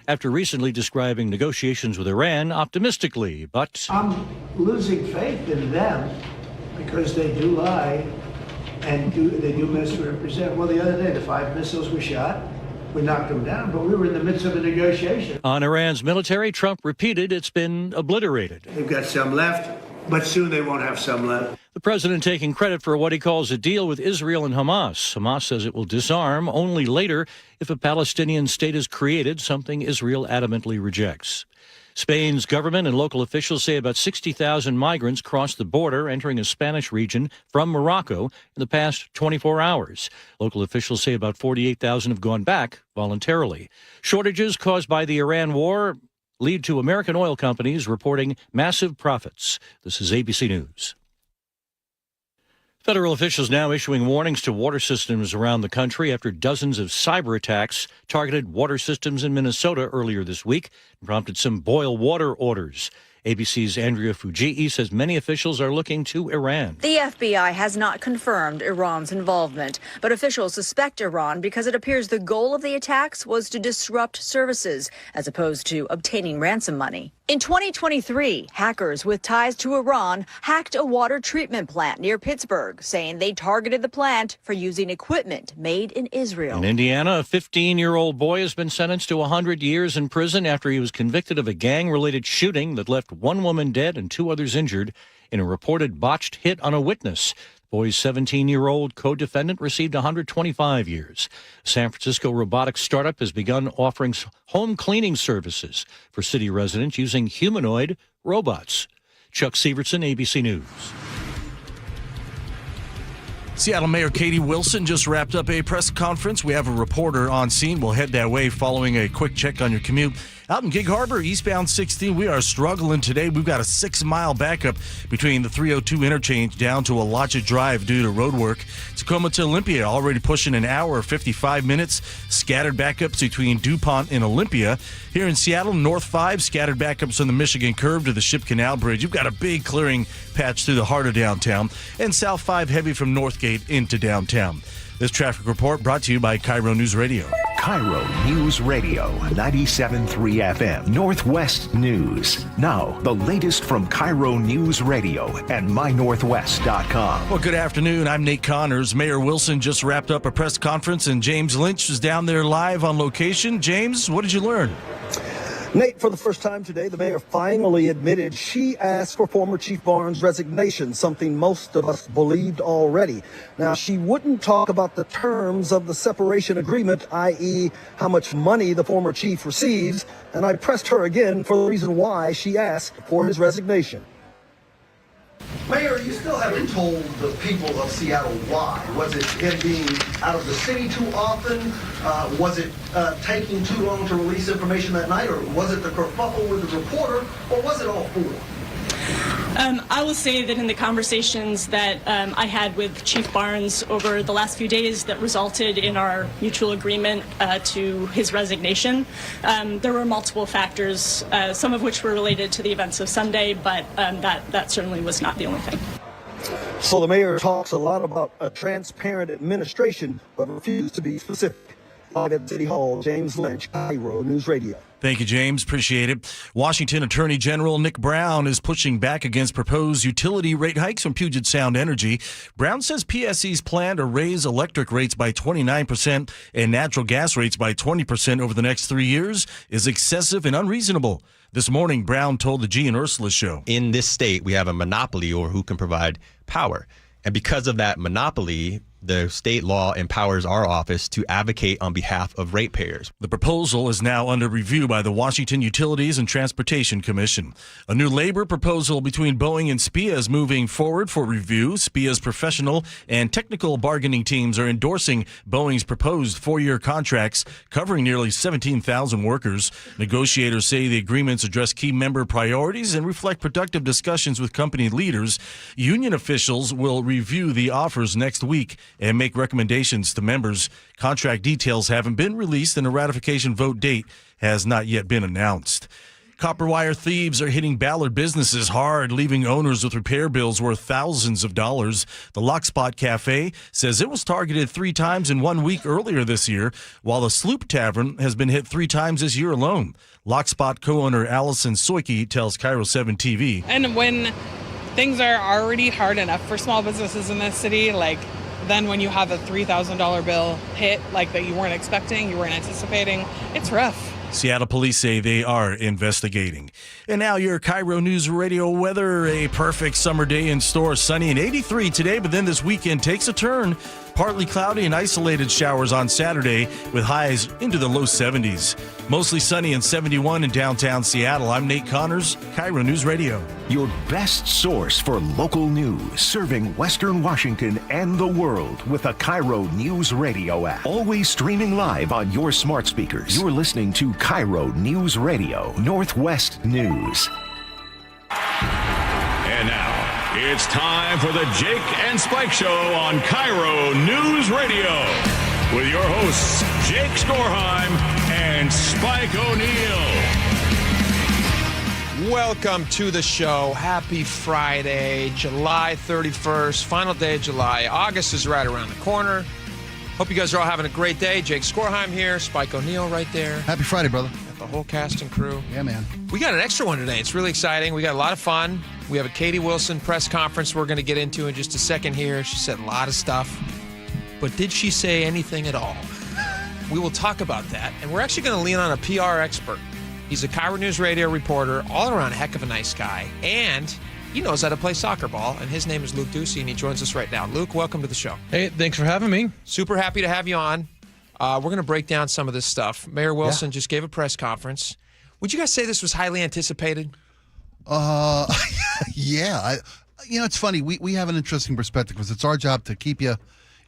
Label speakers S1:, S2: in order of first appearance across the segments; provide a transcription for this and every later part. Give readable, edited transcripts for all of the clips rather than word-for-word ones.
S1: after recently describing negotiations with Iran optimistically, but
S2: I'm losing faith in them because they do lie and they do misrepresent. Well, the other day, the 5 missiles were shot. We knocked them down, but we were in the midst of a negotiation.
S1: On Iran's military, Trump repeated it's been obliterated.
S2: They've got some left, but soon they won't have some left.
S1: The president taking credit for what he calls a deal with Israel and Hamas. Hamas says it will disarm only later if a Palestinian state is created, something Israel adamantly rejects. Spain's government and local officials say about 60,000 migrants crossed the border entering a Spanish region from Morocco in the past 24 hours. Local officials say about 48,000 have gone back voluntarily. Shortages caused by the Iran war lead to American oil companies reporting massive profits. This is ABC News. Federal officials now issuing warnings to water systems around the country after dozens of cyber attacks targeted water systems in Minnesota earlier this week and prompted some boil water orders. ABC's Andrea Fujii says many officials are looking to Iran.
S3: The FBI has not confirmed Iran's involvement, but officials suspect Iran because it appears the goal of the attacks was to disrupt services as opposed to obtaining ransom money. In 2023, hackers with ties to Iran hacked a water treatment plant near Pittsburgh, saying they targeted the plant for using equipment made in Israel.
S1: In Indiana, a 15-year-old boy has been sentenced to 100 years in prison after he was convicted of a gang-related shooting that left one woman dead and 2 others injured in a reported botched hit on a witness. The boy's 17-year-old co-defendant received 125 years. San Francisco robotics startup has begun offering home cleaning services for city residents using humanoid robots. Chuck Severson, ABC News.
S4: Seattle Mayor Katie Wilson just wrapped up a press conference. We have a reporter on scene. We'll head that way following a quick check on your commute. Out in Gig Harbor, eastbound 16, we are struggling today. We've got a 6-mile backup between the 302 interchange down to Alachua Drive due to road work. Tacoma to Olympia already pushing an hour, 55 minutes. Scattered backups between DuPont and Olympia. Here in Seattle, North 5, scattered backups on the Michigan Curve to the Ship Canal Bridge. You've got a big clearing patch through the heart of downtown. And South 5 heavy from Northgate into downtown. This traffic report brought to you by KIRO Newsradio.
S5: KIRO Newsradio, 97.3 FM, Northwest News. Now, the latest from KIRO Newsradio and mynorthwest.com.
S4: Well, good afternoon. I'm Nate Connors. Mayor Wilson just wrapped up a press conference, and James Lynch was down there live on location. James, what did you learn?
S6: Nate, for the first time today, the mayor finally admitted she asked for former Chief Barnes' resignation, something most of us believed already. Now, she wouldn't talk about the terms of the separation agreement, i.e. how much money the former chief receives, and I pressed her again for the reason why she asked for his resignation.
S7: Mayor, you still haven't told the people of Seattle why. Was it him being out of the city too often? Was it taking too long to release information that night? Or was it the kerfuffle with the reporter? Or was it all four?
S8: I will say that in the conversations that I had with Chief Barnes over the last few days that resulted in our mutual agreement to his resignation, there were multiple factors, some of which were related to the events of Sunday, but that certainly was not the only thing.
S6: So the mayor talks a lot about a transparent administration, but refused to be specific. Live at City Hall, James Lynch, KIRO News Radio.
S4: Thank you, James. Appreciate it. Washington Attorney General Nick Brown is pushing back against proposed utility rate hikes from Puget Sound Energy. Brown says PSE's plan to raise electric rates by 29% and natural gas rates by 20% over the next 3 years is excessive and unreasonable. This morning, Brown told the G and Ursula show.
S9: In this state, we have a monopoly over who can provide power. And because of that monopoly, the state law empowers our office to advocate on behalf of ratepayers.
S4: The proposal is now under review by the Washington Utilities and Transportation Commission. A new labor proposal between Boeing and SPEA is moving forward for review. SPEA's professional and technical bargaining teams are endorsing Boeing's proposed 4-year contracts covering nearly 17,000 workers. Negotiators say the agreements address key member priorities and reflect productive discussions with company leaders. Union officials will review the offers next week and make recommendations to members. Contract details haven't been released, and a ratification vote date has not yet been announced. Copper wire thieves are hitting Ballard businesses hard, leaving owners with repair bills worth thousands of dollars. The Lockspot Cafe says it was targeted 3 times in 1 week earlier this year, while the Sloop Tavern has been hit 3 times this year alone. Lockspot co-owner Allison Soike tells KIRO 7 TV.
S10: And when things are already hard enough for small businesses in this city, then when you have a $3,000 bill hit that you weren't expecting, you weren't anticipating, it's rough.
S4: Seattle police say they are investigating. And now your KIRO News Radio weather. A perfect summer day in store. Sunny and 83 today, but then this weekend takes a turn. Partly cloudy and isolated showers on Saturday with highs into the low 70s. Mostly sunny and 71 in downtown Seattle. I'm Nate Connors, KIRO News Radio.
S5: Your best source for local news, serving Western Washington and the world with the KIRO News Radio app. Always streaming live on your smart speakers. You're listening to KIRO News Radio, Northwest News.
S11: And now, it's time for the Jake and Spike Show on KIRO News Radio with your hosts, Jake Skorheim and Spike O'Neill.
S12: Welcome to the show. Happy Friday, July 31st, final day of July. August is right around the corner. Hope you guys are all having a great day. Jake Skorheim here, Spike O'Neill right there.
S13: Happy Friday, brother.
S12: Got the whole cast and crew.
S13: Yeah, man.
S12: We got an extra one today. It's really exciting. We got a lot of fun. We have a Katie Wilson press conference we're going to get into in just a second here. She said a lot of stuff. But did she say anything at all? We will talk about that. And we're actually going to lean on a PR expert. He's a KIRO News Radio reporter, all around a heck of a nice guy. And he knows how to play soccer ball. And his name is Luke Ducey, and he joins us right now. Luke, welcome to the show.
S14: Hey, thanks for having me.
S12: Super happy to have you on. We're going to break down some of this stuff. Mayor Wilson just gave a press conference. Would you guys say this was highly anticipated?
S13: Yeah. It's funny. We have an interesting perspective because it's our job to keep you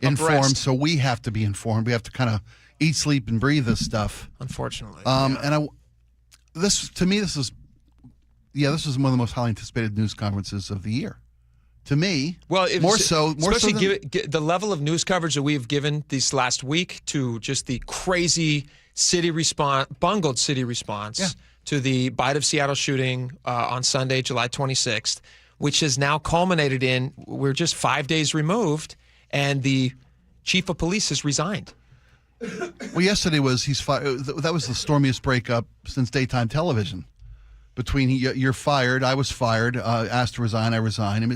S13: informed, so we have to be informed. We have to kind of eat, sleep, and breathe this stuff.
S12: Unfortunately.
S13: And this was one of the most highly anticipated news conferences of the year. To me,
S12: especially the level of news coverage that we've given this last week to just the crazy bungled city response to the Bite of Seattle shooting on Sunday, July 26th, which has now culminated in we're just 5 days removed, and the chief of police has resigned.
S13: Well, yesterday he's fired. That was the stormiest breakup since daytime television. Between you're fired, I was fired, asked to resign, I resign.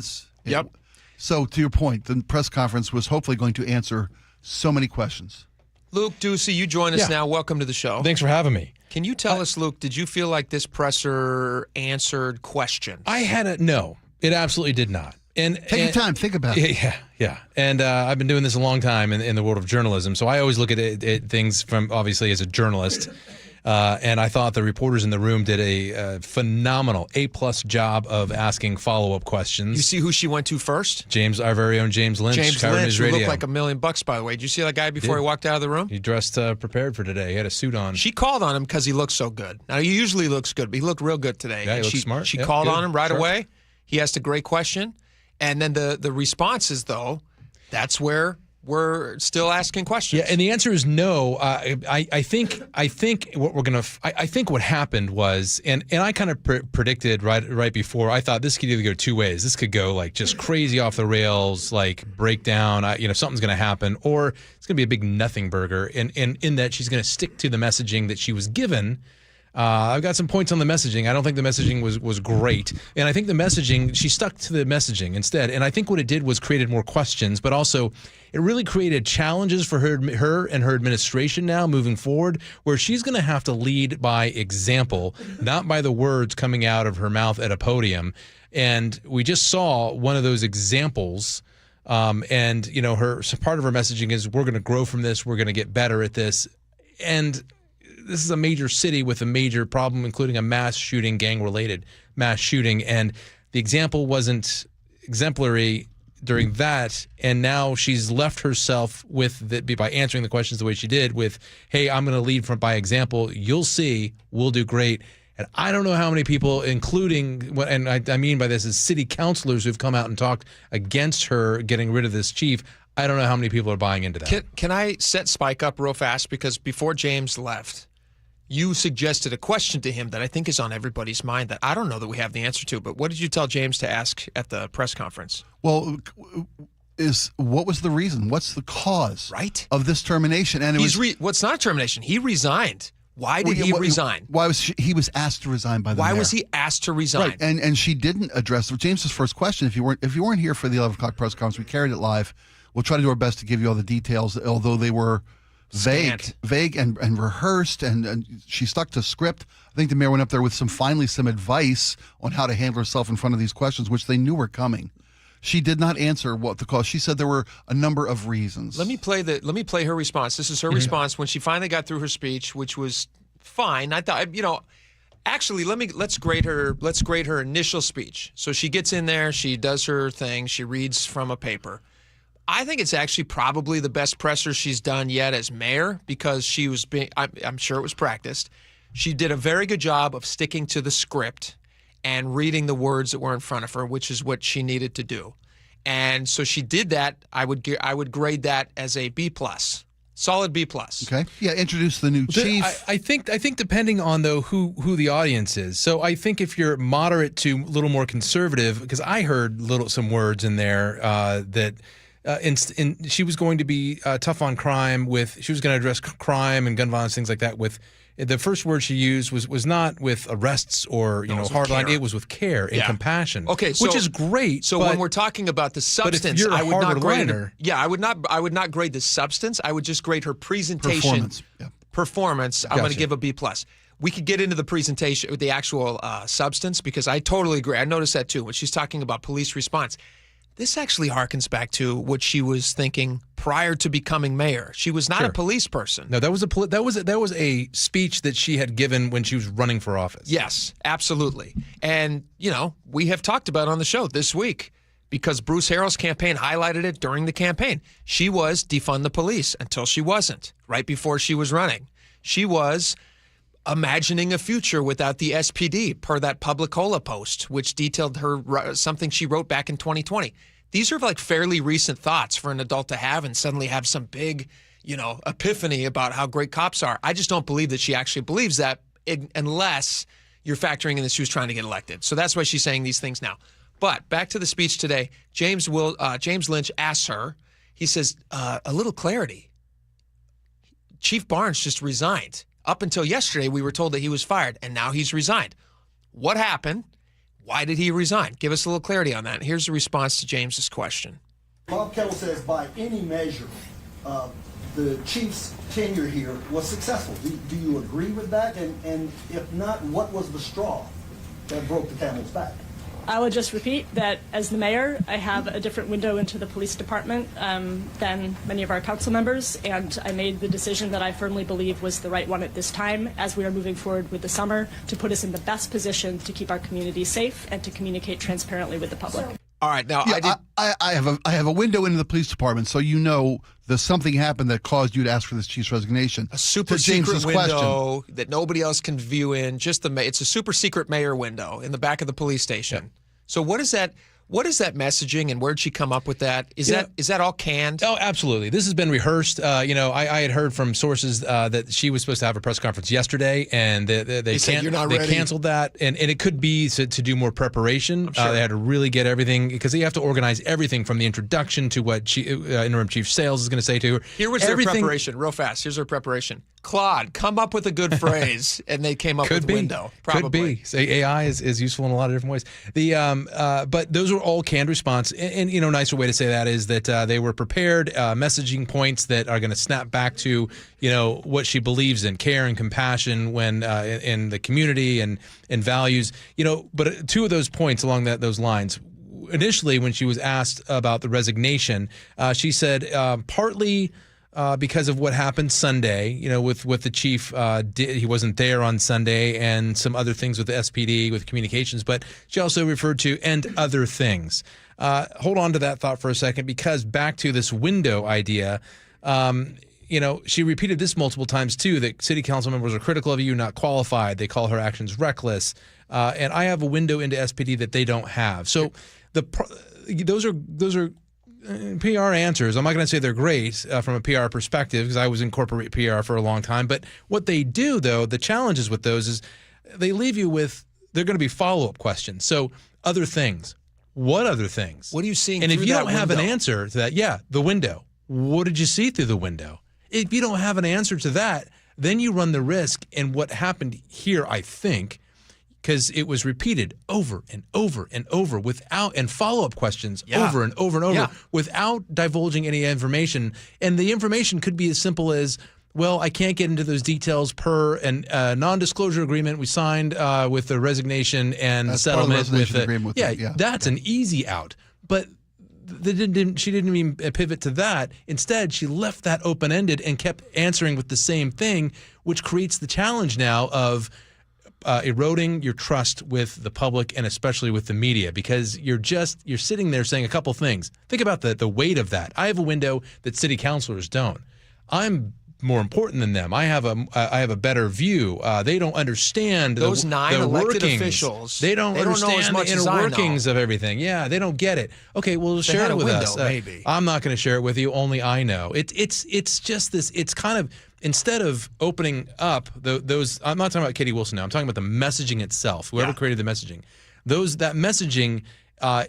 S13: So to your point, the press conference was hopefully going to answer so many questions.
S12: Luke Ducey, you join us now. Welcome to the show.
S14: Thanks for having me.
S12: Can you tell us, Luke, did you feel like this presser answered questions?
S14: No, it absolutely did not.
S13: Take your time, think about it.
S14: Yeah. And I've been doing this a long time in the world of journalism, so I always look at things from, obviously, as a journalist. And I thought the reporters in the room did a phenomenal A-plus job of asking follow-up questions.
S12: You see who she went to first?
S14: Our very own James Lynch.
S12: Who looked like $1 million, by the way. Did you see that guy before he walked out of the room?
S14: He dressed prepared for today. He had a suit on.
S12: She called on him because he looked so good. Now, he usually looks good, but he looked real good today.
S14: Yeah, he looked smart.
S12: She called on him right away. He asked a great question. And then the responses, though, that's where we're still asking questions.
S14: Yeah, and the answer is no. I think what happened was, and I kind of predicted right before. I thought this could either go 2 ways. This could go just crazy off the rails, breakdown. Something's going to happen, or it's going to be a big nothing burger. In that she's going to stick to the messaging that she was given. I've got some points on the messaging. I don't think the messaging was great. And I think the messaging, she stuck to the messaging instead. And I think what it did was created more questions, but also it really created challenges for her and her administration now moving forward, where she's going to have to lead by example, not by the words coming out of her mouth at a podium. And we just saw one of those examples. And part of her messaging is we're going to grow from this. We're going to get better at this. And this is a major city with a major problem, including a mass shooting, gang-related mass shooting. And the example wasn't exemplary during that. And now she's left herself by answering the questions the way she did with, hey, I'm going to lead by example. You'll see, we'll do great. And I don't know how many people, including, and I mean by this is city councilors who've come out and talked against her getting rid of this chief. I don't know how many people are buying into that.
S12: Can I set Spike up real fast? Because before James left, you suggested a question to him that I think is on everybody's mind that I don't know that we have the answer to. But what did you tell James to ask at the press conference?
S13: Well, what was the reason? What's the cause of this termination? And
S12: what's not termination? He resigned. Why did he resign?
S13: Why was he was asked to resign by the mayor?
S12: Why was he asked to resign?
S13: Right, and she didn't address James's first question. If you weren't here for the 11 o'clock press conference, we carried it live. We'll try to do our best to give you all the details, although they were vague and rehearsed, and she stuck to script. I think the mayor went up there with some advice on how to handle herself in front of these questions, which they knew were coming. She did not answer what the cause. She said there were a number of reasons.
S12: Let me play her response. This is her response when she finally got through her speech, which was fine. I thought, actually, let's grade her initial speech. So she gets in there, she does her thing, she reads from a paper. I think it's actually probably the best presser she's done yet as mayor because she was I'm sure it was practiced. She did a very good job of sticking to the script and reading the words that were in front of her, which is what she needed to do. And so she did that. I would grade that as a B+. Solid B+.
S13: Okay. Yeah, introduce the new chief.
S14: I think depending on who the audience is. So I think if you're moderate to a little more conservative, because I heard some words in there that she was going to be tough on crime she was going to address crime and gun violence, things like that with. The first word she used was not with arrests or hardline. It was with care and compassion.
S12: Okay,
S14: which is great.
S12: So when we're talking about the substance, I would not grade her. Yeah, I would not grade the substance. I would just grade her presentation. Performance. I'm going to give a B+. We could get into the presentation, the actual substance, because I totally agree. I noticed that too when she's talking about police response. This actually harkens back to what she was thinking prior to becoming mayor. She was not a police person.
S14: No, that was a speech that she had given when she was running for office.
S12: Yes, absolutely. And, we have talked about on the show this week because Bruce Harrell's campaign highlighted it during the campaign. She was defund the police until she wasn't, right before she was running. She was imagining a future without the SPD, per that Publicola post, which detailed something she wrote back in 2020. These are like fairly recent thoughts for an adult to have and suddenly have some big, epiphany about how great cops are. I just don't believe that she actually believes that unless you're factoring in that she was trying to get elected. So that's why she's saying these things now. But back to the speech today, James Lynch asks her, he says, a little clarity. Chief Barnes just resigned. Up until yesterday, we were told that he was fired, and now he's resigned. What happened? Why did he resign? Give us a little clarity on that. Here's the response to James's question.
S6: Bob Kettle says, by any measure, the chief's tenure here was successful. Do you agree with that? And if not, what was the straw that broke the camel's back?
S8: I would just repeat that as the mayor, I have a different window into the police department than many of our council members, and I made the decision that I firmly believe was the right one at this time as we are moving forward with the summer to put us in the best position to keep our community safe and to communicate transparently with the public.
S12: All right, now
S13: I have a window into the police department, so there's something happened that caused you to ask for this chief's resignation.
S12: A super secret window that nobody else can view in. It's a super secret mayor window in the back of the police station. Yeah. So what is that messaging, and where'd she come up with that? Is that all canned?
S14: Oh, absolutely. This has been rehearsed. I had heard from sources that she was supposed to have a press conference yesterday, and they canceled that, and it could be to do more preparation.
S12: Sure.
S14: They had to really get everything, because they have to organize everything from the introduction to what interim chief sales is going to say to her.
S12: Here was their preparation, real fast. Here's their preparation. Claude, come up with a good phrase, and they came up with window. Probably.
S14: Could be. So AI is useful in a lot of different ways. But those were all canned response, and a nicer way to say that is that they were prepared messaging points that are going to snap back to what she believes in, care and compassion when in the community and values. But two of those points along those lines. Initially, when she was asked about the resignation, she said partly. Because of what happened Sunday, with the chief, he wasn't there on Sunday, and some other things with the SPD, with communications. But she also referred to and other things. Hold on to that thought for a second, because back to this window idea, she repeated this multiple times too, that city council members are critical of you, not qualified. They call her actions reckless, and I have a window into SPD that they don't have. So those are PR answers, I'm not going to say they're great from a PR perspective because I was in corporate PR for a long time. But what they do, though, the challenges with those is they leave you with, they're going to be follow-up questions. So other things. What other things?
S12: What are you seeing
S14: and
S12: through
S14: if you
S12: that
S14: don't have an
S12: window?
S14: answer to that, the window. What did you see through the window? If you don't have an answer to that, then you run the risk. And what happened here, I think, because it was repeated over and over and over and follow-up questions over and over and over without divulging any information. And the information could be as simple as, well, I can't get into those details per a non-disclosure agreement we signed with the resignation and settlement with that's an easy out. But she didn't even pivot to that. Instead, she left that open-ended and kept answering with the same thing, which creates the challenge now of eroding your trust with the public and especially with the media, because you're sitting there saying a couple things. Think about the weight of that. I have a window that city councilors don't. I'm more important than them. I have a better view. They don't understand
S12: those nine elected
S14: workings.
S12: Officials.
S14: They don't understand
S12: know as much
S14: the
S12: as
S14: inner
S12: I
S14: workings
S12: know.
S14: of everything. Yeah, they don't get it. Okay, well, share it with us.
S12: Maybe.
S14: I'm not going to share it with you. Only I know. It's just this. It's kind of, instead of opening up those. I'm not talking about Katie Wilson now. I'm talking about the messaging itself. Whoever created the messaging, that messaging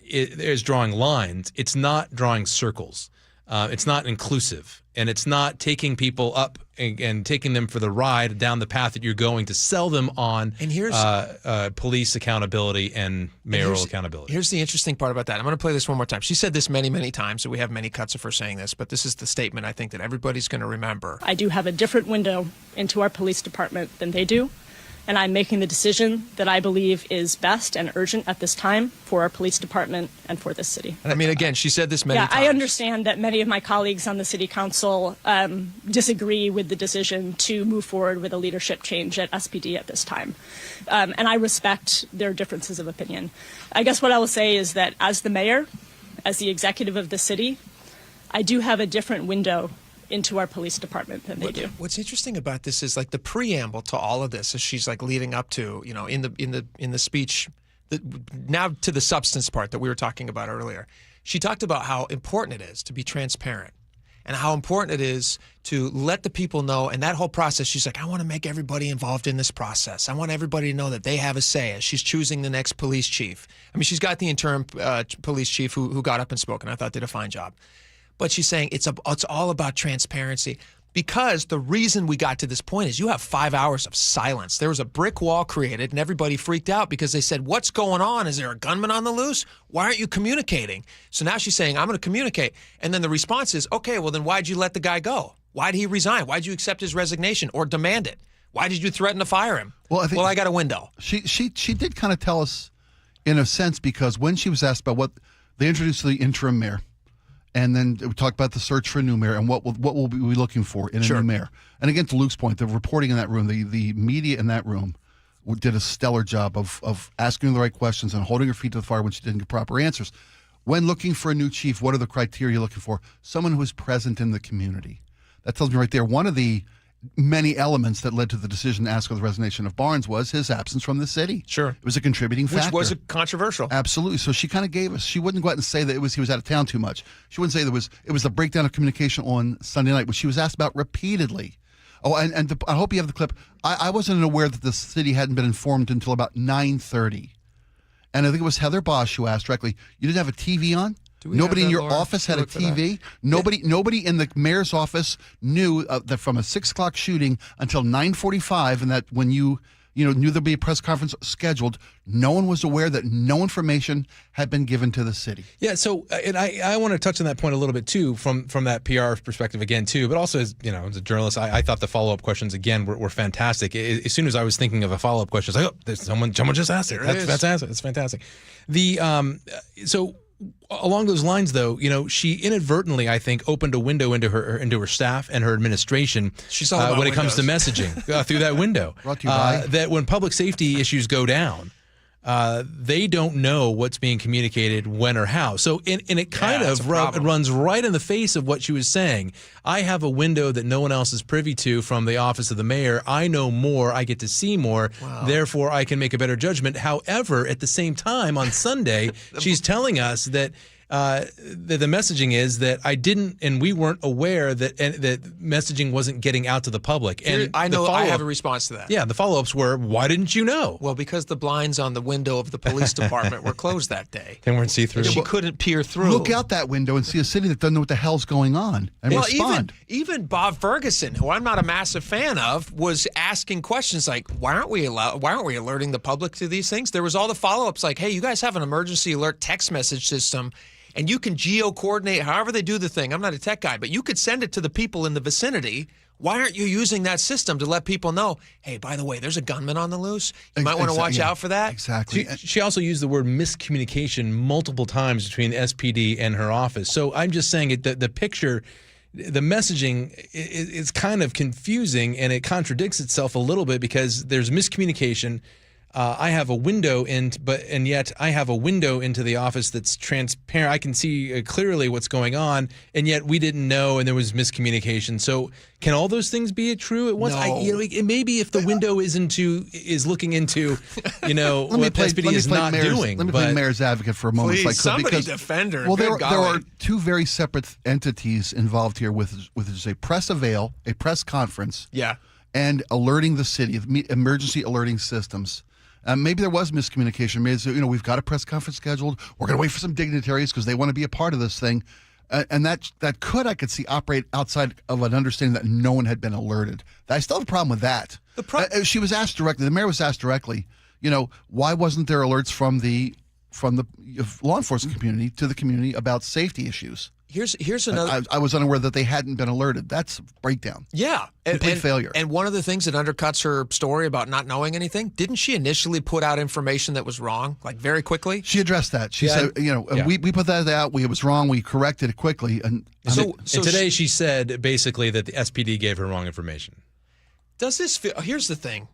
S14: is drawing lines. It's not drawing circles. It's not inclusive, and it's not taking people up and taking them for the ride down the path that you're going to sell them on.
S12: And here's
S14: police accountability and mayoral accountability.
S12: Here's the interesting part about that. I'm going to play this one more time. She said this many, many times, so we have many cuts of her saying this, but this is the statement I think that everybody's going to remember.
S8: I do have a different window into our police department than they do, and I'm making the decision that I believe is best and urgent at this time for our police department and for this city.
S12: I mean, again, she said this many times.
S8: I understand that many of my colleagues on the city council disagree with the decision to move forward with a leadership change at SPD at this time. And I respect their differences of opinion. I guess what I will say is that as the mayor, as the executive of the city, I do have a different window into our police department than they do.
S12: What's interesting about this is like the preamble to all of this, as she's like leading up to, in the speech, now to the substance part that we were talking about earlier. She talked about how important it is to be transparent and how important it is to let the people know. And that whole process, she's like, I want to make everybody involved in this process. I want everybody to know that they have a say as she's choosing the next police chief. I mean, she's got the interim police chief who got up and spoke, and I thought did a fine job. But she's saying it's all about transparency, because the reason we got to this point is you have 5 hours of silence. There was a brick wall created, and everybody freaked out because they said, what's going on? Is there a gunman on the loose? Why aren't you communicating? So now she's saying, I'm going to communicate. And then the response is, okay, well, then why'd you let the guy go? Why did he resign? Why'd you accept his resignation or demand it? Why did you threaten to fire him?
S13: Well, I
S12: got a window.
S13: She did kind of tell us, in a sense, because when she was asked about what they introduced the interim mayor, and then we talked about the search for a new mayor and what will we be looking for in a new mayor. And again, to Luke's point, the reporting in that room, the media in that room did a stellar job of asking the right questions and holding her feet to the fire when she didn't get proper answers. When looking for a new chief, what are the criteria you're looking for? Someone who is present in the community. That tells me right there, one of the many elements that led to the decision to ask for the resignation of Barnes was his absence from the city.
S12: Sure.
S13: It was a contributing factor.
S12: Which was controversial.
S13: Absolutely. So she kind of gave us, she wouldn't go out and say that he was out of town too much. She wouldn't say it was the breakdown of communication on Sunday night, which she was asked about repeatedly. Oh, and I hope you have the clip. I wasn't aware that the city hadn't been informed until about 9:30. And I think it was Heather Bosch who asked directly, you didn't have a TV on? Nobody in your office had a TV. Nobody in the mayor's office knew that from a 6 o'clock shooting until 9:45, and that when you knew there'd be a press conference scheduled, no one was aware that no information had been given to the city.
S14: Yeah. So, and I want to touch on that point a little bit too, from that PR perspective again too, but also as a journalist, I thought the follow up questions again were fantastic. As soon as I was thinking of a follow up question, it's like, oh, someone just asked it. That's it's fantastic. So. Along those lines, though, she inadvertently, I think, opened a window into her staff and her administration when it comes to messaging through that window.
S13: Brought to you by
S14: that when public safety issues go down, they don't know what's being communicated when or how. So, and it kind of runs right in the face of what she was saying. I have a window that no one else is privy to from the office of the mayor. I know more. I get to see more. Wow. Therefore, I can make a better judgment. However, at the same time, on Sunday, she's telling us that the messaging is that I didn't, and we weren't aware that messaging wasn't getting out to the public. And
S12: I know I have a response to that.
S14: Yeah, the follow-ups were, why didn't you know?
S12: Well, because the blinds on the window of the police department were closed that day.
S14: They weren't see-through.
S12: She couldn't peer through.
S13: Look out that window and see a city that doesn't know what the hell's going on and respond.
S12: Even Bob Ferguson, who I'm not a massive fan of, was asking questions like, why aren't we alerting the public to these things? There was all the follow-ups like, hey, you guys have an emergency alert text message system, and you can geo-coordinate however they do the thing. I'm not a tech guy, but you could send it to the people in the vicinity. Why aren't you using that system to let people know, hey, by the way, there's a gunman on the loose. You might want to watch out for that.
S13: Exactly.
S14: She also used the word miscommunication multiple times between the SPD and her office. So I'm just saying the picture, the messaging is kind of confusing, and it contradicts itself a little bit because there's miscommunication. I have a window and yet I have a window into the office that's transparent. I can see clearly what's going on, and yet we didn't know, and there was miscommunication. So, can all those things be true at once?
S12: No.
S14: Maybe if the window is looking into, what SPD is not doing.
S13: Let me play mayor's advocate for a moment,
S12: Please, somebody defend her.
S13: Well, there are two very separate entities involved here with a press avail, a press conference, and alerting the city, emergency alerting systems. Maybe there was miscommunication. Maybe we've got a press conference scheduled. We're going to wait for some dignitaries because they want to be a part of this thing. And that I could see operate outside of an understanding that no one had been alerted. I still have a problem with that. She was asked directly. The mayor was asked directly. Why wasn't there alerts from the law enforcement community to the community about safety issues?
S12: Here's another.
S13: I was unaware that they hadn't been alerted. That's a breakdown.
S12: Yeah.
S13: Complete failure.
S12: And one of the things that undercuts her story about not knowing anything, didn't she initially put out information that was wrong, like very quickly?
S13: She addressed that. She said, we put that out. It was wrong. We corrected it quickly. And
S14: today she said basically that the SPD gave her wrong information.
S12: Does this feel? Here's the thing.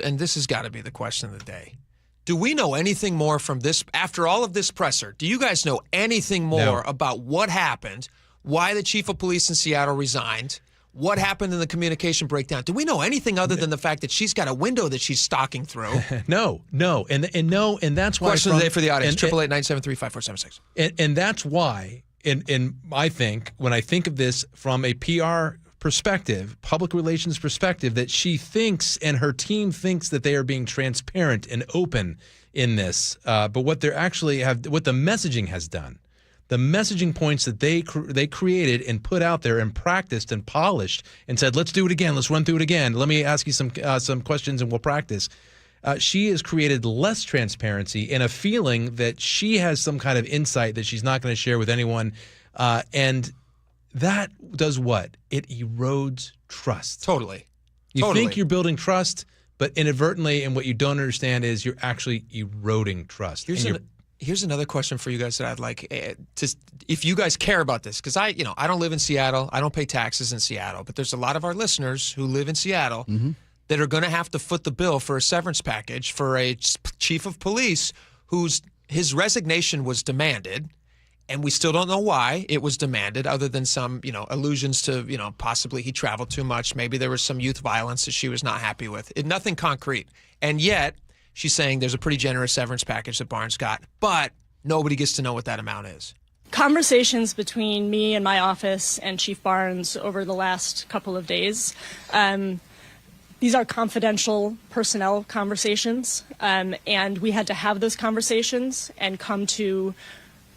S12: And this has got to be the question of the day. Do we know anything more from this, after all of this presser? Do you guys know anything more about what happened, why the chief of police in Seattle resigned, what happened in the communication breakdown? Do we know anything other than the fact that she's got a window that she's stalking through?
S14: No. And that's why.
S12: Question of the day for the audience, 888-973-5476.
S14: And that's why, and I think, when I think of this from a PR perspective, public relations perspective, that she thinks and her team thinks that they are being transparent and open in this. But what they're actually what the messaging has done, the messaging points that they created and put out there and practiced and polished and said, let's do it again. Let's run through it again. Let me ask you some questions and we'll practice. She has created less transparency and a feeling that she has some kind of insight that she's not going to share with anyone. And that does what? It erodes trust.
S12: Totally.
S14: You think you're building trust, but inadvertently, and what you don't understand is you're actually eroding trust.
S12: Here's another question for you guys that I'd like to, if you guys care about this, because I don't live in Seattle. I don't pay taxes in Seattle, but there's a lot of our listeners who live in Seattle that are going to have to foot the bill for a severance package for a chief of police his resignation was demanded. And we still don't know why it was demanded, other than some, allusions to, possibly he traveled too much. Maybe there was some youth violence that she was not happy with. Nothing concrete. And yet, she's saying there's a pretty generous severance package that Barnes got, but nobody gets to know what that amount is.
S8: Conversations between me and my office and Chief Barnes over the last couple of days, these are confidential personnel conversations, and we had to have those conversations and come to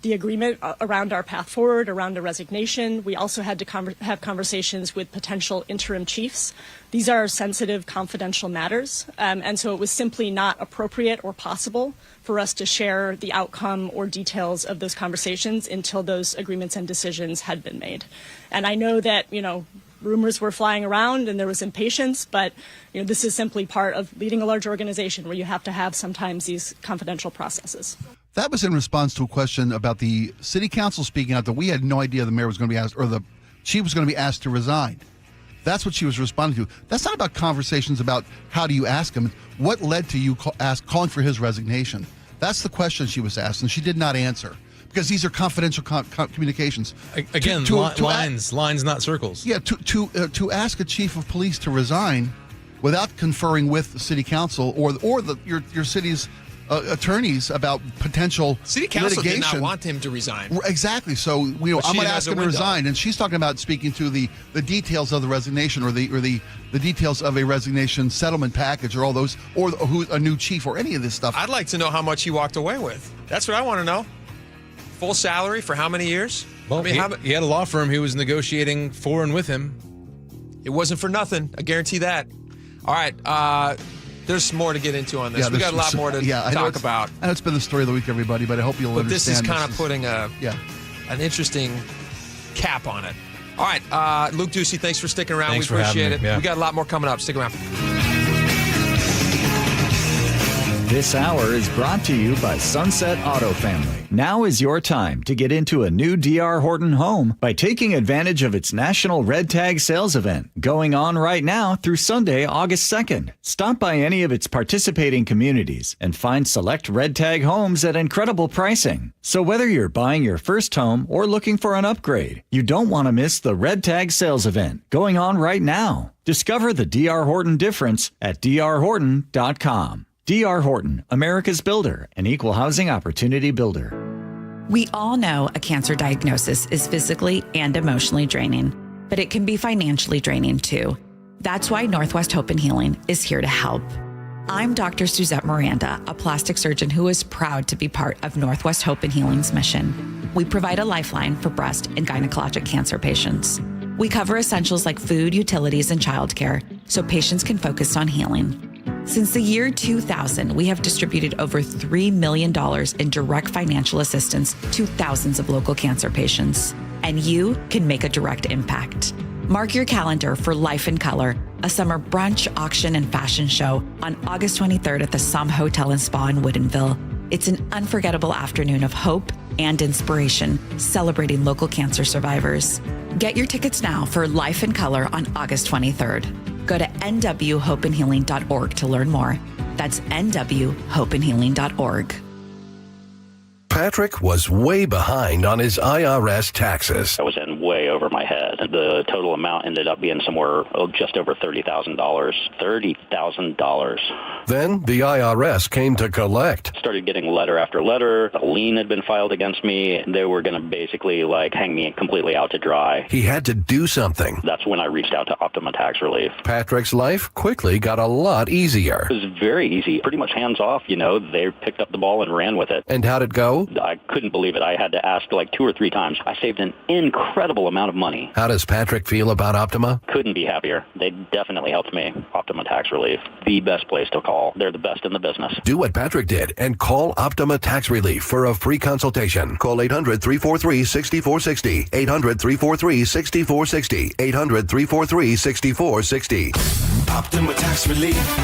S8: the agreement around our path forward, around a resignation. We also had to have conversations with potential interim chiefs. These are sensitive, confidential matters, and so it was simply not appropriate or possible for us to share the outcome or details of those conversations until those agreements and decisions had been made. And I know that, rumors were flying around and there was impatience, but this is simply part of leading a large organization where you have to have sometimes these confidential processes.
S13: That was in response to a question about the city council speaking out that we had no idea the mayor was going to be asked, or the chief was going to be asked to resign. That's what she was responding to. That's not about conversations about how do you ask him. What led to you calling for his resignation? That's the question she was asked, and she did not answer. Because these are confidential communications.
S14: Again, lines, not circles.
S13: Yeah, to ask a chief of police to resign without conferring with the city council or your city's attorneys about potential
S12: City council
S13: litigation.
S12: did not want him to resign.
S13: Exactly. So I'm going to ask him to resign, and she's talking about speaking to the details of the resignation or the details of a resignation settlement package or all those, or who a new chief or any of this stuff.
S12: I'd like to know how much he walked away with. That's what I want to know. Full salary for how many years?
S14: Well, he had a law firm he was negotiating for and with him.
S12: It wasn't for nothing. I guarantee that. All right. There's more to get into on this. We got a lot more to talk about.
S13: I know it's been the story of the week, everybody, but I hope you'll understand.
S12: But this is kind of putting an interesting cap on it. All right. Luke Ducey, thanks for sticking around.
S14: Thanks
S12: we appreciate it.
S14: Yeah.
S12: We got a lot more coming up. Stick around.
S15: This hour is brought to you by Sunset Auto Family. Now is your time to get into a new D.R. Horton home by taking advantage of its National Red Tag Sales Event going on right now through Sunday, August 2nd. Stop by any of its participating communities and find select Red Tag homes at incredible pricing. So whether you're buying your first home or looking for an upgrade, you don't want to miss the Red Tag Sales Event going on right now. Discover the D.R. Horton difference at drhorton.com. D.R. Horton, America's builder, an equal housing opportunity builder.
S16: We all know a cancer diagnosis is physically and emotionally draining, but it can be financially draining too. That's why Northwest Hope and Healing is here to help. I'm Dr. Suzette Miranda, a plastic surgeon who is proud to be part of Northwest Hope and Healing's mission. We provide a lifeline for breast and gynecologic cancer patients. We cover essentials like food, utilities, and childcare so patients can focus on healing. Since the year 2000, we have distributed over $3 million in direct financial assistance to thousands of local cancer patients. And you can make a direct impact. Mark your calendar for Life in Color, a summer brunch, auction, and fashion show on August 23rd at the Somme Hotel and Spa in Woodinville. It's an unforgettable afternoon of hope and inspiration, celebrating local cancer survivors. Get your tickets now for Life in Color on August 23rd. Go to nwhopeandhealing.org to learn more. That's nwhopeandhealing.org.
S17: Patrick was way behind on his IRS taxes.
S18: I was in way over my head. The total amount ended up being somewhere just over $30,000. $30,000.
S17: Then the IRS came to collect.
S18: Started getting letter after letter. A lien had been filed against me. They were going to basically hang me completely out to dry.
S17: He had to do something.
S18: That's when I reached out to Optima Tax Relief.
S17: Patrick's life quickly got a lot easier.
S18: It was very easy, pretty much hands off. They picked up the ball and ran with it.
S17: And how'd it go?
S18: I couldn't believe it. I had to ask 2 or 3 times. I saved an incredible amount of money.
S17: How does Patrick feel about Optima?
S18: Couldn't be happier. They definitely helped me. Optima Tax Relief, the best place to call. They're the best in the business.
S17: Do what Patrick did and call Optima Tax Relief for a free consultation. Call 800-343-6460. 800-343-6460. 800-343-6460.
S19: Optima Tax Relief.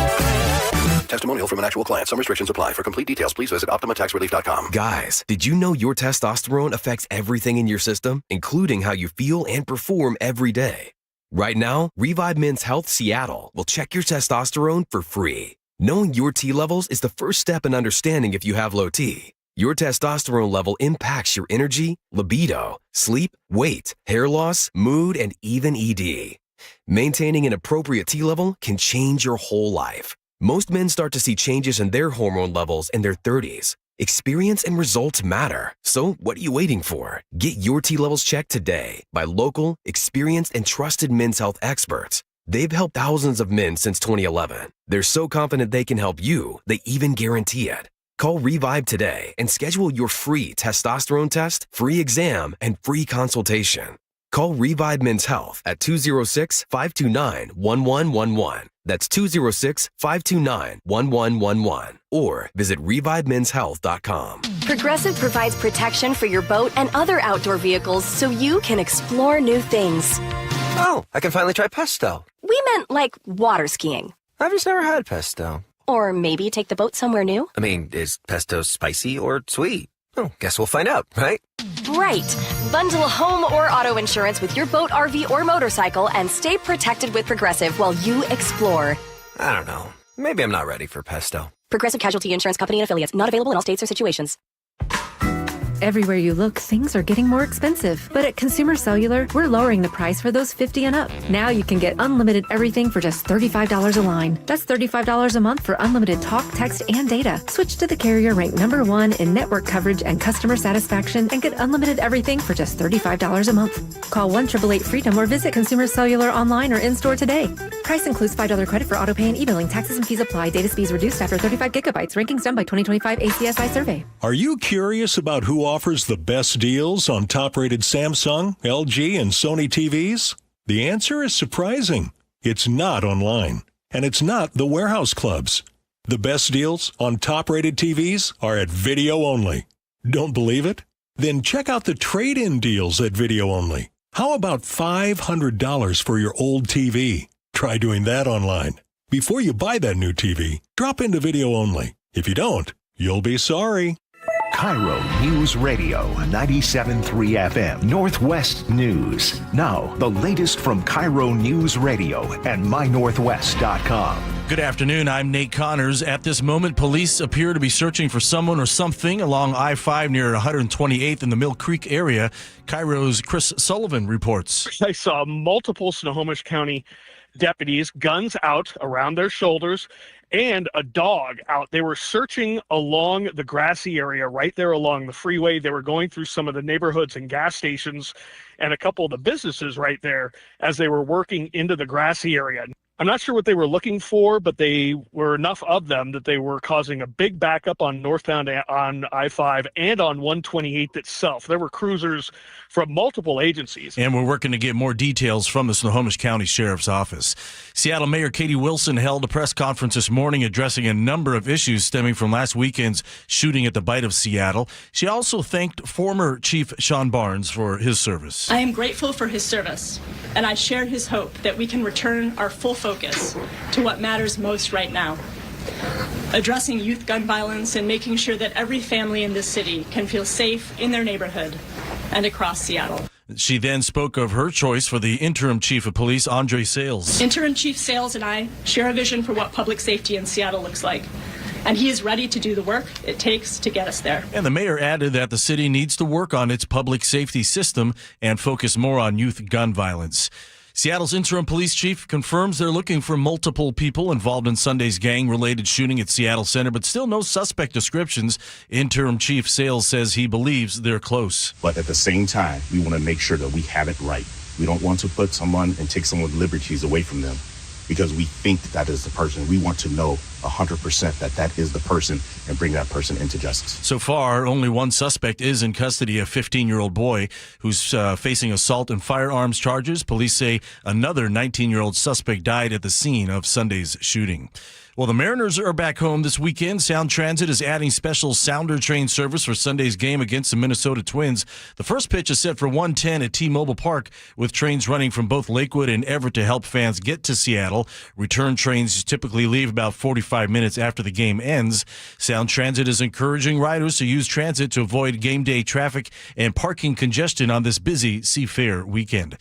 S17: Testimonial from an actual client. Some restrictions apply. For complete details, please visit OptimaTaxRelief.com.
S20: Guys, did you know your testosterone affects everything in your system, including how you feel and perform every day? Right now, Revive Men's Health Seattle will check your testosterone for free. Knowing your T levels is the first step in understanding if you have low T. Your testosterone level impacts your energy, libido, sleep, weight, hair loss, mood, and even ED. Maintaining an appropriate T level can change your whole life. Most men start to see changes in their hormone levels in their 30s. Experience and results matter. So what are you waiting for? Get your T levels checked today by local, experienced, and trusted men's health experts. They've helped thousands of men since 2011. They're so confident they can help you, they even guarantee it. Call Revive today and schedule your free testosterone test, free exam, and free consultation. Call Revive Men's Health at 206-529-1111. That's 206-529-1111. Or visit ReviveMen'sHealth.com.
S21: Progressive provides protection for your boat and other outdoor vehicles so you can explore new things.
S22: Oh, I can finally try pesto.
S21: We meant water skiing.
S22: I've just never had pesto.
S21: Or maybe take the boat somewhere new.
S22: I mean, is pesto spicy or sweet? Oh, guess we'll find out, right?
S21: Right. Bundle home or auto insurance with your boat, RV, or motorcycle and stay protected with Progressive while you explore.
S22: I don't know. Maybe I'm not ready for pesto.
S21: Progressive Casualty Insurance Company and Affiliates. Not available in all states or situations.
S2: Everywhere you look, things are getting more expensive. But at Consumer Cellular, we're lowering the price for those 50 and up. Now you can get unlimited everything for just $35 a line. That's $35 a month for unlimited talk, text, and data. Switch to the carrier ranked #1 in network coverage and customer satisfaction and get unlimited everything for just $35 a month. Call 1-888-FREEDOM or visit Consumer Cellular online or in-store today. Price includes $5 credit for auto pay and e-billing. Taxes and fees apply. Data speeds reduced after 35 gigabytes. Rankings done by 2025 ACSI survey.
S19: Are you curious about who offers the best deals on top-rated Samsung, LG, and Sony TVs? The answer is surprising. It's not online, and it's not the warehouse clubs. The best deals on top-rated TVs are at Video Only. Don't believe it? Then check out the trade-in deals at Video Only. How about $500 for your old TV? Try doing that online. Before you buy that new TV, drop into Video Only. If you don't, you'll be sorry.
S5: KIRO News Radio 97.3 FM Northwest News. Now, the latest from KIRO News Radio and mynorthwest.com.
S4: Good afternoon. I'm Nate Connors. At this moment, police appear to be searching for someone or something along I-5 near 128th in the Mill Creek area. KIRO's Chris Sullivan reports.
S23: I saw multiple Snohomish County deputies, guns out around their shoulders, and a dog out. They were searching along the grassy area right there along the freeway. They were going through some of the neighborhoods and gas stations and a couple of the businesses right there as they were working into the grassy area. I'm not sure what they were looking for, but they were enough of them that they were causing a big backup on northbound on I-5 and on 128 itself. There were cruisers from multiple agencies.
S4: And we're working to get more details from the Snohomish County Sheriff's Office. Seattle Mayor Katie Wilson held a press conference this morning addressing a number of issues stemming from last weekend's shooting at the Bite of Seattle. She also thanked former Chief Sean Barnes for his service.
S8: I am grateful for his service, and I share his hope that we can return our full focus to what matters most right now. Addressing youth gun violence and making sure that every family in this city can feel safe in their neighborhood and across Seattle.
S4: She then spoke of her choice for the interim chief of police, Andre Sales.
S8: Interim Chief Sales and I share a vision for what public safety in Seattle looks like, and he is ready to do the work it takes to get us there.
S4: And the mayor added that the city needs to work on its public safety system and focus more on youth gun violence. Seattle's interim police chief confirms they're looking for multiple people involved in Sunday's gang-related shooting at Seattle Center, but still no suspect descriptions. Interim Chief Sales says he believes they're close.
S24: But at the same time, we want to make sure that we have it right. We don't want to put someone and take someone's liberties away from them because we think that is the person. We want to know 100% that that is the person and bring that person into justice.
S4: So far, only one suspect is in custody, a 15-year-old boy who's facing assault and firearms charges. Police say another 19-year-old suspect died at the scene of Sunday's shooting. Well, the Mariners are back home this weekend. Sound Transit is adding special Sounder train service for Sunday's game against the Minnesota Twins. The first pitch is set for 1:10 at T-Mobile Park, with trains running from both Lakewood and Everett to help fans get to Seattle. Return trains typically leave about 45 minutes after the game ends. Sound Transit is encouraging riders to use transit to avoid game day traffic and parking congestion on this busy Seafair weekend.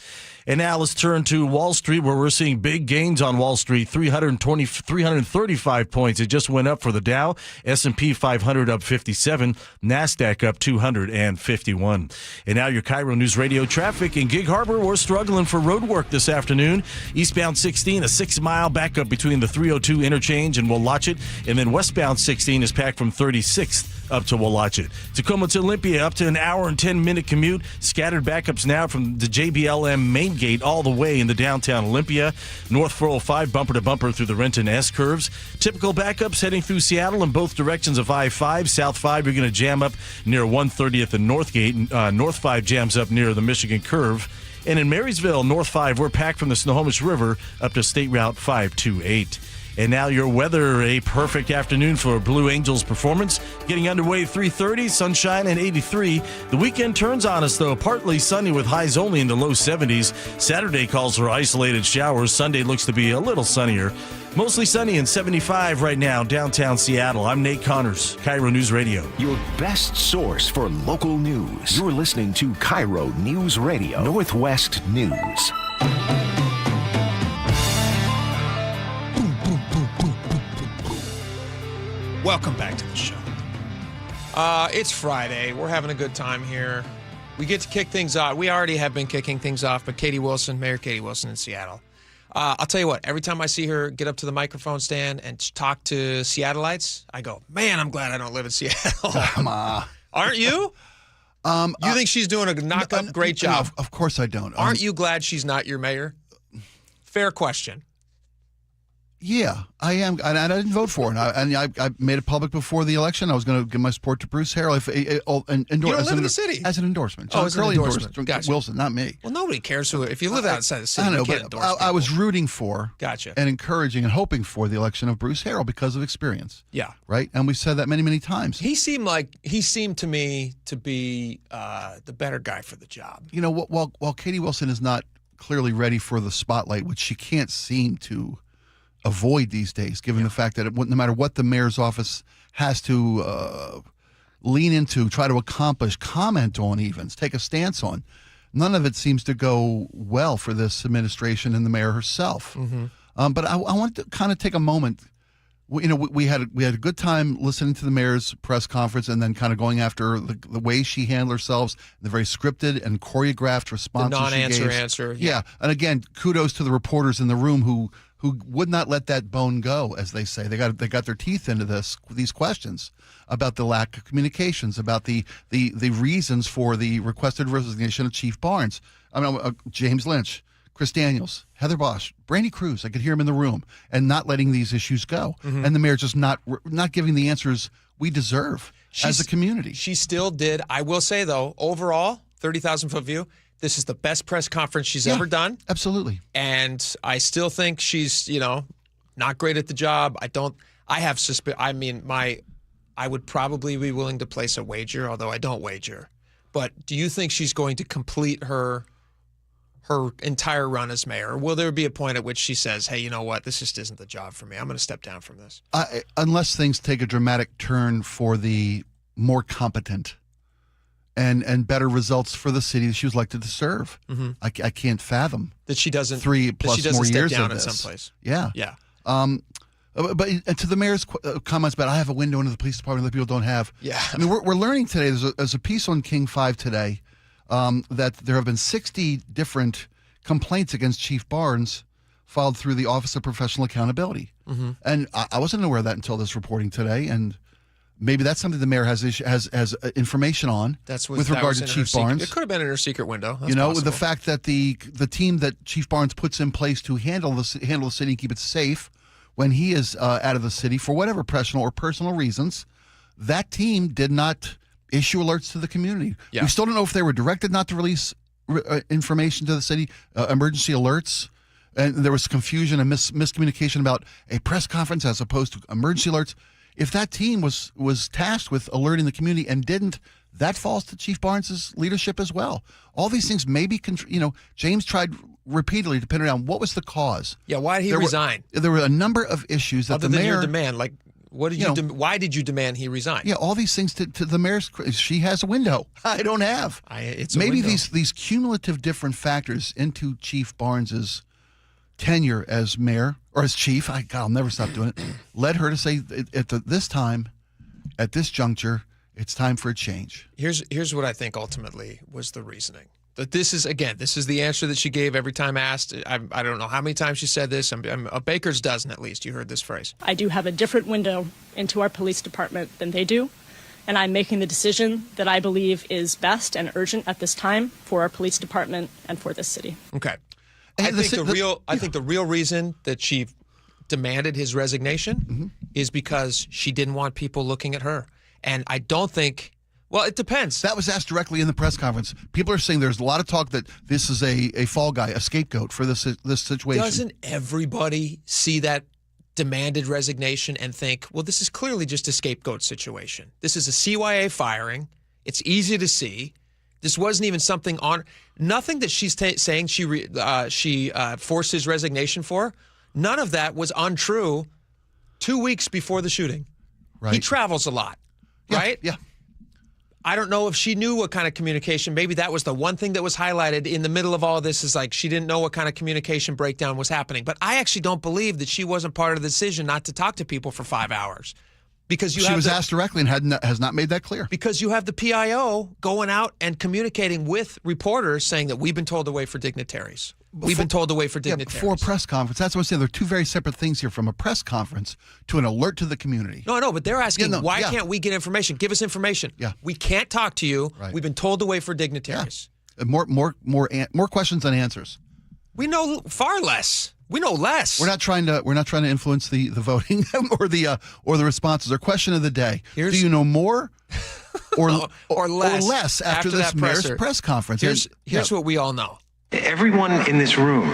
S4: And now let's turn to Wall Street, where we're seeing big gains on Wall Street. 335 points. It just went up for the Dow. S&P 500 up 57. NASDAQ up 251. And now your KIRO News Radio traffic. In Gig Harbor, we're struggling for road work this afternoon. Eastbound 16, a 6-mile backup between the 302 interchange and Willachet. And then westbound 16 is packed from 36th up to Willachet. Tacoma to Olympia, up to an hour and 10-minute commute. Scattered backups now from the JBLM main gate all the way into downtown Olympia. North 405 bumper to bumper through the Renton S curves. Typical backups heading through Seattle in both directions of I-5. South 5, you're going to jam up near 130th and Northgate. North 5 jams up near the Michigan curve. And in Marysville, North 5, we're packed from the Snohomish River up to State Route 528. And now your weather, a perfect afternoon for Blue Angels performance. Getting underway 3:30, sunshine and 83. The weekend turns on us, though. Partly sunny with highs only in the low 70s. Saturday calls for isolated showers. Sunday looks to be a little sunnier. Mostly sunny and 75 right now, downtown Seattle. I'm Nate Connors, KIRO News Radio.
S5: Your best source for local news. You're listening to KIRO News Radio, Northwest News.
S12: Welcome back to the show. It's Friday. We're having a good time here. We get to kick things off. We already have been kicking things off, but Mayor Katie Wilson in Seattle. I'll tell you what, every time I see her get up to the microphone stand and talk to Seattleites, I go, man, I'm glad I don't live in Seattle.
S13: Come on.
S12: Aren't you? You think she's doing a knock-up great job?
S13: No, of course I don't.
S12: Aren't you glad she's not your mayor? Fair question.
S13: Yeah, I am, and I didn't vote for her. And I made it public before the election. I was going to give my support to Bruce Harrell.
S12: You don't live in the city.
S13: As an endorsement.
S12: As an endorsement. Gotcha.
S13: Wilson, not me.
S12: Well, nobody cares if you live outside the city.
S13: I know,
S12: you can't
S13: but
S12: endorse
S13: I was rooting for,
S12: Gotcha,
S13: and encouraging and hoping for the election of Bruce Harrell because of experience.
S12: Yeah,
S13: right. And we've said that many, many times.
S12: He seemed to me to be the better guy for the job.
S13: You know, while Katie Wilson is not clearly ready for the spotlight, which she can't seem to avoid these days, given the fact that no matter what the mayor's office has to lean into, try to accomplish, comment on, even take a stance on, none of it seems to go well for this administration and the mayor herself.
S12: Mm-hmm.
S13: But I want to kind of take a moment. We had a good time listening to the mayor's press conference and then kind of going after the way she handled herself, the very scripted and choreographed responses.
S12: The non-answer
S13: she gave.
S12: answer.
S13: Yeah, and again, kudos to the reporters in the room who would not let that bone go, as they say. They got their teeth into these questions about the lack of communications, about the reasons for the requested resignation of Chief Barnes. I mean, James Lynch, Chris Daniels, Heather Bosch, Brandy Cruz. I could hear him in the room and not letting these issues go, and the mayor just not giving the answers we deserve as a community.
S12: She still did. I will say though, overall, 30,000-foot view. This is the best press conference she's ever done.
S13: Absolutely.
S12: And I still think she's, not great at the job. I would probably be willing to place a wager, although I don't wager. But do you think she's going to complete her entire run as mayor? Or will there be a point at which she says, hey, you know what? This just isn't the job for me. I'm going to step down from this.
S13: Unless things take a dramatic turn for the more competent and better results for the city that she was elected to serve.
S12: Mm-hmm.
S13: I can't fathom
S12: that she doesn't
S13: 3+ more
S12: step
S13: years
S12: down
S13: of this.
S12: At someplace.
S13: Yeah.
S12: Yeah.
S13: But to the mayor's comments about I have a window into the police department that people don't have.
S12: Yeah.
S13: I mean, we're learning today. There's a piece on King 5 today that there have been 60 different complaints against Chief Barnes filed through the Office of Professional Accountability.
S12: Mm-hmm.
S13: And I wasn't aware of that until this reporting today. And maybe that's something the mayor has information on with regard to Chief Barnes.
S12: It could have been in her secret window. That's
S13: with the fact that the team that Chief Barnes puts in place to handle the city and keep it safe when he is out of the city for whatever professional or personal reasons, that team did not issue alerts to the community.
S12: Yeah.
S13: We still don't know if they were directed not to release information to the city, emergency alerts. And there was confusion and miscommunication about a press conference as opposed to emergency alerts. If that team was tasked with alerting the community and didn't, that falls to Chief Barnes' leadership as well. All these things maybe, James tried repeatedly to pin it down. What was the cause?
S12: Yeah, why did he resign?
S13: There were a number of issues that
S12: other
S13: the
S12: than
S13: mayor...
S12: your demand, like what did you? Why did you demand he resign?
S13: Yeah, all these things to the mayor's... She has a window. I don't have.
S12: It's a
S13: maybe
S12: window.
S13: these cumulative different factors into Chief Barnes' tenure as mayor or as chief, I'll never stop doing it, led her to say at this time, at this juncture, it's time for a change.
S12: Here's what I think ultimately was the reasoning. That this is the answer that she gave every time asked. I don't know how many times she said this. I'm a baker's dozen at least. You heard this phrase.
S8: I do have a different window into our police department than they do, and I'm making the decision that I believe is best and urgent at this time for our police department and for this city.
S12: Okay. I think the real reason that she demanded his resignation is because she didn't want people looking at her. And I don't think, well, it depends.
S13: That was asked directly in the press conference. People are saying there's a lot of talk that this is a fall guy, a scapegoat for this situation.
S12: Doesn't everybody see that demanded resignation and think, well, this is clearly just a scapegoat situation. This is a CYA firing. It's easy to see. This wasn't even something on nothing that she's saying she forced his resignation for. None of that was untrue 2 weeks before the shooting.
S13: Right.
S12: He travels a lot, right?
S13: Yeah.
S12: I don't know if she knew what kind of communication. Maybe that was the one thing that was highlighted in the middle of all this is like she didn't know what kind of communication breakdown was happening. But I actually don't believe that she wasn't part of the decision not to talk to people for 5 hours. Because
S13: she was asked directly and has not made that clear.
S12: Because you have the PIO going out and communicating with reporters saying that we've been told to wait for dignitaries. We've been told to wait for dignitaries.
S13: Before a press conference. That's what I'm saying. There are two very separate things here, from a press conference to an alert to the community.
S12: No, but they're asking, why can't we get information? Give us information.
S13: Yeah.
S12: We can't talk to you.
S13: Right.
S12: We've been told to wait for dignitaries.
S13: Yeah. More questions than answers.
S12: We know far less. We know less.
S13: We're not trying to influence the voting or the responses. Our question of the day: do you know more or less after this mayor's press conference?
S12: Here's what we all know.
S1: Everyone in this room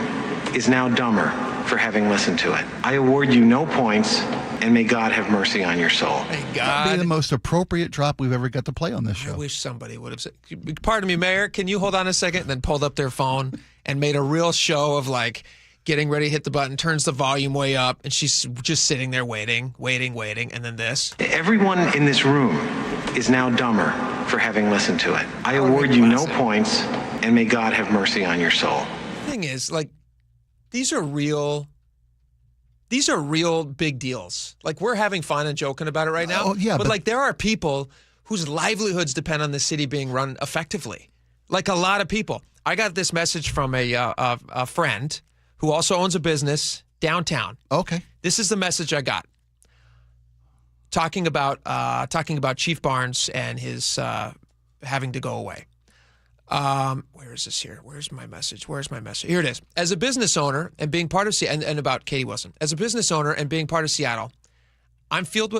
S1: is now dumber for having listened to it. I award you no points, and may God have mercy on your soul.
S12: Thank God.
S13: That would be the most appropriate drop we've ever got to play on this show.
S12: I wish somebody would have said, pardon me, Mayor, can you hold on a second? And then pulled up their phone and made a real show of getting ready to hit the button, turns the volume way up, and she's just sitting there waiting, and then this.
S1: Everyone in this room is now dumber for having listened to it. I award you no points, and may God have mercy on your soul.
S12: The thing is, these are real big deals. We're having fun and joking about it right now. But there are people whose livelihoods depend on the city being run effectively. A lot of people. I got this message from a friend who also owns a business downtown.
S13: Okay.
S12: This is the message I got. Talking about Chief Barnes and his having to go away. Where is this here? Where's my message? Here it is. As a business owner and being part of and about Katie Wilson. As a business owner and being part of Seattle, I'm filled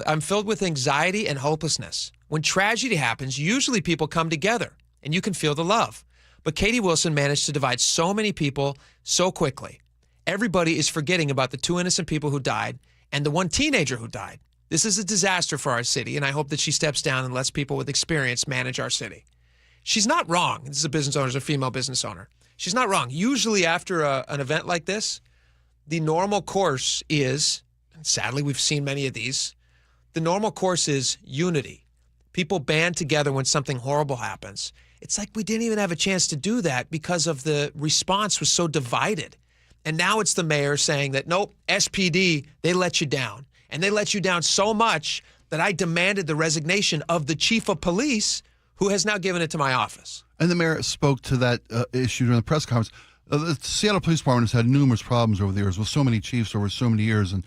S12: with anxiety and hopelessness. When tragedy happens, usually people come together and you can feel the love. But Katie Wilson managed to divide so many people so quickly. Everybody is forgetting about the 2 innocent people who died and the 1 teenager who died. This is a disaster for our city, and I hope that she steps down and lets people with experience manage our city. She's not wrong. This is a business owner, a female business owner. She's not wrong. Usually after an event like this, the normal course is, and sadly we've seen many of these, the normal course is unity. People band together when something horrible happens. It's like we didn't even have a chance to do that because of the response was so divided. And now it's the mayor saying that, nope, SPD, they let you down. And they let you down so much that I demanded the resignation of the chief of police, who has now given it to my office.
S13: And the mayor spoke to that issue during the press conference. The Seattle Police Department has had numerous problems over the years with so many chiefs over so many years. And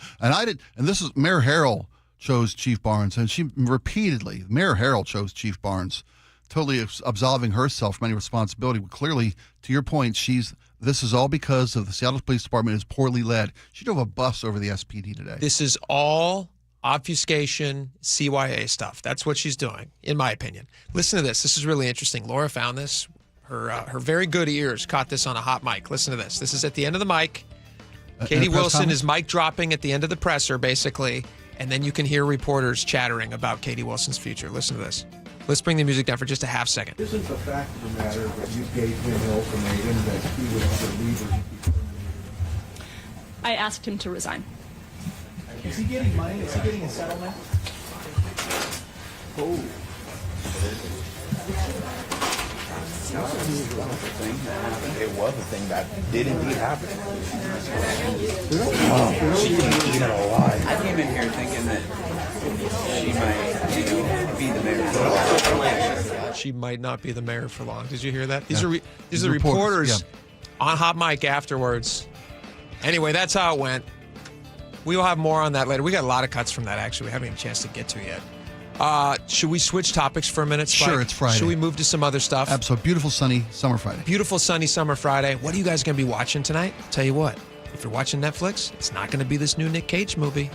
S13: this is Mayor Harrell chose Chief Barnes, and she repeatedly, Mayor Harrell chose Chief Barnes, totally absolving herself from any responsibility. But clearly, to your point, this is all because of the Seattle Police Department is poorly led. She drove a bus over the SPD today.
S12: This is all obfuscation, CYA stuff. That's what she's doing, in my opinion. Listen to this. This is really interesting. Laura found this. Her very good ears caught this on a hot mic. Listen to this. This is at the end of the mic. Katie Wilson is mic dropping at the end of the presser, basically, and then you can hear reporters chattering about Katie Wilson's future. Listen to this. Let's bring the music down for just a half second.
S3: Isn't the fact of the matter that you gave him an ultimatum that he was the leader?
S8: I asked him to resign.
S3: Is he getting money? Is he getting a settlement? Oh. It was a thing that did indeed happen. She didn't eat it alive.
S7: I came in here thinking that she might, be the mayor for long.
S12: She might not be the mayor for long. Did you hear that? These are the reporters on hot mic afterwards. Anyway, that's how it went. We will have more on that later. We got a lot of cuts from that, actually. We haven't even a chance to get to yet. Should we switch topics for a minute, Spike?
S13: Sure, it's Friday.
S12: Should we move to some other stuff?
S13: Absolutely. Beautiful, sunny summer Friday.
S12: Beautiful, sunny summer Friday. What are you guys going to be watching tonight? I'll tell you what. If you're watching Netflix, it's not going to be this new Nick Cage movie.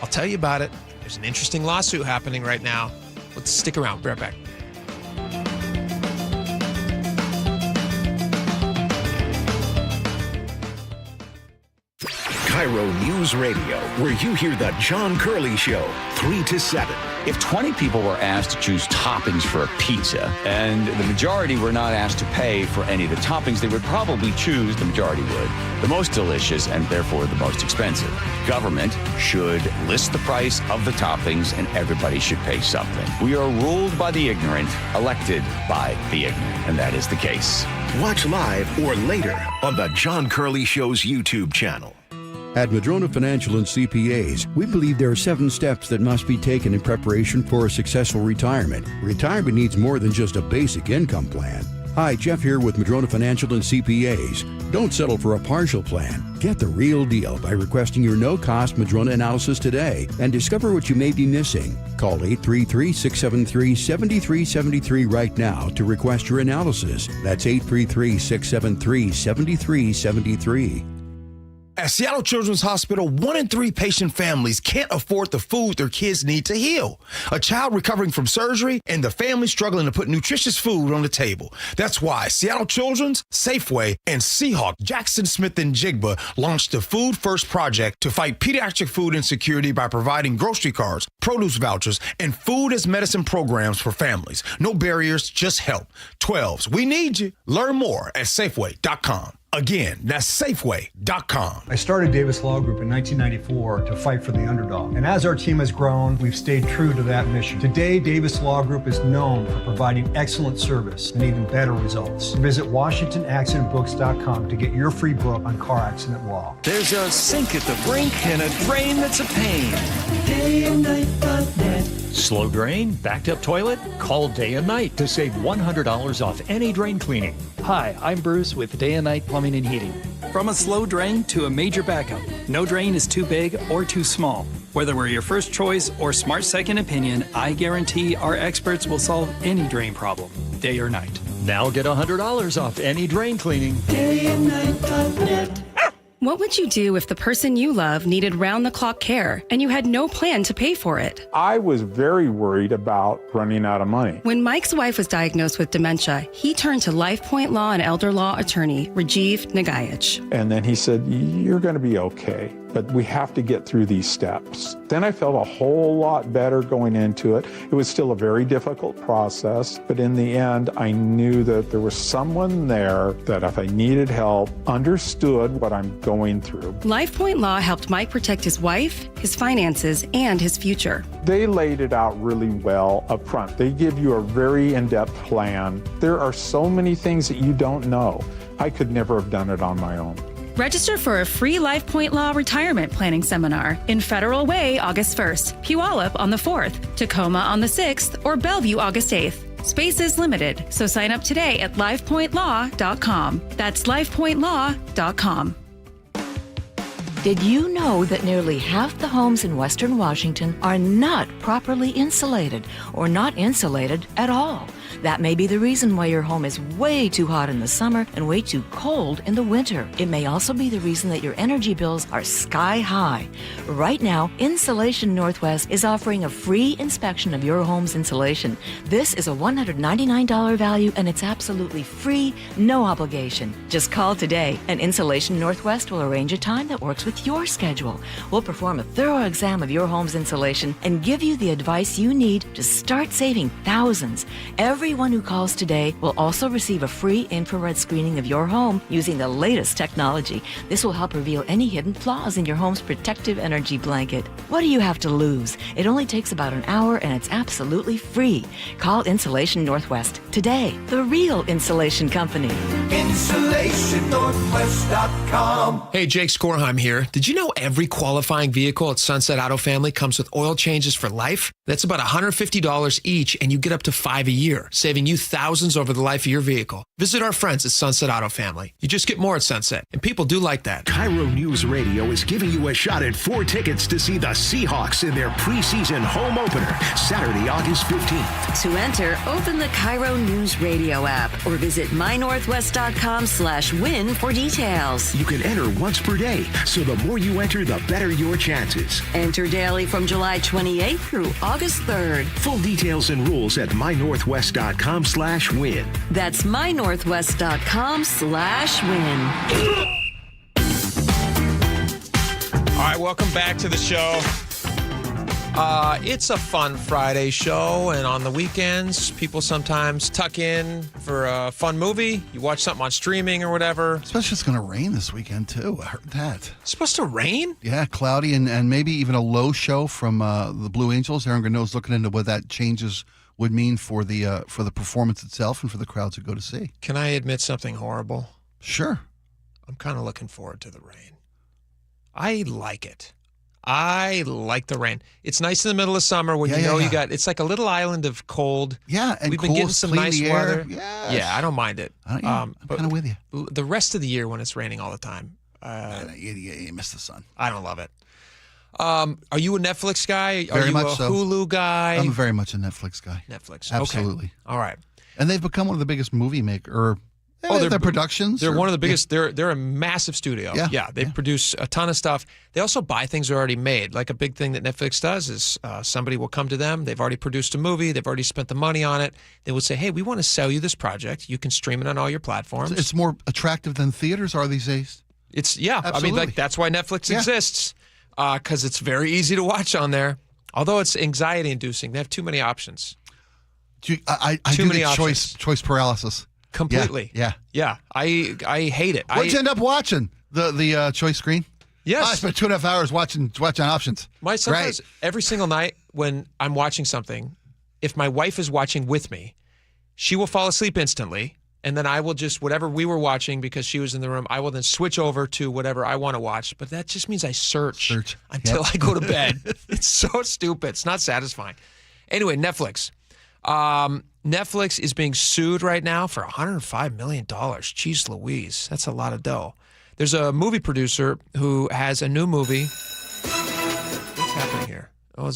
S12: I'll tell you about it. There's an interesting lawsuit happening right now. Let's stick around. Be right back.
S5: KIRO News Radio, where you hear the John Curley Show, 3 to 7.
S9: If 20 people were asked to choose toppings for a pizza, and the majority were not asked to pay for any of the toppings, they would probably choose, the majority would, the most delicious and therefore the most expensive. Government should list the price of the toppings and everybody should pay something. We are ruled by the ignorant, elected by the ignorant, and that is the case.
S5: Watch live or later on the John Curley Show's YouTube channel.
S6: At Madrona Financial and CPAs, we believe there are 7 steps that must be taken in preparation for a successful retirement. Retirement needs more than just a basic income plan. Hi, Jeff here with Madrona Financial and CPAs. Don't settle for a partial plan. Get the real deal by requesting your no-cost Madrona analysis today and discover what you may be missing. Call 833-673-7373 right now to request your analysis. That's 833-673-7373.
S10: At Seattle Children's Hospital, 1 in 3 patient families can't afford the food their kids need to heal. A child recovering from surgery and the family struggling to put nutritious food on the table. That's why Seattle Children's, Safeway, and Seahawk Jackson Smith and Jigba launched the Food First Project to fight pediatric food insecurity by providing grocery cards, produce vouchers, and food as medicine programs for families. No barriers, just help. 12s, we need you. Learn more at Safeway.com. Again, that's Safeway.com.
S11: I started Davis Law Group in 1994 to fight for the underdog. And as our team has grown, we've stayed true to that mission. Today, Davis Law Group is known for providing excellent service and even better results. Visit WashingtonAccidentBooks.com to get your free book on car accident law.
S14: There's a sink at the brink and a drain that's a pain. DayandNight.net. Slow drain? Backed up toilet? Call Day and Night to save $100 off any drain cleaning.
S25: Hi, I'm Bruce with Day and Night Plumbing and Heating. From a slow drain to a major backup, no drain is too big or too small. Whether we're your first choice or smart second opinion, I guarantee our experts will solve any drain problem, day or night.
S14: Now get $100 off any drain cleaning.
S25: DayandNight.net.
S26: What would you do if the person you love needed round-the-clock care and you had no plan to pay for it?
S27: I was very worried about running out of money.
S26: When Mike's wife was diagnosed with dementia, he turned to LifePoint Law and Elder Law attorney Rajiv Nagayich.
S27: And then he said, you're going to be okay, but we have to get through these steps. Then I felt a whole lot better going into it. It was still a very difficult process, but in the end, I knew that there was someone there that if I needed help, understood what I'm going through.
S26: LifePoint Law helped Mike protect his wife, his finances, and his future.
S27: They laid it out really well up front. They give you a very in-depth plan. There are so many things that you don't know. I could never have done it on my own.
S26: Register for a free LifePoint Law retirement planning seminar in Federal Way August 1st, Puyallup on the 4th, Tacoma on the 6th, or Bellevue August 8th. Space is limited, so sign up today at LifePointLaw.com. That's LifePointLaw.com.
S28: Did you know that nearly half the homes in Western Washington are not properly insulated or not insulated at all? That may be the reason why your home is way too hot in the summer and way too cold in the winter. It may also be the reason that your energy bills are sky high. Right now, Insulation Northwest is offering a free inspection of your home's insulation. This is a $199 value and it's absolutely free, no obligation. Just call today and Insulation Northwest will arrange a time that works with your schedule. We'll perform a thorough exam of your home's insulation and give you the advice you need to start saving thousands. Everyone who calls today will also receive a free infrared screening of your home using the latest technology. This will help reveal any hidden flaws in your home's protective energy blanket. What do you have to lose? It only takes about an hour and it's absolutely free. Call Insulation Northwest today, the real insulation company.
S10: InsulationNorthwest.com. Hey, Jake Skorheim here. Did you know every qualifying vehicle at Sunset Auto Family comes with oil changes for life? That's about $150 each, and you get up to 5 a year, saving you thousands over the life of your vehicle. Visit our friends at Sunset Auto Family. You just get more at Sunset, and people do like that.
S5: KIRO News Radio is giving you a shot at 4 tickets to see the Seahawks in their preseason home opener, Saturday, August 15th.
S29: To enter, open the KIRO News Radio app or visit mynorthwest.com/win for details.
S5: You can enter once per day, so the more you enter, the better your chances.
S29: Enter daily from July 28th through August 3rd.
S5: Full details and rules at mynorthwest.com/win.
S29: That's mynorthwest.com/win.
S12: All right, welcome back to the show. It's a fun Friday show, and on the weekends, people sometimes tuck in for a fun movie. You watch something on streaming or whatever.
S13: Especially it's going to rain this weekend, too. I heard that.
S12: It's supposed to rain?
S13: Yeah, cloudy and maybe even a low show from the Blue Angels. Aaron Gano's looking into what that changes would mean for the performance itself and for the crowds who go to see.
S12: Can I admit something horrible?
S13: Sure.
S12: I'm kind of looking forward to the rain. I like it. I like the rain. It's nice in the middle of summer when you got, it's like a little island of cold.
S13: Yeah, and
S12: we've been
S13: cool,
S12: getting some
S13: clean
S12: nice
S13: the
S12: weather.
S13: air. Yes.
S12: Yeah, I don't mind it.
S13: I'm kind of with you.
S12: The rest of the year when it's raining all the time,
S13: you miss the sun.
S12: I don't love it. Are you a Netflix guy?
S13: Very
S12: Are you
S13: much
S12: a
S13: so.
S12: Hulu guy?
S13: I'm very much a Netflix guy.
S12: Netflix.
S13: Absolutely.
S12: Okay. All right.
S13: And they've become one of the biggest movie makers. Their productions.
S12: They're one of the biggest. They're a massive studio.
S13: Yeah.
S12: They produce a ton of stuff. They also buy things that are already made. Like a big thing that Netflix does is somebody will come to them. They've already produced a movie. They've already spent the money on it. They will say, "Hey, we want to sell you this project. You can stream it on all your platforms."
S13: It's more attractive than theaters are these days.
S12: Absolutely. I mean, like that's why Netflix exists, because it's very easy to watch on there. Although it's anxiety-inducing, they have too many options.
S13: I do get choice paralysis.
S12: Completely.
S13: Yeah.
S12: I hate it.
S13: What'd you end up watching? The choice screen?
S12: Yes.
S13: I spent 2.5 hours watching options.
S12: Sometimes every single night when I'm watching something, if my wife is watching with me, she will fall asleep instantly, and then I will just, whatever we were watching because she was in the room, I will then switch over to whatever I want to watch. But that just means I search until I go to bed. It's so stupid. It's not satisfying. Anyway, Netflix. Netflix is being sued right now for $105 million. Jeez Louise, that's a lot of dough. There's a movie producer who has a new movie. What's happening here? Oh,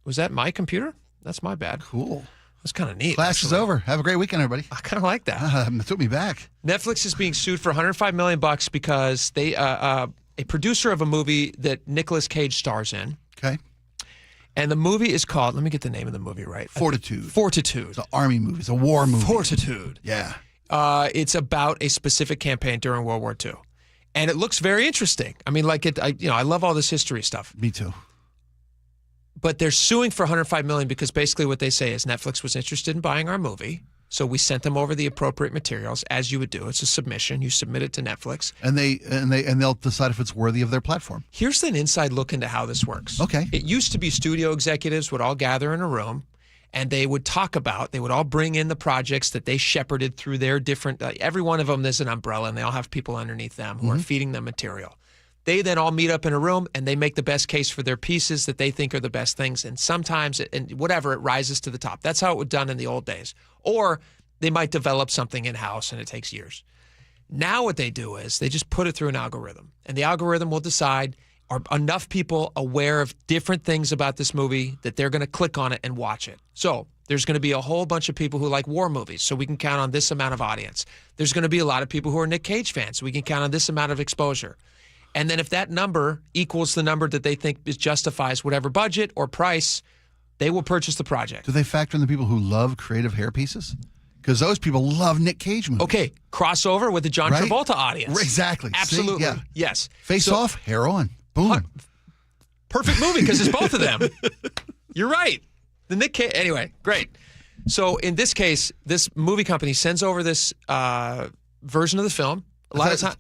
S12: was that my computer? That's my bad.
S13: Cool.
S12: That's kind of neat.
S13: Class is over. Have a great weekend, everybody.
S12: I kind of like that.
S13: It took me back.
S12: Netflix is being sued for $105 million because they a producer of a movie that Nicolas Cage stars in.
S13: Okay.
S12: And the movie is called, let me get the name of the movie right.
S13: Fortitude.
S12: Fortitude.
S13: It's an army movie. It's a war movie.
S12: Fortitude.
S13: Yeah.
S12: It's about a specific campaign during World War II. And it looks very interesting. I mean, I love all this history stuff.
S13: Me too.
S12: But they're suing for $105 million because basically what they say is Netflix was interested in buying our movie. So we sent them over the appropriate materials, as you would do. It's a submission. You submit it to Netflix,
S13: and they'll decide if it's worthy of their platform.
S12: Here's an inside look into how this works.
S13: Okay.
S12: It used to be studio executives would all gather in a room, and they would talk about. They would all bring in the projects that they shepherded through their different. Every one of them is an umbrella, and they all have people underneath them who are feeding them material. They then all meet up in a room, and they make the best case for their pieces that they think are the best things. And sometimes, it rises to the top. That's how it was done in the old days. Or they might develop something in-house, and it takes years. Now what they do is they just put it through an algorithm. And the algorithm will decide, are enough people aware of different things about this movie that they're going to click on it and watch it. So there's going to be a whole bunch of people who like war movies, so we can count on this amount of audience. There's going to be a lot of people who are Nick Cage fans, so we can count on this amount of exposure. And then if that number equals the number that they think justifies whatever budget or price, they will purchase the project.
S13: Do they factor in the people who love creative hair pieces? Because those people love Nick Cage movies.
S12: Okay, crossover with the John Travolta audience.
S13: Exactly.
S12: Absolutely.
S13: See? Yeah.
S12: Yes.
S13: Face off, hair on. Boom.
S12: Perfect movie because it's both of them. You're right. The Nick Cage. Anyway, great. So in this case, this movie company sends over this version of the film. A lot of time,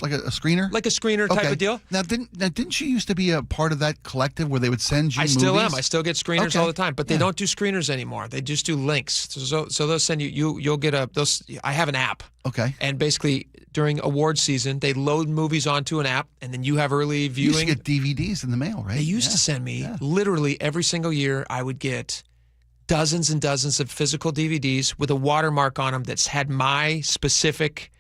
S13: like a screener,
S12: like a screener type of deal.
S13: Now, didn't you used to be a part of that collective where they would send you?
S12: I
S13: movies?
S12: still am. I still get screeners all the time, but they don't do screeners anymore. They just do links. So they'll send you. You'll get I have an app.
S13: Okay.
S12: And basically during award season, they load movies onto an app, and then you have early viewing.
S13: You used to get DVDs in the mail, right?
S12: They used to send me literally every single year. I would get dozens and dozens of physical DVDs with a watermark on them that's had my specific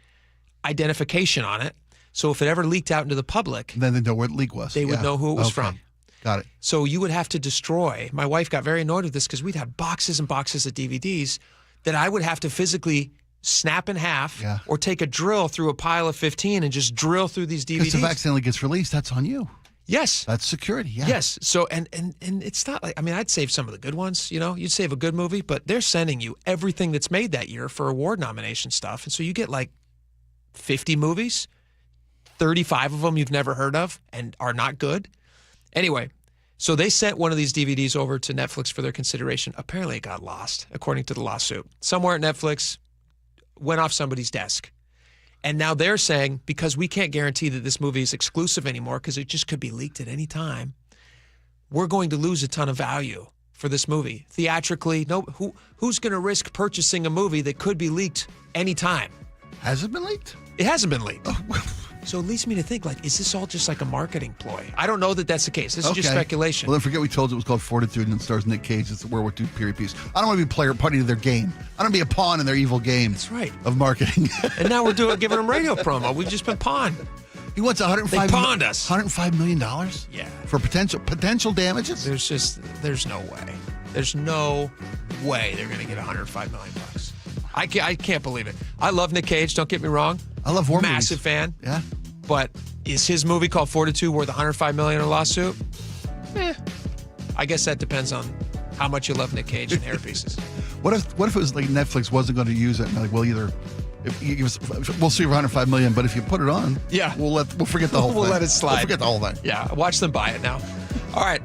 S12: identification on it. So if it ever leaked out into the public,
S13: then they know where the leak was.
S12: They would know who it was from.
S13: Got it.
S12: So you would have to destroy. My wife got very annoyed with this because we'd have boxes and boxes of DVDs that I would have to physically snap in half or take a drill through a pile of 15 and just drill through these DVDs.
S13: Because if it accidentally gets released, that's on you.
S12: Yes.
S13: That's security, yeah.
S12: Yes. So, and it's not like, I mean, I'd save some of the good ones, you'd save a good movie, but they're sending you everything that's made that year for award nomination stuff. And so you get like 50 movies, 35 of them you've never heard of and are not good. Anyway, so they sent one of these DVDs over to Netflix for their consideration. Apparently it got lost, according to the lawsuit. Somewhere at Netflix, went off somebody's desk. And now they're saying, because we can't guarantee that this movie is exclusive anymore because it just could be leaked at any time, we're going to lose a ton of value for this movie. Theatrically, who's going to risk purchasing a movie that could be leaked anytime?
S13: Has it been leaked?
S12: It hasn't been leaked. So it leads me to think, like, is this all just like a marketing ploy? I don't know that that's the case. This is just speculation.
S13: Well, then forget we told you it was called Fortitude and it stars Nick Cage. It's a World War II period piece. I don't want to be party to their game. I don't want to be a pawn in their evil game.
S12: That's right.
S13: Of marketing.
S12: And now we're giving them radio promo. We've just been pawned.
S13: He wants
S12: They pawned us.
S13: $105 million?
S12: Yeah.
S13: For potential damages?
S12: There's no way. There's no way they're going to get $105 million. I can't believe it. I love Nick Cage, don't get me wrong.
S13: I love war movies.
S12: Massive fan.
S13: Yeah.
S12: But is his movie called Fortitude worth $105 million in a lawsuit? I guess that depends on how much you love Nick Cage and hair pieces.
S13: What if it was like Netflix wasn't going to use it? And like, we'll see for $105 million, but if you put it on, we'll forget the whole thing.
S12: We'll let it slide.
S13: We'll forget the whole thing.
S12: Yeah, watch them buy it now. All right,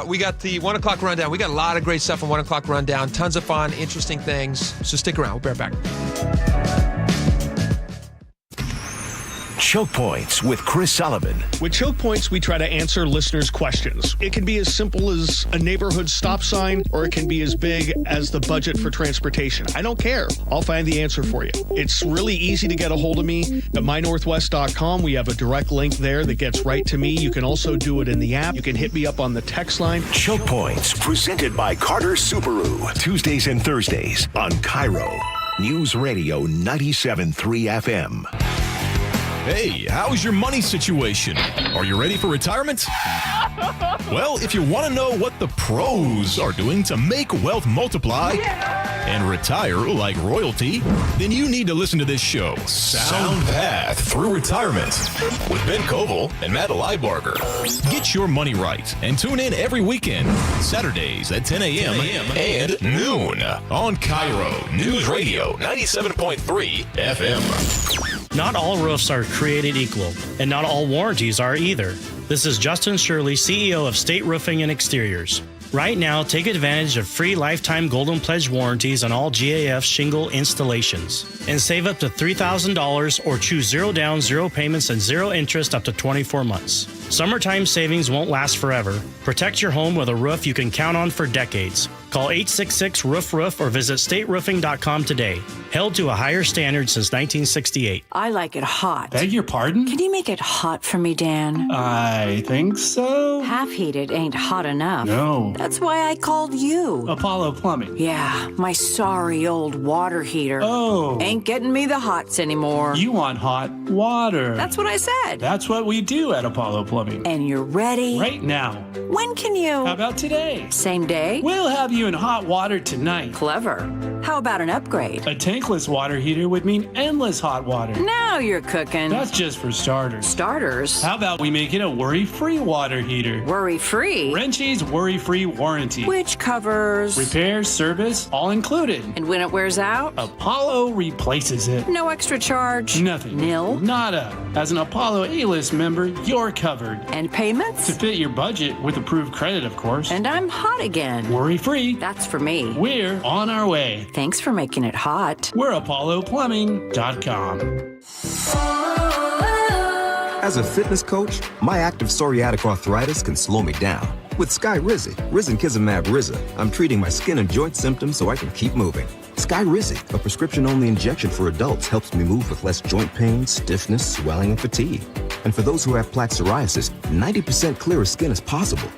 S12: we got the 1 o'clock rundown. We got a lot of great stuff on 1 o'clock rundown. Tons of fun, interesting things. So stick around. We'll be right back.
S5: Choke Points with Chris Sullivan.
S23: With Choke Points, we try to answer listeners' questions. It can be as simple as a neighborhood stop sign, or it can be as big as the budget for transportation. I don't care. I'll find the answer for you. It's really easy to get a hold of me at mynorthwest.com. We have a direct link there that gets right to me. You can also do it in the app. You can hit me up on the text line.
S5: Choke Points, presented by Carter Subaru. Tuesdays and Thursdays on KIRO Newsradio 97.3 FM.
S2: Hey, how's your money situation? Are you ready for retirement? Well, if you want to know what the pros are doing to make wealth multiply and retire like royalty, then you need to listen to this show, Sound Path Through Retirement, with Ben Koval and Matt Leibarger. Get your money right and tune in every weekend, Saturdays at 10 a.m. and noon on KIRO Newsradio 97.3 FM.
S15: Not all roofs are created equal, and not all warranties are either. This is Justin Shirley, CEO of State Roofing and Exteriors. Right now, take advantage of free lifetime Golden Pledge warranties on all GAF shingle installations. And save up to $3,000 or choose 0 down, 0 payments, and 0 interest up to 24 months. Summertime savings won't last forever. Protect your home with a roof you can count on for decades. Call 866-ROOF-ROOF or visit stateroofing.com today. Held to a higher standard since 1968.
S16: I like it hot.
S15: Beg your pardon?
S16: Can you make it hot for me, Dan?
S15: I think so.
S16: Half heated ain't hot enough.
S15: No.
S16: That's why I called you.
S15: Apollo Plumbing.
S16: Yeah, my sorry old water heater.
S15: Oh.
S16: Ain't getting me the hots anymore.
S15: You want hot water.
S16: That's what I said.
S15: That's what we do at Apollo Plumbing.
S16: And you're ready?
S15: Right now.
S16: When can you?
S15: How about today?
S16: Same day?
S15: We'll have you in hot water tonight.
S16: Clever. How about an upgrade?
S15: A tankless water heater would mean endless hot water.
S16: Now you're cooking.
S15: That's just for starters.
S16: Starters?
S15: How about we make it a worry-free water heater?
S16: Worry-free?
S15: Wrenchie's worry-free warranty.
S16: Which covers?
S15: Repair, service, all included.
S16: And when it wears out?
S15: Apollo replaces it.
S16: No extra charge?
S15: Nothing.
S16: Nil?
S15: Nada. As an Apollo A-list member, you're covered.
S16: And payments?
S15: To fit your budget with approved credit, of course.
S16: And I'm hot again.
S15: Worry-free.
S16: That's for me.
S15: We're on our way.
S16: Thanks for making it hot.
S15: We're ApolloPlumbing.com.
S17: As a fitness coach, my active psoriatic arthritis can slow me down. With Skyrizi, Risankizumab Riza, I'm treating my skin and joint symptoms so I can keep moving. Skyrizi, a prescription-only injection for adults, helps me move with less joint pain, stiffness, swelling, and fatigue. And for those who have plaque psoriasis, 90% clearer skin is possible.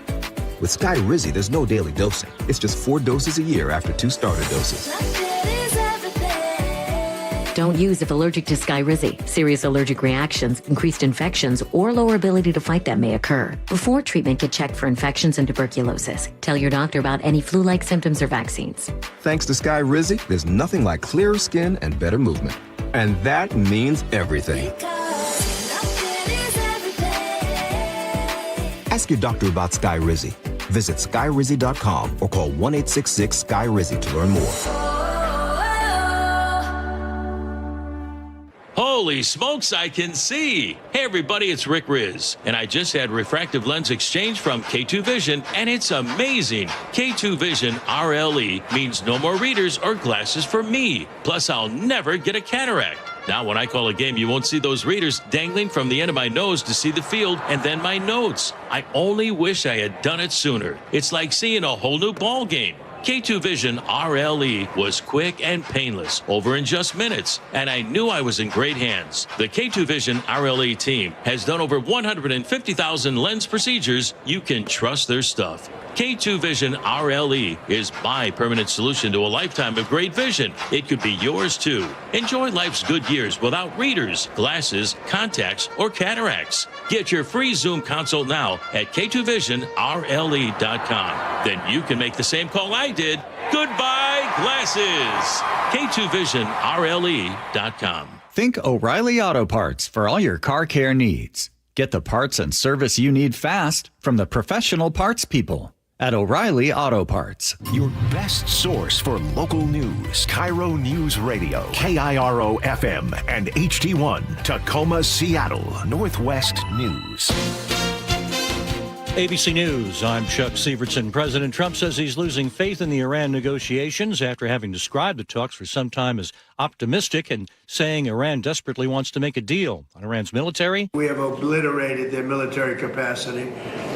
S17: With Skyrizi, there's no daily dosing. It's just 4 doses a year after 2 starter doses.
S18: Don't use if allergic to Skyrizi. Serious allergic reactions, increased infections, or lower ability to fight them may occur. Before treatment, get checked for infections and tuberculosis. Tell your doctor about any flu-like symptoms or vaccines.
S17: Thanks to Skyrizi, there's nothing like clearer skin and better movement. And that means everything. Ask your doctor about Skyrizi. Visit Skyrizi.com or call 1-866-SKY-RIZI to learn more.
S19: Holy smokes, I can see. Hey everybody, it's Rick Riz, and I just had refractive lens exchange from K2 Vision, and it's amazing. K2 Vision RLE means no more readers or glasses for me. Plus, I'll never get a cataract. Now, when I call a game, you won't see those readers dangling from the end of my nose to see the field and then my notes. I only wish I had done it sooner. It's like seeing a whole new ball game. K2 Vision RLE was quick and painless, over in just minutes, and I knew I was in great hands. The K2 Vision RLE team has done over 150,000 lens procedures. You can trust their stuff. K2 Vision RLE is my permanent solution to a lifetime of great vision. It could be yours too. Enjoy life's good years without readers, glasses, contacts, or cataracts. Get your free Zoom consult now at K2VisionRLE.com. Then you can make the same call I did. Goodbye, glasses. K2VisionRLE.com.
S1: Think O'Reilly Auto Parts for all your car care needs. Get the parts and service you need fast from the professional parts people at O'Reilly Auto Parts.
S5: Your best source for local news. KIRO News Radio, KIRO FM and HD1, Tacoma, Seattle, Northwest News.
S14: ABC News, I'm Chuck Sievertson. President Trump says he's losing faith in the Iran negotiations after having described the talks for some time as optimistic and saying Iran desperately wants to make a deal on Iran's military.
S3: We have obliterated their military capacity.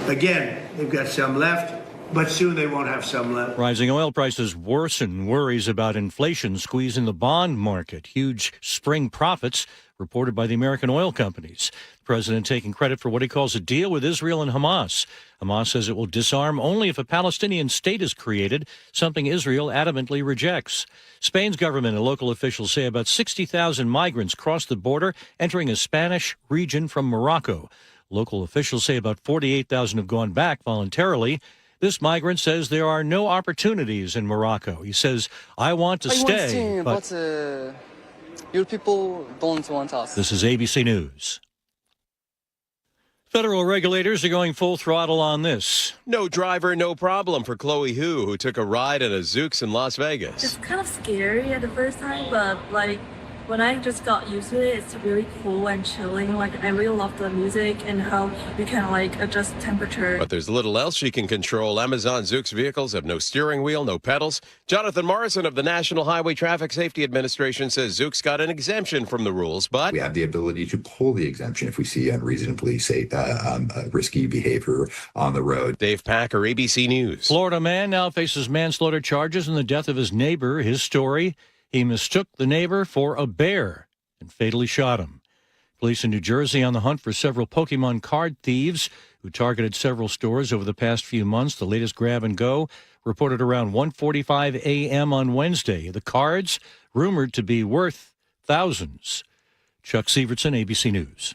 S3: Again, they've got some left, but soon they won't have some left.
S14: Rising oil prices worsen worries about inflation squeezing the bond market. Huge spring profits reported by the American oil companies. The president taking credit for what he calls a deal with Israel and Hamas. Hamas says it will disarm only if a Palestinian state is created, something Israel adamantly rejects. Spain's government and local officials say about 60,000 migrants crossed the border entering a Spanish region from Morocco. Local officials say about 48,000 have gone back voluntarily. This migrant says there are no opportunities in Morocco. He says, I want to stay, but
S4: your people don't want us.
S14: This is ABC News. Federal regulators are going full throttle on this.
S7: No driver, no problem for Chloe who took a ride in a Zooks in Las Vegas.
S8: It's kind of scary at the first time, but when I just got used to it, it's really cool and chilling. I really love the music and how you can adjust temperature.
S7: But there's little else she can control. Amazon Zooks vehicles have no steering wheel, no pedals. Jonathan Morrison of the National Highway Traffic Safety Administration says Zooks got an exemption from the rules, but
S20: we have the ability to pull the exemption if we see unreasonably risky behavior on the road.
S7: Dave Packer, ABC News.
S14: Florida man now faces manslaughter charges in the death of his neighbor. His story: he mistook the neighbor for a bear and fatally shot him. Police in New Jersey on the hunt for several Pokemon card thieves who targeted several stores over the past few months. The latest grab and go reported around 1:45 a.m. on Wednesday. The cards rumored to be worth thousands. Chuck Sievertson, ABC News.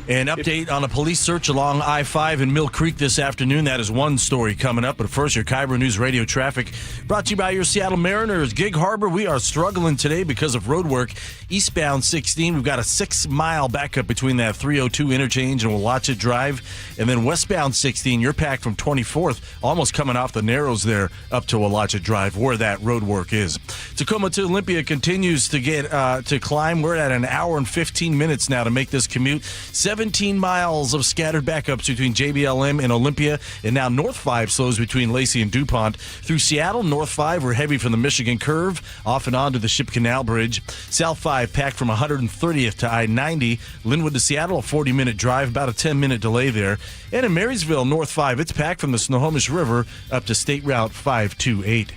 S21: An update on a police search along I-5 in Mill Creek this afternoon. That is one story coming up. But first, your KIRO News Radio traffic brought to you by your Seattle Mariners. Gig Harbor, we are struggling today because of road work. Eastbound 16, we've got a 6-mile backup between that 302 interchange and Willachet Drive. And then westbound 16, you're packed from 24th, almost coming off the Narrows there up to Willachet Drive where that road work is. Tacoma to Olympia continues to get to climb. We're at an hour and 15 minutes now to make this commute. 17 miles of scattered backups between JBLM and Olympia, and now North 5 slows between Lacey and DuPont. Through Seattle, North 5 we're heavy from the Michigan Curve, off and on to the Ship Canal Bridge. South 5 packed from 130th to I-90. Linwood to Seattle, a 40-minute drive, about a 10-minute delay there. And in Marysville, North 5, it's packed from the Snohomish River up to State Route 528.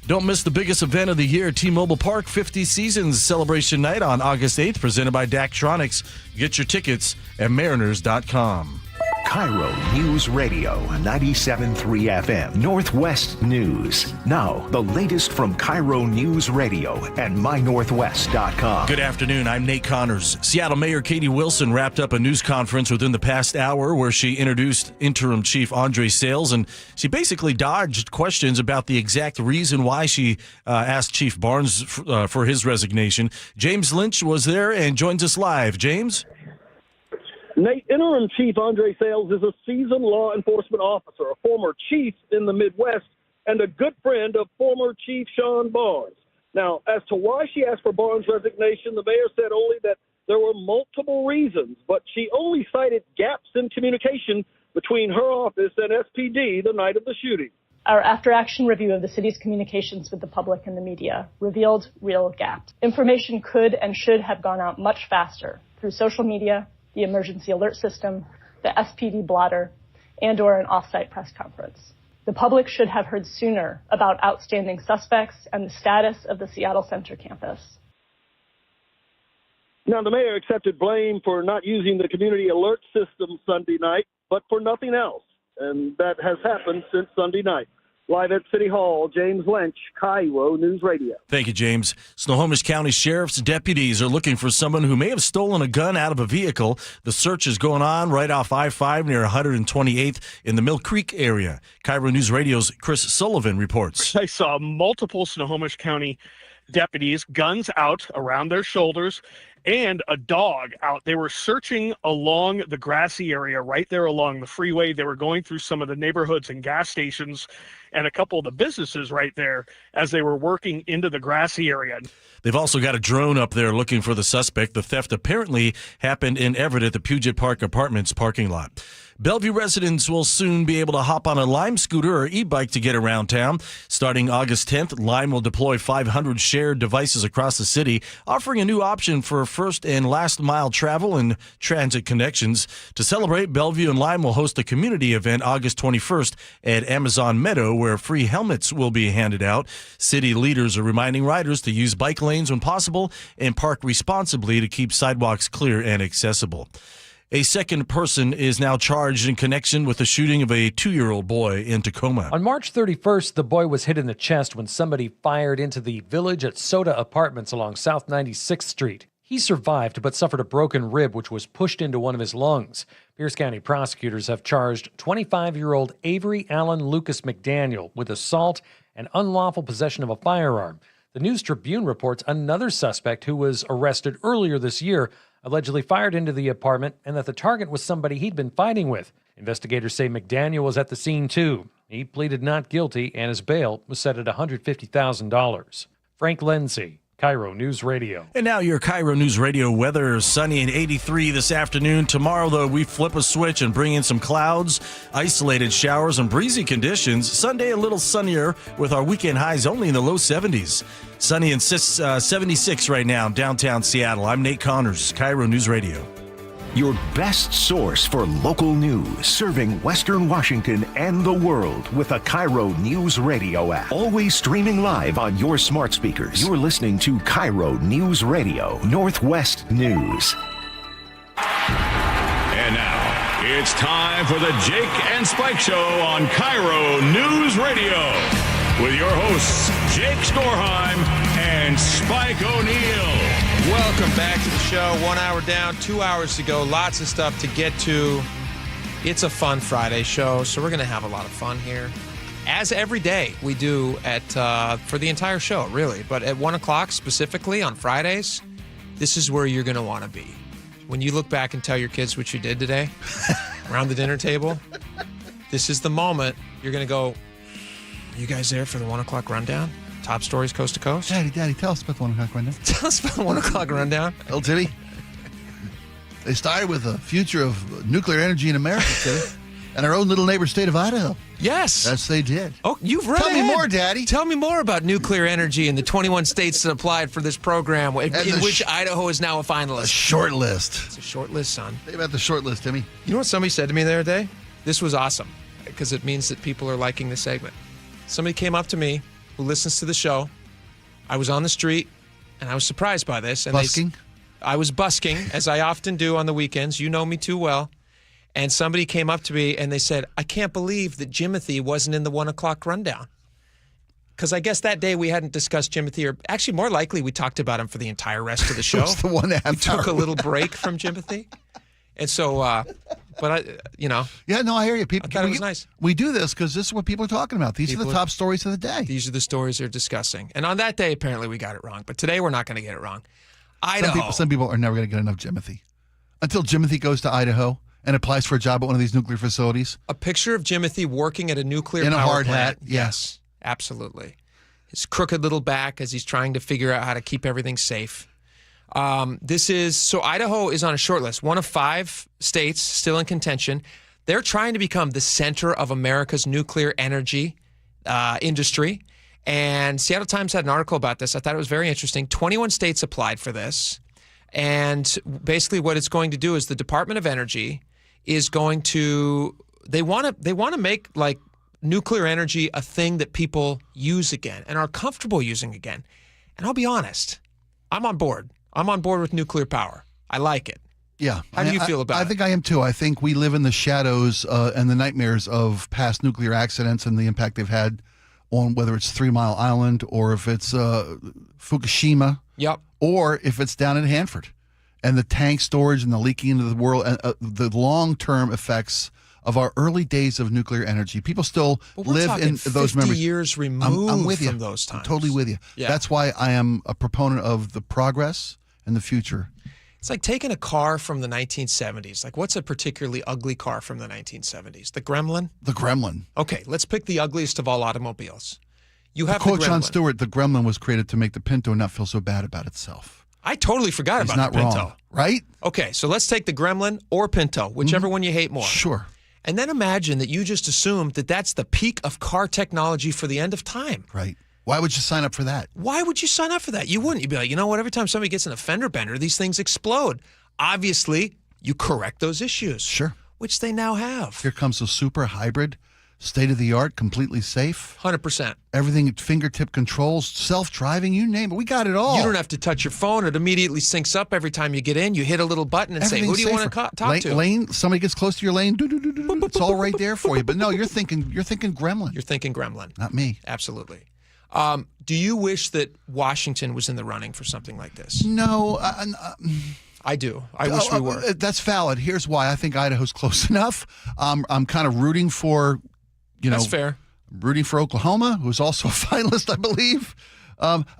S21: Don't miss the biggest event of the year, T-Mobile Park 50 Seasons Celebration Night on August 8th, presented by Daktronics. Get your tickets at mariners.com.
S5: KIRO News Radio, 97.3 FM, Northwest News. Now, the latest from KIRO News Radio and mynorthwest.com.
S21: Good afternoon, I'm Nate Connors. Seattle Mayor Katie Wilson wrapped up a news conference within the past hour where she introduced Interim Chief Andre Sales, and she basically dodged questions about the exact reason why she asked Chief Barnes for his resignation. James Lynch was there and joins us live. James?
S22: Nate, Interim Chief Andre Sales is a seasoned law enforcement officer, a former chief in the Midwest, and a good friend of former Chief Sean Barnes. Now, as to why she asked for Barnes' resignation, the mayor said only that there were multiple reasons, but she only cited gaps in communication between her office and SPD the night of the shooting.
S24: Our after-action review of the city's communications with the public and the media revealed real gaps. Information could and should have gone out much faster through social media, the emergency alert system, the SPD blotter, and/or an off-site press conference. The public should have heard sooner about outstanding suspects and the status of the Seattle Center campus.
S22: Now, the mayor accepted blame for not using the community alert system Sunday night, but for nothing else. And that has happened since Sunday night. Live at City Hall, James Lynch, KIRO News Radio.
S21: Thank you, James. Snohomish County Sheriff's deputies are looking for someone who may have stolen a gun out of a vehicle. The search is going on right off I-5 near 128th in the Mill Creek area. KIRO News Radio's Chris Sullivan reports.
S23: I saw multiple Snohomish County deputies, guns out around their shoulders, and a dog out. They were searching along the grassy area right there along the freeway. They were going through some of the neighborhoods and gas stations and a couple of the businesses right there as they were working into the grassy area.
S21: They've also got a drone up there looking for the suspect. The theft apparently happened in Everett at the Puget Park Apartments parking lot. Bellevue residents will soon be able to hop on a Lime scooter or e-bike to get around town. Starting August 10th, Lime will deploy 500 shared devices across the city, offering a new option for first and last mile travel and transit connections. To celebrate, Bellevue and Lime will host a community event August 21st at Amazon Meadow, where free helmets will be handed out. City leaders are reminding riders to use bike lanes when possible and park responsibly to keep sidewalks clear and accessible. A second person is now charged in connection with the shooting of a 2-year-old boy in Tacoma.
S6: On March 31st, the boy was hit in the chest when somebody fired into the Village at Soda Apartments along South 96th Street. He survived but suffered a broken rib which was pushed into one of his lungs. Pierce County prosecutors have charged 25-year-old Avery Allen Lucas McDaniel with assault and unlawful possession of a firearm. The News Tribune reports another suspect who was arrested earlier this year allegedly fired into the apartment and that the target was somebody he'd been fighting with. Investigators say McDaniel was at the scene too. He pleaded not guilty and his bail was set at $150,000. Frank Lindsay, KIRO News Radio.
S21: And now your KIRO News Radio weather. Sunny and 83 this afternoon. Tomorrow, though, we flip a switch and bring in some clouds, isolated showers, and breezy conditions. Sunday, a little sunnier with our weekend highs only in the low 70s. Sunny and 76 right now in downtown Seattle. I'm Nate Connors, KIRO News Radio.
S5: Your best source for local news, serving Western Washington and the world with a KIRO News Radio app. Always streaming live on your smart speakers. You're listening to KIRO News Radio, Northwest News.
S9: And now, it's time for the Jake and Spike Show on KIRO News Radio. With your hosts, Jake Skorheim and Spike O'Neill.
S12: Welcome back to the show. 1 hour down, 2 hours to go. Lots of stuff to get to. It's a fun Friday show, so we're going to have a lot of fun here. As every day we do for the entire show, really. But at 1 o'clock specifically on Fridays, this is where you're going to want to be. When you look back and tell your kids what you did today around the dinner table, this is the moment you're going to go, you guys there for the 1 o'clock rundown? Top stories coast to coast?
S13: Daddy, tell us about the 1 o'clock rundown.
S12: Tell us about the 1 o'clock rundown.
S13: Oh, Timmy. They started with the future of nuclear energy in America, Timmy, and our own little neighbor state of Idaho.
S12: Yes.
S13: Yes, they did.
S12: Oh, you've read
S13: Tell me more, Daddy.
S12: Tell me more about nuclear energy in the 21 states that applied for this program, in which Idaho is now a finalist.
S13: A short list.
S12: It's a short list, son.
S13: Think about the short list, Timmy.
S12: You know what somebody said to me the other day? This was awesome, because it means that people are liking the segment. Somebody came up to me who listens to the show. I was on the street, and I was surprised by this. And
S13: busking?
S12: I was busking, as I often do on the weekends. You know me too well. And somebody came up to me, and they said, I can't believe that Jimothy wasn't in the 1 o'clock rundown. Because I guess that day we hadn't discussed Jimothy, or actually more likely we talked about him for the entire rest of the show.
S13: It was the 1.5 hour.
S12: We took a little break from Jimothy. And so, but I,
S13: Yeah, no, I hear you. People,
S12: I thought it was nice.
S13: We do this because this is what people are talking about. These are the top stories of the day.
S12: These are the stories they're discussing. And on that day, apparently, we got it wrong. But today, we're not going to get it wrong. Idaho.
S13: Some people are never going to get enough Jimothy. Until Jimothy goes to Idaho and applies for a job at one of these nuclear facilities.
S12: A picture of Jimothy working at a nuclear
S13: in
S12: power
S13: a hard
S12: plant.
S13: hat. Yes,
S12: absolutely. His crooked little back as he's trying to figure out how to keep everything safe. So Idaho is on a short list, one of 5 states still in contention. They're trying to become the center of America's nuclear energy industry. And Seattle Times had an article about this. I thought it was very interesting. 21 states applied for this. And basically what it's going to do is the Department of Energy is going to, they want to make like nuclear energy a thing that people use again and are comfortable using again. And I'll be honest, I'm on board. I'm on board with nuclear power. I like it.
S13: Yeah.
S12: How do you feel about it?
S13: I think I am too. I think we live in the shadows and the nightmares of past nuclear accidents and the impact they've had on whether it's 3 Mile Island or if it's Fukushima.
S12: Yep.
S13: Or if it's down in Hanford. And the tank storage and the leaking into the world, and the long-term effects of our early days of nuclear energy. People still live in those
S12: 50
S13: memories.
S12: years removed
S13: I'm with you.
S12: from those times.
S13: I'm totally with you.
S12: Yeah.
S13: That's why I am a proponent of the progress and the future.
S12: It's like taking a car from the 1970s. Like, what's a particularly ugly car from the 1970s? The Gremlin?
S13: The Gremlin.
S12: Okay, let's pick the ugliest of all automobiles. You have
S13: Quote
S12: the Gremlin.
S13: Jon Stewart, the Gremlin was created to make the Pinto not feel so bad about itself.
S12: I totally forgot
S13: He's
S12: about
S13: not
S12: the Pinto.
S13: wrong, right?
S12: Okay, so let's take the Gremlin or Pinto, whichever one you hate more.
S13: Sure.
S12: And then imagine that you just assumed that that's the peak of car technology for the end of time.
S13: Right. Why would you sign up for that?
S12: Why would you sign up for that? You wouldn't. You'd be like, you know what? Every time somebody gets in a fender bender, these things explode. Obviously, you correct those issues.
S13: Sure.
S12: Which they now have.
S13: Here comes a super hybrid, state-of-the-art, completely safe.
S12: 100%.
S13: Everything at fingertip controls, self-driving, you name it. We got it all.
S12: You don't have to touch your phone. It immediately syncs up every time you get in. You hit a little button and say, who do you want to talk to?
S13: Lane, somebody gets close to your lane, it's all right there for you. But no, you're thinking Gremlin.
S12: You're thinking Gremlin.
S13: Not me.
S12: Absolutely. Do you wish that Washington was in the running for something like this?
S13: No.
S12: I do. I wish we were.
S13: That's valid. Here's why. I think Idaho's close enough. I'm kind of rooting for,
S12: That's fair.
S13: Rooting for Oklahoma, who's also a finalist, I believe.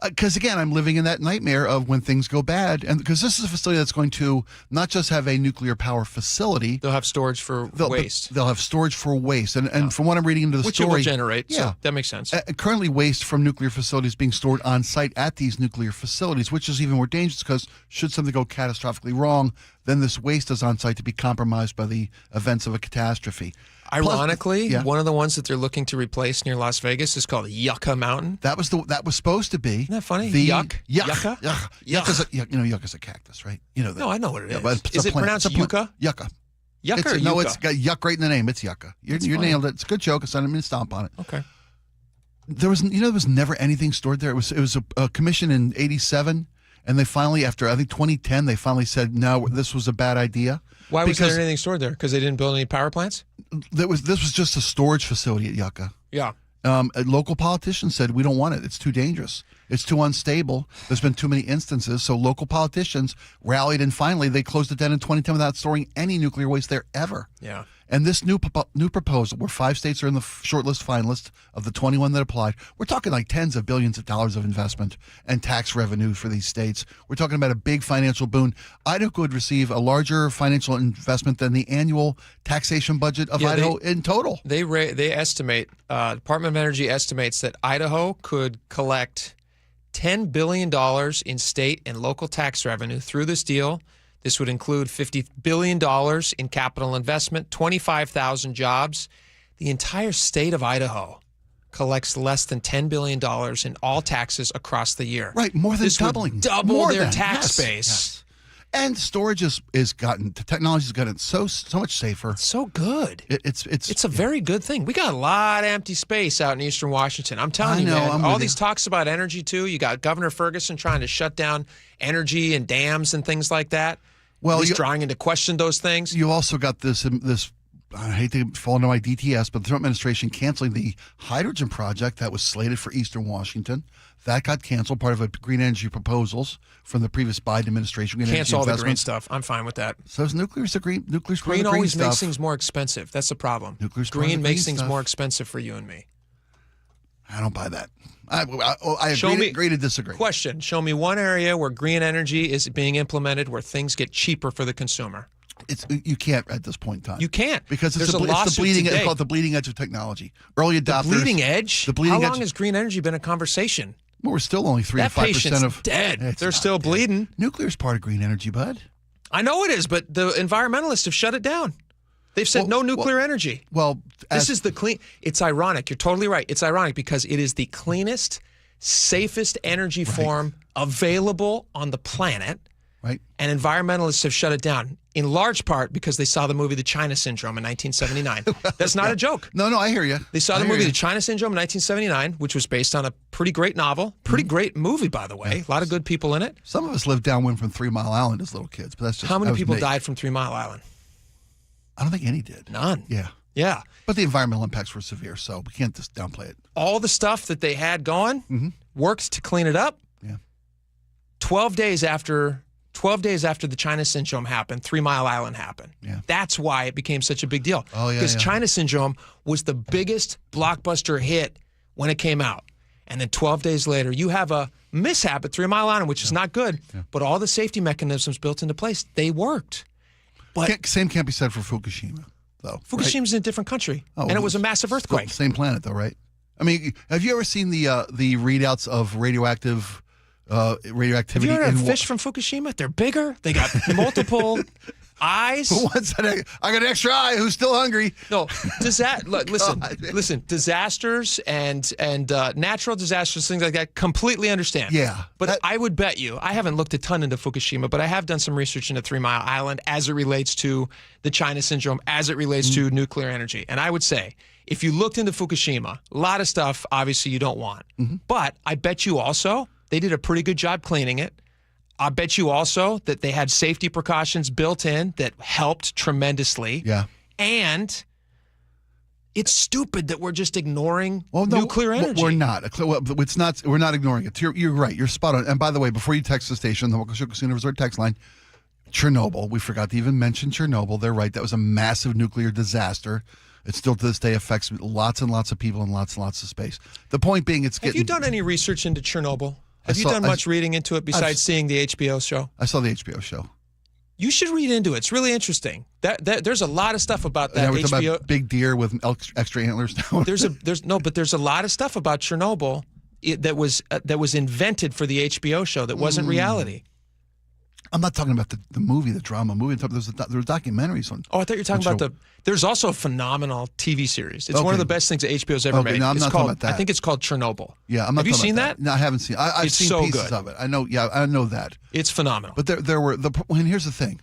S13: Because, again, I'm living in that nightmare of when things go bad. And because this is a facility that's going to not just have a nuclear power facility.
S12: They'll have storage for waste.
S13: They'll have storage for waste. And from what I'm reading into the
S12: Which
S13: story.
S12: Which it will generate. So that makes sense.
S13: Currently, waste from nuclear facilities being stored on site at these nuclear facilities, which is even more dangerous because should something go catastrophically wrong, then this waste is on site to be compromised by the events of a catastrophe.
S12: Ironically, one of the ones that they're looking to replace near Las Vegas is called Yucca Mountain.
S13: That was supposed to be.
S12: Isn't that funny?
S13: Yucca.
S12: Yucca.
S13: Yucca's a cactus, right? You know that.
S12: No, I know what it is.
S13: But
S12: Is it pronounced Yucca?
S13: Yucca.
S12: Yucca or
S13: No,
S12: Yucca?
S13: it's got yuck right in the name. It's Yucca. You nailed it. It's a good joke. I didn't mean to stomp on it.
S12: Okay.
S13: There was never anything stored there. It was a commission in '87, and they finally, after I think 2010, they finally said no, this was a bad idea.
S12: Why was there anything stored there? Because they didn't build any power plants?
S13: This was just a storage facility at Yucca.
S12: Yeah.
S13: Local politicians said, we don't want it. It's too dangerous. It's too unstable. There's been too many instances. So local politicians rallied, and finally they closed it down in 2010 without storing any nuclear waste there ever.
S12: Yeah.
S13: And this new proposal, where 5 states are in the shortlist finalists of the 21 that applied, we're talking like tens of billions of dollars of investment and tax revenue for these states. We're talking about a big financial boon. Idaho could receive a larger financial investment than the annual taxation budget of Idaho in total.
S12: They estimate, Department of Energy estimates that Idaho could collect $10 billion in state and local tax revenue through this deal. This would include $50 billion in capital investment, 25,000 jobs. The entire state of Idaho collects less than $10 billion in all taxes across the year.
S13: Right, more than doubling.
S12: Would double their tax base.
S13: Yes. And storage the technology's gotten so much safer.
S12: So good.
S13: It's
S12: a very good thing. We got a lot of empty space out in Eastern Washington. I'm telling you, man. All these talks about energy too. You got Governor Ferguson trying to shut down energy and dams and things like that.
S13: Well,
S12: he's drawing into question those things.
S13: You also got this. I hate to fall into my DTS, but the Trump administration canceling the hydrogen project that was slated for Eastern Washington. That got canceled, part of a green energy proposals from the previous Biden administration.
S12: Cancel all the green stuff. I'm fine with that.
S13: So is nuclear's green
S12: always
S13: stuff.
S12: makes things more expensive. That's the problem.
S13: Nuclear's
S12: green makes things
S13: stuff.
S12: more expensive for you and me.
S13: I don't buy that. I agree to disagree.
S12: Question. Show me one area where green energy is being implemented where things get cheaper for the consumer.
S13: You can't at this point in time.
S12: You can't.
S13: Because it's
S12: the
S13: bleeding edge. It's called the bleeding edge of technology. Early adopters.
S12: The bleeding edge?
S13: The bleeding
S12: How
S13: edge.
S12: long has green energy been a conversation?
S13: Well, we're still only 3 to 5% of.
S12: Dead. They're still bleeding.
S13: Nuclear's part of green energy, bud.
S12: I know it is, but the environmentalists have shut it down. They've said no nuclear energy.
S13: Well,
S12: this is the clean. It's ironic. You're totally right. It's ironic because it is the cleanest, safest energy form available on the planet.
S13: Right.
S12: And environmentalists have shut it down, in large part because they saw the movie The China Syndrome in 1979. That's not a joke.
S13: No, I hear you.
S12: They saw the movie The China Syndrome in 1979, which was based on a pretty great novel. Pretty great movie, by the way. A lot of good people in it.
S13: Some of us lived downwind from 3 Mile Island as little kids, but that's just
S12: How many people died from 3 Mile Island?
S13: I don't think any did.
S12: None.
S13: Yeah.
S12: Yeah.
S13: But the environmental impacts were severe, so we can't just downplay it.
S12: All the stuff that they had going worked to clean it up.
S13: Yeah.
S12: 12 days after the China Syndrome happened, 3 Mile Island happened.
S13: Yeah.
S12: That's why it became such a big deal.
S13: Oh, yeah.
S12: Because China Syndrome was the biggest blockbuster hit when it came out. And then 12 days later, you have a mishap at 3 Mile Island, which is not good. Yeah. But all the safety mechanisms built into place, they worked. But
S13: same can't be said for Fukushima, though.
S12: Fukushima's in a different country, and it was a massive earthquake.
S13: Same planet, though, right? I mean, have you ever seen the readouts of radioactivity?
S12: Have you ever had fish from Fukushima? They're bigger. They got multiple eyes.
S13: I got an extra eye. Who's still hungry?
S12: No, listen. Disasters and natural disasters, things like that, completely understand.
S13: Yeah.
S12: But I would bet you, I haven't looked a ton into Fukushima, but I have done some research into 3 Mile Island as it relates to the China Syndrome, as it relates to nuclear energy. And I would say, if you looked into Fukushima, a lot of stuff, obviously, you don't want. But I bet you also, they did a pretty good job cleaning it. I bet you also that they had safety precautions built in that helped tremendously.
S13: Yeah.
S12: And it's stupid that we're just ignoring nuclear energy.
S13: We're not. It's not. We're not ignoring it. You're right. You're spot on. And by the way, before you text the station, the Waukesha Casino Resort text line, Chernobyl. We forgot to even mention Chernobyl. They're right. That was a massive nuclear disaster. It still to this day affects lots and lots of people in lots and lots of space. The point being,
S12: Have you done any research into Chernobyl? Have you done much reading into it besides seeing the HBO show?
S13: I saw the HBO show.
S12: You should read into it. It's really interesting. There's a lot of stuff about that
S13: we're talking
S12: HBO.
S13: about big deer with extra antlers now.
S12: There's a lot of stuff about Chernobyl that was invented for the HBO show that wasn't reality.
S13: I'm not talking about the movie, the drama movie. There were documentaries on.
S12: Oh, I thought you were talking about There's also a phenomenal TV series. It's one of the best things that HBO's ever made.
S13: No, I'm not talking about that.
S12: I think it's called Chernobyl.
S13: Yeah, I'm not.
S12: Have you seen that?
S13: No, I haven't seen. I've seen
S12: so
S13: pieces
S12: good.
S13: of it. I know. Yeah, I know that.
S12: It's phenomenal.
S13: But there were and here's the thing.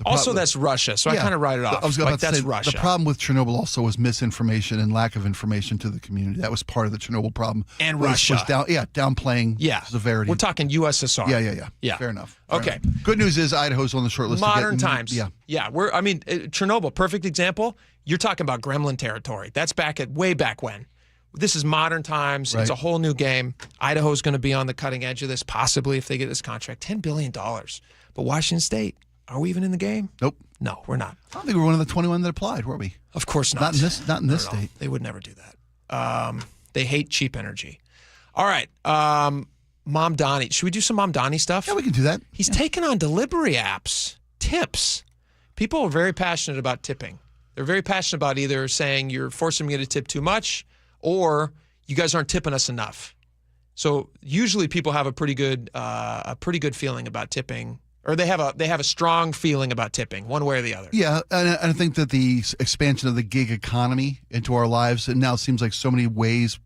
S12: Also, that's Russia, so I kind of write it off.
S13: I was about to
S12: that's
S13: say,
S12: Russia.
S13: The problem with Chernobyl also was misinformation and lack of information to the community. That was part of the Chernobyl problem.
S12: And Russia.
S13: Downplaying severity.
S12: We're talking USSR.
S13: Yeah. Fair enough.
S12: Okay.
S13: Good news is Idaho's on the short list.
S12: Modern times.
S13: Yeah.
S12: Chernobyl, perfect example. You're talking about Gremlin territory. That's way back when. This is modern times.
S13: Right.
S12: It's a whole new game. Idaho's going to be on the cutting edge of this, possibly, if they get this contract. $10 billion. But Washington State, are we even in the game?
S13: Nope.
S12: No, we're not.
S13: I don't think we were one of the 21 that applied, were we?
S12: Of course not.
S13: Not in this state.
S12: They would never do that. They hate cheap energy. All right. Mom Donnie. Should we do some Mom Donnie stuff?
S13: Yeah, we can do that.
S12: He's taken on delivery apps. Tips. People are very passionate about tipping. They're very passionate about either saying you're forcing me to tip too much or you guys aren't tipping us enough. So usually people have a pretty good feeling about tipping, or they have a strong feeling about tipping, one way or the other.
S13: Yeah, and I think that the expansion of the gig economy into our lives, it now seems like so many ways,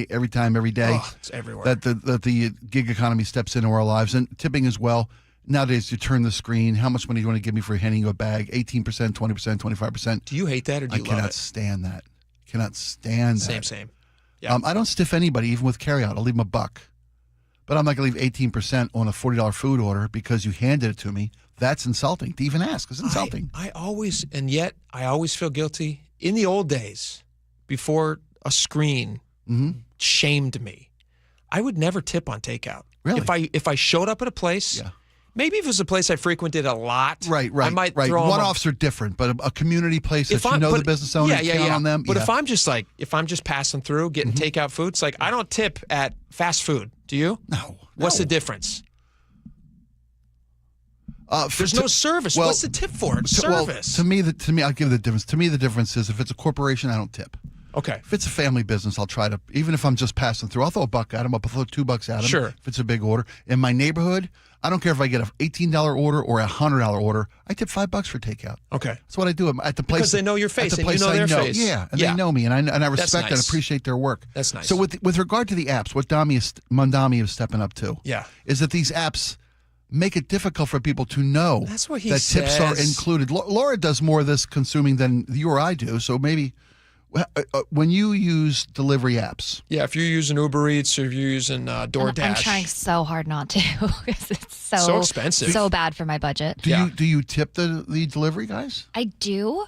S13: every time, every day.
S12: Oh, it's everywhere.
S13: That the gig economy steps into our lives, and tipping as well. Nowadays, you turn the screen. How much money do you want to give me for handing you a bag? 18%, 20%, 25%.
S12: Do you hate that or do you love it?
S13: I cannot stand that. Cannot stand that.
S12: Same. Yeah.
S13: I don't stiff anybody, even with carryout. I'll leave them $1. But I'm not going to leave 18% on a $40 food order because you handed it to me. That's insulting to even ask. It's insulting.
S12: I always feel guilty. In the old days, before a screen shamed me, I would never tip on takeout.
S13: Really?
S12: If I showed up at a place, maybe if it was a place I frequented a lot,
S13: right.
S12: I might throw
S13: one-offs are different, but a community place that the business owner, count on them.
S12: But if I'm just passing through, getting takeout food, it's like I don't tip at fast food. Do you?
S13: No.
S12: What's the difference? There's no service. What's the tip for? It's service.
S13: To me, I'll give the difference. To me, the difference is if it's a corporation, I don't tip.
S12: Okay.
S13: If it's a family business, I'll try to, even if I'm just passing through, I'll throw $1 at them. I'll throw $2 at them.
S12: Sure.
S13: If it's a big order. In my neighborhood, I don't care if I get an $18 order or a $100 order. I tip $5 for takeout.
S12: Okay.
S13: That's what I do at the place.
S12: Because they know your face and you know their face.
S13: Yeah, and they know me, and I respect and appreciate their work.
S12: That's nice.
S13: So with regard to the apps, what Mondami is stepping up to,
S12: is
S13: that these apps make it difficult for people to know
S12: That's what he
S13: that tips are
S12: says.
S13: included. Laura does more of this consuming than you or I do, so maybe when you use delivery apps.
S12: Yeah, if you're using Uber Eats or if you're using DoorDash.
S2: I'm trying so hard not to because it's
S12: So expensive.
S2: so bad for my budget.
S13: Do you tip the delivery guys?
S2: I do,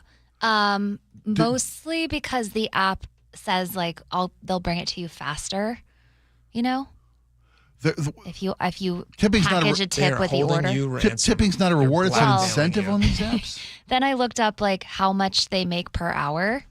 S2: mostly because the app says like they'll bring it to you faster. You know, if you
S13: Tipping's not
S2: package a tip with the order.
S13: Tipping's not a reward; it's an
S2: Well-
S13: incentive on these apps.
S2: Then I looked up like how much they make per hour,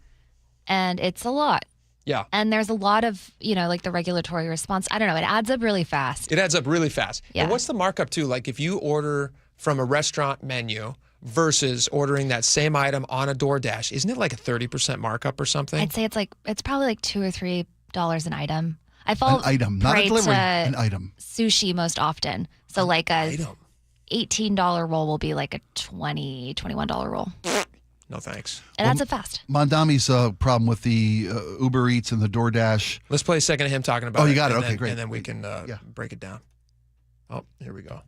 S2: and it's a lot.
S12: Yeah.
S2: And there's a lot of, like the regulatory response. I don't know. It adds up really fast.
S12: It adds up really fast.
S2: Yeah.
S12: And what's the markup too? Like if you order from a restaurant menu versus ordering that same item on a DoorDash, isn't it like a 30% markup or something?
S2: I'd say it's probably like $2 or $3 an item. I fall
S13: An item, not a
S2: prey
S13: delivery.
S2: to
S13: An item.
S2: sushi most often. So like a $18 roll will be like a $20, $21 roll.
S12: No thanks.
S2: It adds up fast.
S13: Mondami's problem with the Uber Eats and the DoorDash.
S12: Let's play a second of him talking about it.
S13: Oh, you got it.
S12: and
S13: Okay,
S12: then-
S13: great.
S12: And then we can break it down. Oh, here we go.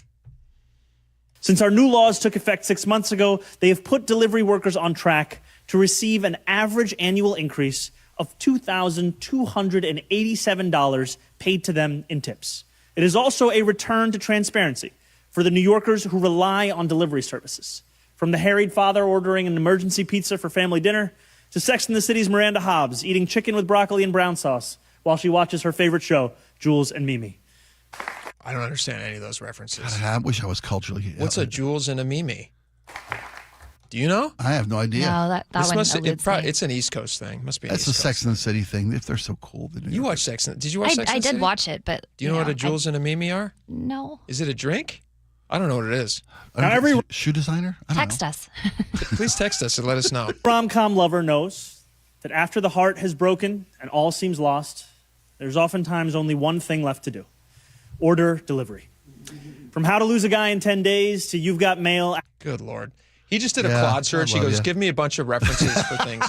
S10: Since our new laws took effect 6 months ago, they have put delivery workers on track to receive an average annual increase of $2,287 paid to them in tips. It is also a return to transparency for the New Yorkers who rely on delivery services. From the harried father ordering an emergency pizza for family dinner, to Sex and the City's Miranda Hobbs eating chicken with broccoli and brown sauce while she watches her favorite show, Jules and Mimi.
S12: I don't understand any of those references.
S13: I wish I was culturally.
S12: What's a Jules and a Mimi? Do you know?
S13: I have no idea.
S2: No, that
S12: This
S2: one
S12: must,
S2: eludes me.
S12: it's an East Coast thing. Must be an
S13: That's the
S12: East
S13: Sex
S12: Coast.
S13: and the City thing. If they're so cool,
S12: You watch Sex and... Did you watch Sex and
S2: I
S12: the
S2: did
S12: City?
S2: watch it, but
S12: Do you know what a
S2: I-
S12: Jules and a Mimi are?
S2: No.
S12: Is it a drink? I don't know what it is.
S13: Shoe designer?
S2: Text us.
S12: Please text us and let us know.
S10: Rom-com lover knows that after the heart has broken and all seems lost, there's oftentimes only one thing left to do. Order delivery. From How to Lose a Guy in 10 Days to You've Got Mail.
S12: Good Lord. He just did a
S13: Yeah,
S12: Claude search.
S13: I
S12: He
S13: love
S12: goes,
S13: ya.
S12: give me a bunch of references for things.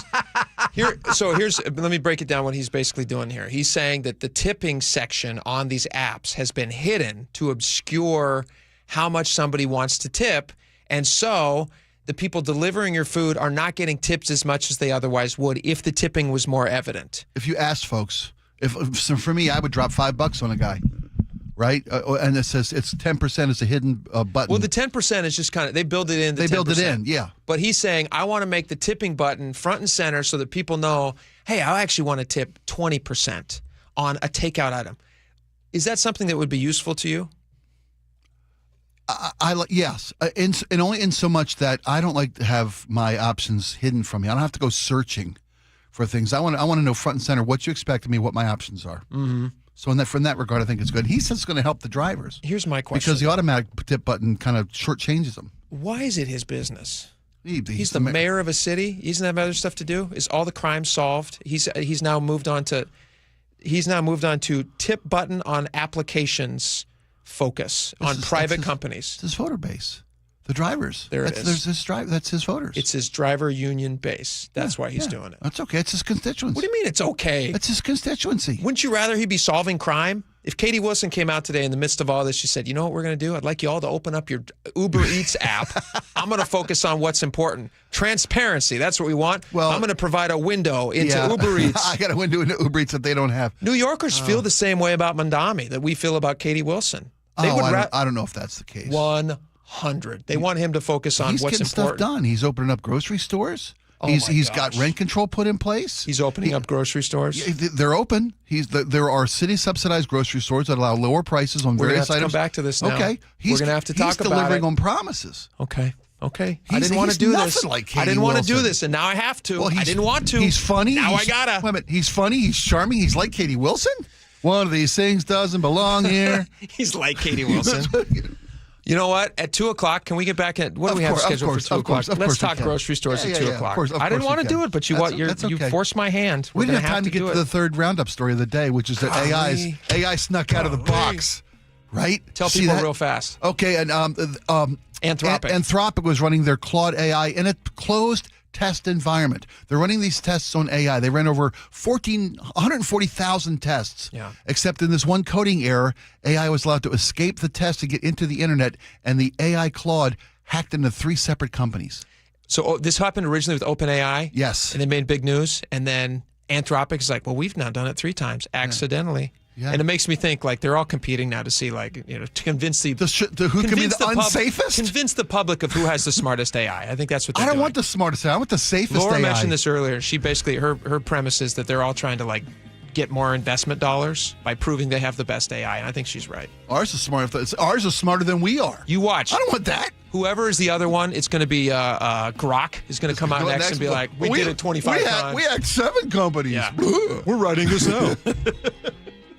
S12: Let me break it down what he's basically doing here. He's saying that the tipping section on these apps has been hidden to obscure how much somebody wants to tip. And so the people delivering your food are not getting tips as much as they otherwise would if the tipping was more evident.
S13: If you asked folks, so for me, I would drop $5 on a guy, right? And it says it's 10% is a hidden button.
S12: Well, the 10% is just kind of, they build it in.
S13: They build it in, yeah.
S12: But he's saying, I want to make the tipping button front and center so that people know, hey, I actually want to tip 20% on a takeout item. Is that something that would be useful to you?
S13: Yes, and only in so much that I don't like to have my options hidden from me. I don't have to go searching for things. I want to know front and center what you expect of me, what my options are.
S12: Mm-hmm.
S13: So from that regard, I think it's good. He says it's going to help the drivers.
S12: Here's my question.
S13: Because the automatic tip button kind of shortchanges them.
S12: Why is it his business?
S13: He's
S12: the mayor of a city. He doesn't have other stuff to do. Is all the crime solved? He's now moved on to tip button on applications focus on private companies.
S13: It's his voter base, the drivers.
S12: That's
S13: his voters.
S12: It's his driver union base. That's why he's doing it.
S13: That's okay. It's his constituency.
S12: What do you mean it's okay?
S13: It's his constituency.
S12: Wouldn't you rather he be solving crime? If Katie Wilson came out today in the midst of all this, she said, you know what we're going to do? I'd like you all to open up your Uber Eats app. I'm going to focus on what's important. Transparency. That's what we want. Well, I'm going to provide a window into Uber Eats.
S13: I got a window into Uber Eats that they don't have.
S12: New Yorkers feel the same way about Mondami that we feel about Katie Wilson. They
S13: I don't know if that's the case.
S12: 100. They want him to focus on
S13: He's
S12: what's
S13: getting
S12: important.
S13: stuff done. He's opening up grocery stores.
S12: Oh
S13: He's got rent control put in place.
S12: He's opening up grocery stores.
S13: They're open. There are city subsidized grocery stores that allow lower prices on
S12: We're
S13: various
S12: gonna have
S13: items.
S12: to come back to this now.
S13: Okay,
S12: We're gonna have to talk
S13: he's
S12: about
S13: delivering
S12: it.
S13: on promises.
S12: Okay. I
S13: He's-
S12: didn't want to
S13: he's
S12: do
S13: nothing
S12: this.
S13: like Katie
S12: I didn't want to do
S13: Wilson.
S12: this, and now I have to.
S13: Well,
S12: I didn't want to.
S13: He's funny.
S12: Now
S13: I
S12: gotta.
S13: Wait a minute. He's funny. He's charming. He's like Katie Wilson. One of these things doesn't belong here.
S12: He's like Katie Wilson. You know what? At 2 o'clock, can we get back at what do we have scheduled for 2 o'clock? Let's talk grocery stores at 2 o'clock. I didn't want to do it, but you forced my hand.
S13: We
S12: We're
S13: didn't
S12: gonna
S13: have time to get
S12: do
S13: to
S12: it.
S13: the third roundup story of the day, which is that AI snuck out of the box. Right?
S12: Tell
S13: See
S12: people
S13: that?
S12: real fast.
S13: Okay, and
S12: Anthropic.
S13: Anthropic was running their Claude AI in a closed test environment. They're running these tests on AI. They ran over 140,000 tests.
S12: Yeah.
S13: Except in this one coding error, AI was allowed to escape the test and get into the internet, and the AI Claude hacked into 3 separate companies.
S12: So this happened originally with OpenAI?
S13: Yes.
S12: And they made big news, and then Anthropic is like, well, we've now done it 3 times accidentally.
S13: Yeah.
S12: And it makes me think like they're all competing now to see like, you know, to convince who can be the
S13: unsafest?
S12: Convince the public of who has the smartest AI. I think that's what they're
S13: I don't
S12: doing.
S13: want the smartest AI. I want the safest
S12: Laura
S13: AI.
S12: mentioned this earlier. She basically, her premise is that they're all trying to like get more investment dollars by proving they have the best AI. And I think she's right.
S13: Ours is smart. Ours is smarter than we are.
S12: You watch.
S13: I don't want that.
S12: Whoever is the other one, it's going to be Grok is going to come out next and be like, we did it 25 times.
S13: We hacked 7 companies.
S12: Yeah. We're writing this out.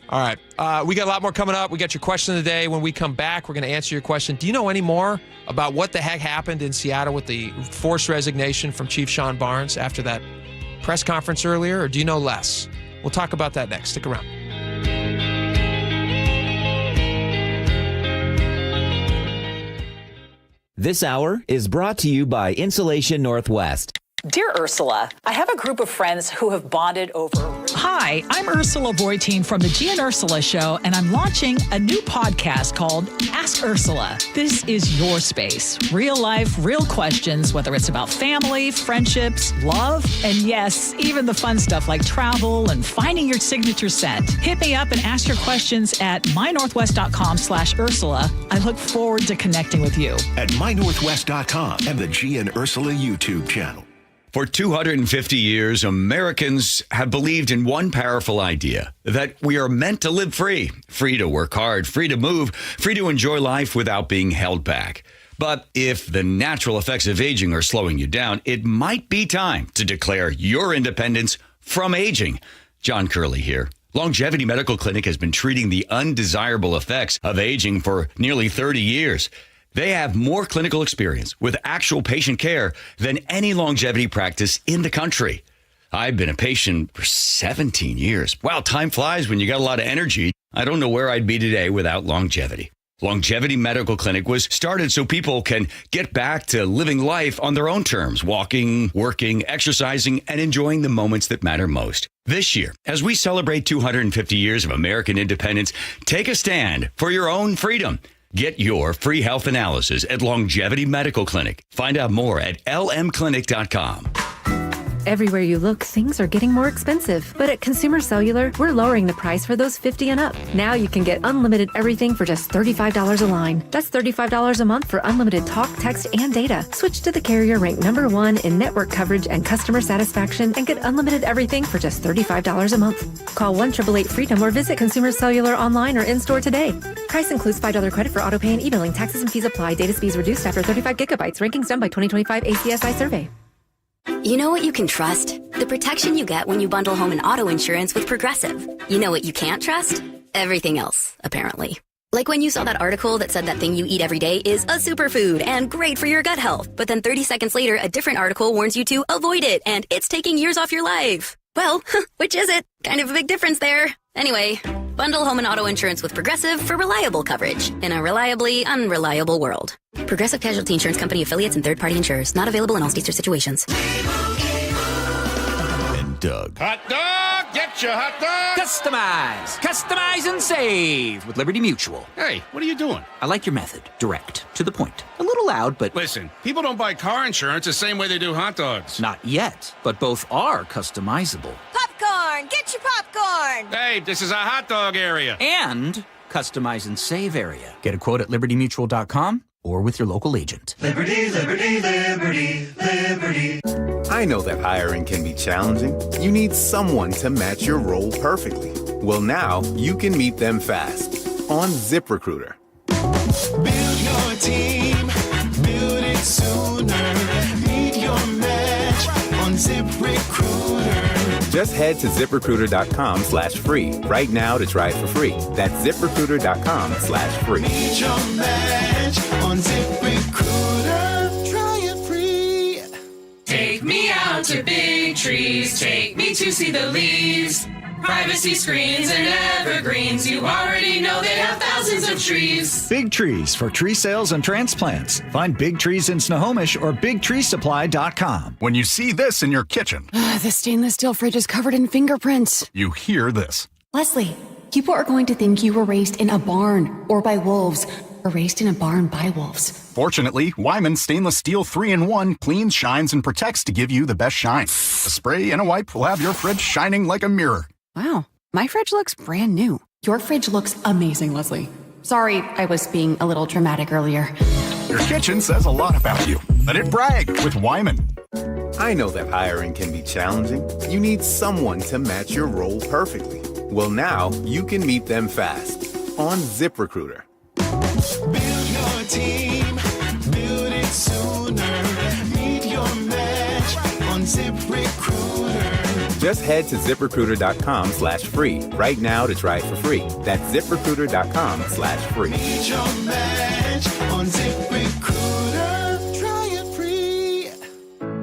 S12: All right. We got a lot more coming up. We got your question of the day. When we come back, we're going to answer your question. Do you know any more about what the heck happened in Seattle with the forced resignation from Chief Sean Barnes after that press conference earlier, or do you know less? We'll talk about that next. Stick around.
S11: This hour is brought to you by Insulation Northwest.
S15: Dear Ursula, I have a group of friends who have bonded over...
S16: Hi, I'm Ursula Voitin from the G and Ursula Show, and I'm launching a new podcast called Ask Ursula. This is your space. Real life, real questions, whether it's about family, friendships, love, and yes, even the fun stuff like travel and finding your signature scent. Hit me up and ask your questions at mynorthwest.com/Ursula. I look forward to connecting with you.
S5: At mynorthwest.com and the G and Ursula YouTube channel.
S18: For 250 years, Americans have believed in one powerful idea, that we are meant to live free to work hard, free to move, free to enjoy life without being held back. But if the natural effects of aging are slowing you down, it might be time to declare your independence from aging. John Curley here. Longevity Medical Clinic has been treating the undesirable effects of aging for nearly 30 years. They have more clinical experience with actual patient care than any longevity practice in the country. I've been a patient for 17 years. Wow, time flies when you got a lot of energy. I don't know where I'd be today without longevity. Longevity Medical Clinic was started so people can get back to living life on their own terms, walking, working, exercising, and enjoying the moments that matter most. This year, as we celebrate 250 years of American independence, take a stand for your own freedom. Get your free health analysis at Longevity Medical Clinic. Find out more at lmclinic.com.
S25: Everywhere you look, things are getting more expensive. But at Consumer Cellular, we're lowering the price for those 50 and up. Now you can get unlimited everything for just $35 a line. That's $35 a month for unlimited talk, text, and data. Switch to the carrier ranked #1 in network coverage and customer satisfaction and get unlimited everything for just $35 a month. Call 1-888-FREEDOM or visit Consumer Cellular online or in-store today. Price includes $5 credit for auto pay and e-billing. Taxes and fees apply. Data speeds reduced after 35 gigabytes. Rankings done by 2025 ACSI survey.
S26: You know what you can trust? The protection you get when you bundle home and auto insurance with Progressive. You know what you can't trust? Everything else, apparently. Like when you saw that article that said that thing you eat every day is a superfood and great for your gut health. But then 30 seconds later, a different article warns you to avoid it and it's taking years off your life. Well, which is it? Kind of a big difference there. Anyway, bundle home and auto insurance with Progressive for reliable coverage in a reliably unreliable world. Progressive Casualty Insurance Company affiliates and third-party insurers. Not available in all states or situations.
S18: And Doug.
S27: Hot dog! Get your hot dog! Customize and save with Liberty Mutual.
S28: Hey, what are you doing?
S27: I like your method. Direct. To the point. A little loud, but...
S28: Listen, people don't buy car insurance the same way they do hot dogs.
S27: Not yet, but both are customizable.
S29: Popcorn! Get your popcorn!
S28: Hey, this is a hot dog area.
S27: And customize and save area. Get a quote at libertymutual.com or with your local agent.
S30: Liberty, liberty, liberty, liberty.
S31: I know that hiring can be challenging. You need someone to match your role perfectly. Well, now you can meet them fast on ZipRecruiter.
S30: Build your team, build it sooner. Meet your match on ZipRecruiter.
S31: Just head to ZipRecruiter.com/free right now to try it for free. That's ZipRecruiter.com/free.
S30: Meet your match on ZipRecruiter. Try it free.
S32: Take me out to big trees. Take me to see the leaves.
S1: Privacy screens and evergreens. You already know they have thousands of trees.
S3: Big Trees for tree sales and transplants. Find Big Trees in Snohomish or BigTreeSupply.com.
S4: When you see this in your kitchen,
S7: The stainless steel fridge is covered in fingerprints.
S4: you hear this.
S7: Leslie, people are going to think you were raised in a barn or by wolves or raised in a barn by wolves.
S4: Fortunately, Wyman Stainless Steel 3-in-1 cleans, shines, and protects to give you the best shine. A spray and a wipe will have your fridge shining like a mirror.
S7: Wow, my fridge looks brand new. Your fridge looks amazing, Leslie. Sorry, I was being a little dramatic earlier.
S4: Your kitchen says a lot about you. Let it brag with Wyman.
S31: I know that hiring can be challenging. You need someone to match your role perfectly. Well, now you can meet them fast on ZipRecruiter.
S30: Build your team, build it sooner. Meet your match on ZipRecruiter.
S31: Just head to ZipRecruiter.com/free right now to try it for free. That's ZipRecruiter.com/free.
S30: Meet your match on ZipRecruiter. Try it free.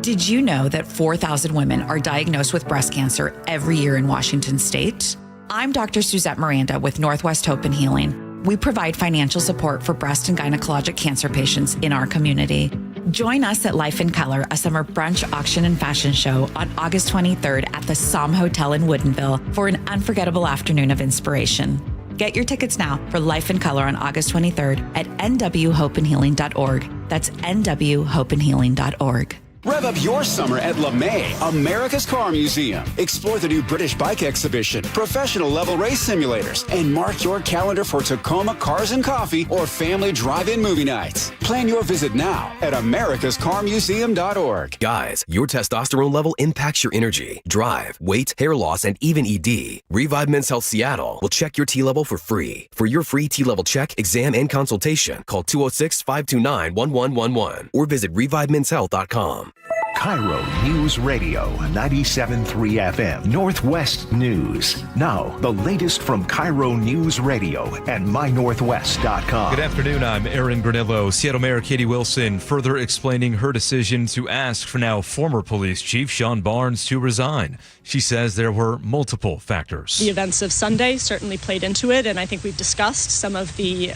S8: Did you know that 4,000 women are diagnosed with breast cancer every year in Washington state? I'm Dr. Suzette Miranda with Northwest Hope and Healing. We provide financial support for breast and gynecologic cancer patients in our community. Join us at Life in Color, a summer brunch, auction, and fashion show on August 23rd at the Somme Hotel in Woodinville for an unforgettable afternoon of inspiration. Get your tickets now for Life in Color on August 23rd at nwhopeandhealing.org. That's nwhopeandhealing.org.
S27: Rev up your summer at LeMay, America's Car Museum. Explore the new British bike exhibition, professional level race simulators, and mark your calendar for Tacoma Cars and Coffee or family drive-in movie nights. Plan your visit now at americascarmuseum.org.
S14: Guys, your testosterone level impacts your energy, drive, weight, hair loss, and even ED. Revive Men's Health Seattle will check your T level for free. For your free T level check, exam, and consultation, call 206-529-1111 or visit revivemenshealth.com.
S5: KIRO News Radio 97.3 FM Northwest News. Now, the latest from KIRO News Radio and mynorthwest.com.
S17: Good afternoon. I'm Aaron Granillo. Seattle Mayor Katie Wilson further explaining her decision to ask for now former police chief Sean Barnes to resign. She says there were multiple factors.
S19: The events of Sunday certainly played into it, and I think we've discussed some of the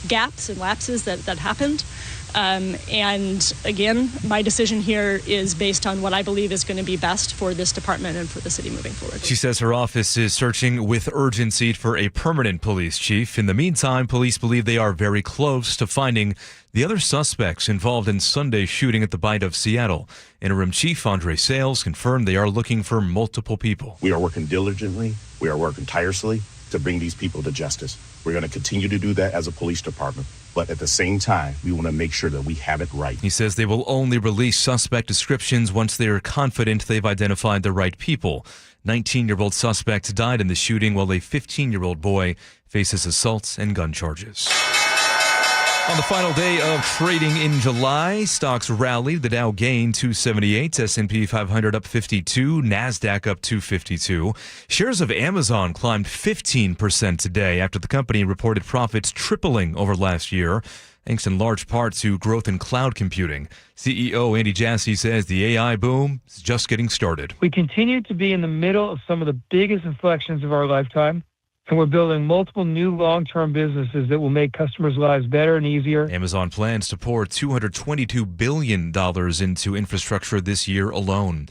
S19: gaps and lapses that happened. And again, my decision here is based on what I believe is going to be best for this department and for the city moving forward.
S17: She says her office is searching with urgency for a permanent police chief. In the meantime, police believe they are very close to finding the other suspects involved in Sunday's shooting at the Bight of Seattle. Interim Chief Andre Sales confirmed they are looking for multiple people.
S20: We are working diligently. We are working tirelessly to bring these people to justice. We're going to continue to do that as a police department. But at the same time, we want to make sure that we have it right.
S17: He says they will only release suspect descriptions once they are confident they've identified the right people. 19-year-old suspect died in the shooting while a 15-year-old boy faces assaults and gun charges. On the final day of trading in July, stocks rallied. The Dow gained 278, S&P 500 up 52, NASDAQ up 252. Shares of Amazon climbed 15% today after the company reported profits tripling over last year, thanks in large part to growth in cloud computing. CEO Andy Jassy says the AI boom is just getting started.
S22: We continue to be in the middle of some of the biggest inflections of our lifetime. And we're building multiple new long-term businesses that will make customers' lives better and easier.
S17: Amazon plans to pour $222 billion into infrastructure this year alone.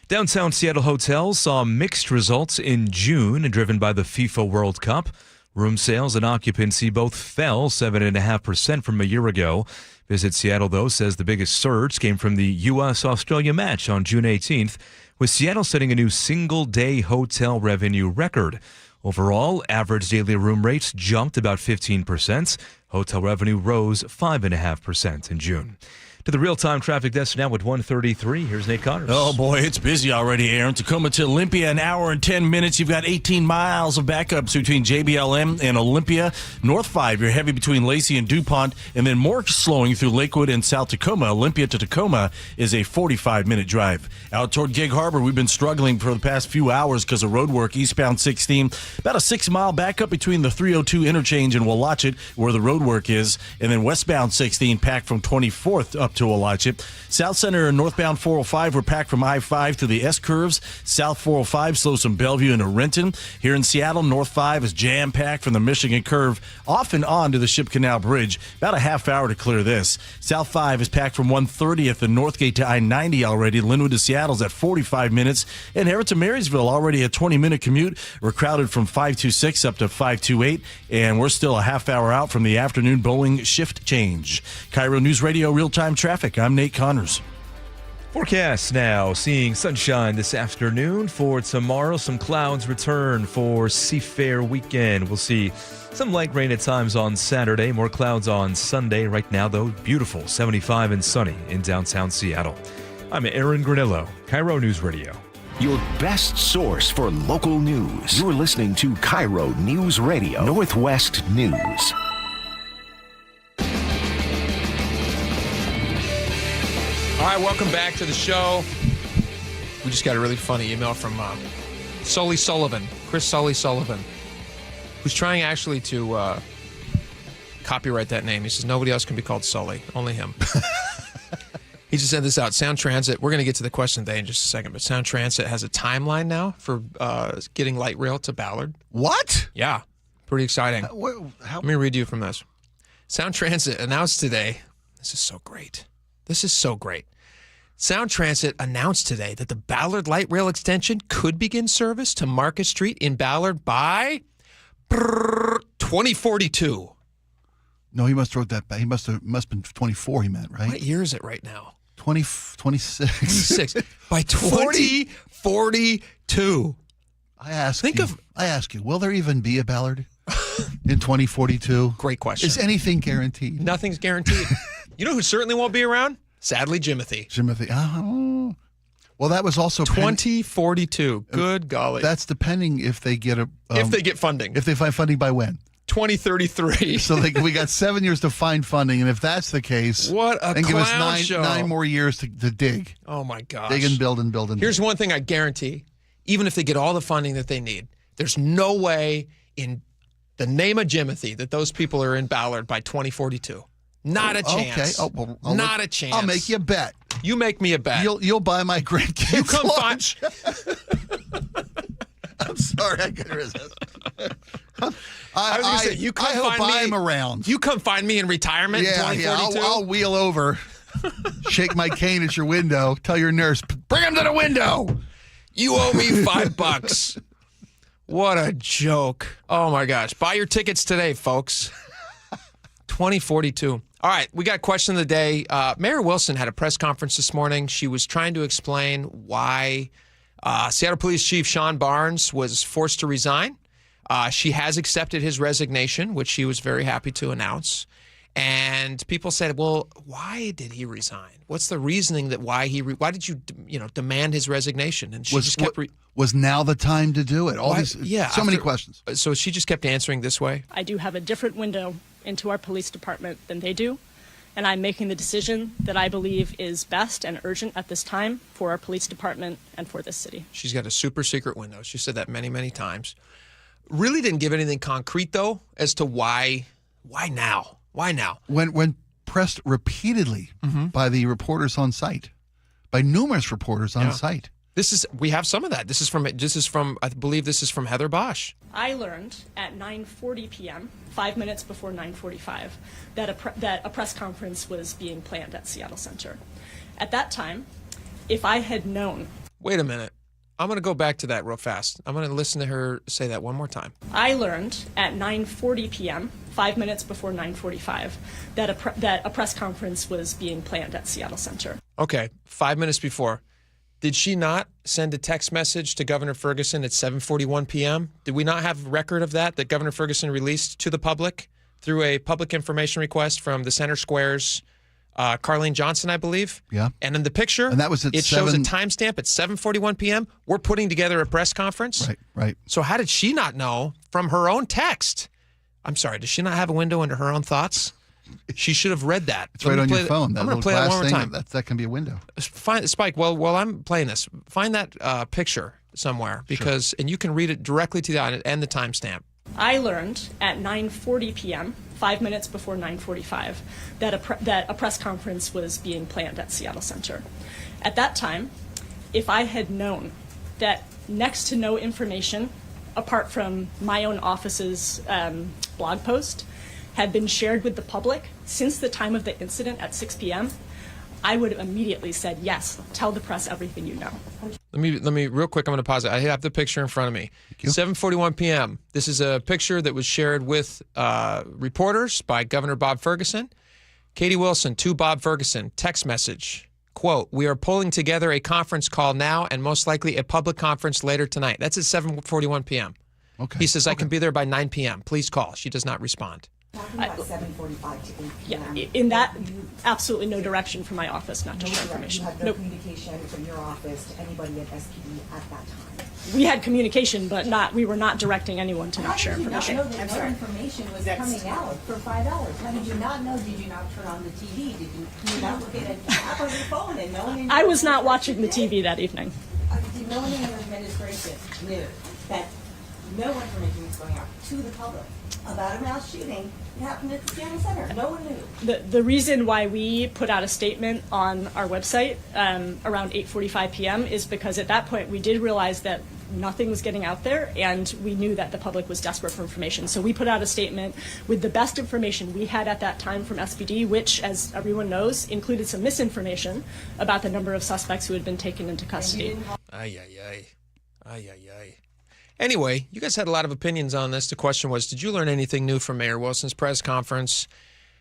S17: Downtown Seattle hotels saw mixed results in June, driven by the FIFA World Cup. Room sales and occupancy both fell 7.5% from a year ago. Visit Seattle, though, says the biggest surge came from the U.S.-Australia match on June 18th, with Seattle setting a new single-day hotel revenue record. Overall, average daily room rates jumped about 15%. Hotel revenue rose 5.5% in June. To the real-time traffic desk now at 1:33. Here's Nate Connors.
S21: Oh, boy, it's busy already, Aaron. Tacoma to Olympia, an hour and 10 minutes. You've got 18 miles of backups between JBLM and Olympia. North 5, you're heavy between Lacey and DuPont, and then more slowing through Lakewood and South Tacoma. Olympia to Tacoma is a 45-minute drive. Out toward Gig Harbor, we've been struggling for the past few hours because of road work. Eastbound 16, about a 6-mile backup between the 302 interchange and Walachit, where the road work is, and then westbound 16 packed from 24th up up to Alachit. South Center and northbound 405 were packed from I-5 to the S-curves. South 405 slows from Bellevue into Renton. Here in Seattle, North 5 is jam-packed from the Michigan curve off and on to the Ship Canal Bridge. About a half hour to clear this. South 5 is packed from 130th and Northgate to I-90 already. Linwood to Seattle's at 45 minutes. And Everett to Marysville already a 20-minute commute. We're crowded from 526 up to 528. And we're still a half hour out from the afternoon bowling shift change. KIRO News Radio real-time traffic. I'm Nate Connors.
S17: Forecast now, seeing sunshine this afternoon. For tomorrow, some clouds return for Seafair weekend. We'll see some light rain at times on Saturday, more clouds on Sunday. Right now, though, beautiful, 75 and sunny in downtown Seattle. I'm Aaron Granillo, KIRO News Radio.
S5: Your best source for local news. You're listening to KIRO News Radio, Northwest News.
S2: All right, welcome back to the show. We just got a really funny email from Sully Sullivan, Chris Sully Sullivan, who's trying actually to copyright that name. He says nobody else can be called Sully, only him. He just sent this out. Sound Transit, we're going to get to the question today in just a second, but Sound Transit has a timeline now for getting light rail to Ballard.
S6: What?
S2: Yeah, pretty exciting. Let me read you from this. Sound Transit announced today, this is so great. This is so great. Sound Transit announced today that the Ballard Light Rail extension could begin service to Market Street in Ballard by 2042.
S6: No, he must have wrote that back. He must have been 24, he meant, right?
S2: What year is it right now?
S6: 26.
S2: 26. By 2042.
S6: I ask you, will there even be a Ballard in 2042?
S2: Great question.
S6: Is anything guaranteed?
S2: Nothing's guaranteed. You know who certainly won't be around? Sadly, Jimothy.
S6: Oh. Well, that was also
S2: 2042. Good golly.
S6: That's depending if they get
S2: if they get funding.
S6: If they find funding by when?
S2: 2033.
S6: So we got 7 years to find funding, and if that's the case,
S2: what a
S6: and give us
S2: clown show.
S6: 9 more years to dig.
S2: Oh my gosh.
S6: Dig and build and build and
S2: Here's one thing I guarantee. Even if they get all the funding that they need, there's no way in the name of Jimothy that those people are in Ballard by 2042. Not a chance.
S6: Okay. Oh, well,
S2: not a chance.
S6: I'll make you a bet.
S2: You make me a bet.
S6: You'll buy my grandkids
S2: You come
S6: lunch. I'm sorry, I couldn't resist.
S2: I was going to say, you come
S6: I hope
S2: find me.
S6: I'm around.
S2: You come find me in retirement in 2042?
S6: I'll wheel over, shake my cane at your window, tell your nurse, bring him to the window.
S2: You owe me $5. What a joke. Oh, my gosh. Buy your tickets today, folks. 2042. All right, we got question of the day. Mayor Wilson had a press conference this morning. She was trying to explain why Seattle Police Chief Sean Barnes was forced to resign. She has accepted his resignation, which she was very happy to announce. And people said, well, why did he resign? What's the reasoning that why did you demand his resignation? And she just kept
S6: was now the time to do it? Many questions.
S2: So she just kept answering this way.
S19: I do have a different window into our police department than they do, and I'm making the decision that I believe is best and urgent at this time for our police department and for this city.
S2: She's got a super secret window. She said that many, many times. Really didn't give anything concrete, though, as to why now? Why now?
S6: When pressed repeatedly by the reporters on site, by numerous reporters on site.
S2: We have some of that. This is from I believe this is from Heather Bosch.
S19: I learned at 9:40 p.m., 5 minutes before 9:45, that a press conference was being planned at Seattle Center. At that time, if I had known.
S2: Wait a minute. I'm going to go back to that real fast. I'm going to listen to her say that one more time.
S19: I learned at 9:40 p.m., 5 minutes before 9:45, that a press conference was being planned at Seattle Center.
S2: Okay, 5 minutes before. Did she not send a text message to Governor Ferguson at 7:41 p.m.? Did we not have record of that Governor Ferguson released to the public through a public information request from the Center Square's Carlene Johnson, I believe?
S6: Yeah.
S2: And in the picture,
S6: and that was at
S2: shows a timestamp at 7:41 p.m. We're putting together a press conference.
S6: Right.
S2: So how did she not know from her own text? I'm sorry, does she not have a window into her own thoughts? She should have read that.
S6: It's right on your phone.
S2: I'm going to play that one more time.
S6: That can be a window.
S2: Spike, while I'm playing this, find that picture somewhere and you can read it directly to the and the timestamp.
S19: I learned at 9:40 p.m., 5 minutes before 9:45, that a press conference was being planned at Seattle Center. At that time, if I had known that next to no information, apart from my own office's blog post, had been shared with the public since the time of the incident at 6 p.m., I would have immediately said, yes, tell the press everything you know.
S2: Let me real quick, I'm going to pause it. I have the picture in front of me. 7:41 p.m. This is a picture that was shared with reporters by Governor Bob Ferguson. Katie Wilson to Bob Ferguson, text message, quote, "We are pulling together a conference call now and most likely a public conference later tonight." That's at 7:41 p.m.
S6: Okay.
S2: He says, I can be there by 9 p.m. Please call. She does not respond.
S9: Talking about 7:45 to 8 p.m.
S19: Yeah, in that, absolutely no direction from my office not to share information.
S9: You had no communication from your office to anybody at SPD at that time.
S19: We had communication, but we were not directing anyone to not share information.
S9: How did you not know that no information was coming out for $5? How did you not know? Did you not turn on the TV? Did you not look at an app on your phone and no one in your
S19: I was not watching the TV that evening.
S9: Did no one in your administration knew that no information was going out to the public about a mass shooting that happened at the Seattle Center? No one knew.
S19: The reason why we put out a statement on our website around 8:45 p.m. is because at that point we did realize that nothing was getting out there, and we knew that the public was desperate for information. So we put out a statement with the best information we had at that time from SPD, which, as everyone knows, included some misinformation about the number of suspects who had been taken into custody.
S2: Ay, ay, ay. Ay, ay, ay. Anyway, you guys had a lot of opinions on this. The question was, did you learn anything new from Mayor Wilson's press conference?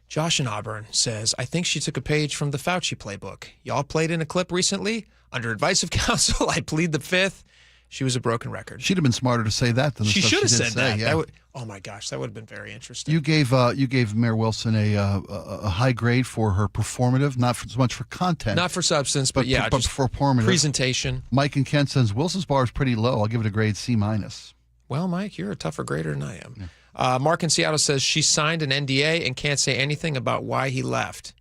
S2: Josh in Auburn says, I think she took a page from the Fauci playbook. Y'all played in a clip recently. Under advice of counsel, I plead the fifth. She was a broken record.
S6: She'd have been smarter to say that than the
S2: she
S6: stuff
S2: should have
S6: she did
S2: said
S6: say.
S2: that.
S6: Yeah.
S2: Oh my gosh, that would have been very interesting.
S6: You gave Mayor Wilson a high grade for her performative, not so much for content,
S2: not for substance, but yeah,
S6: but
S2: just
S6: for performative
S2: presentation.
S6: Mike and Kent says Wilson's bar is pretty low. I'll give it a grade C-.
S2: Well, Mike, you're a tougher grader than I am. Yeah. Mark in Seattle says she signed an NDA and can't say anything about why he left.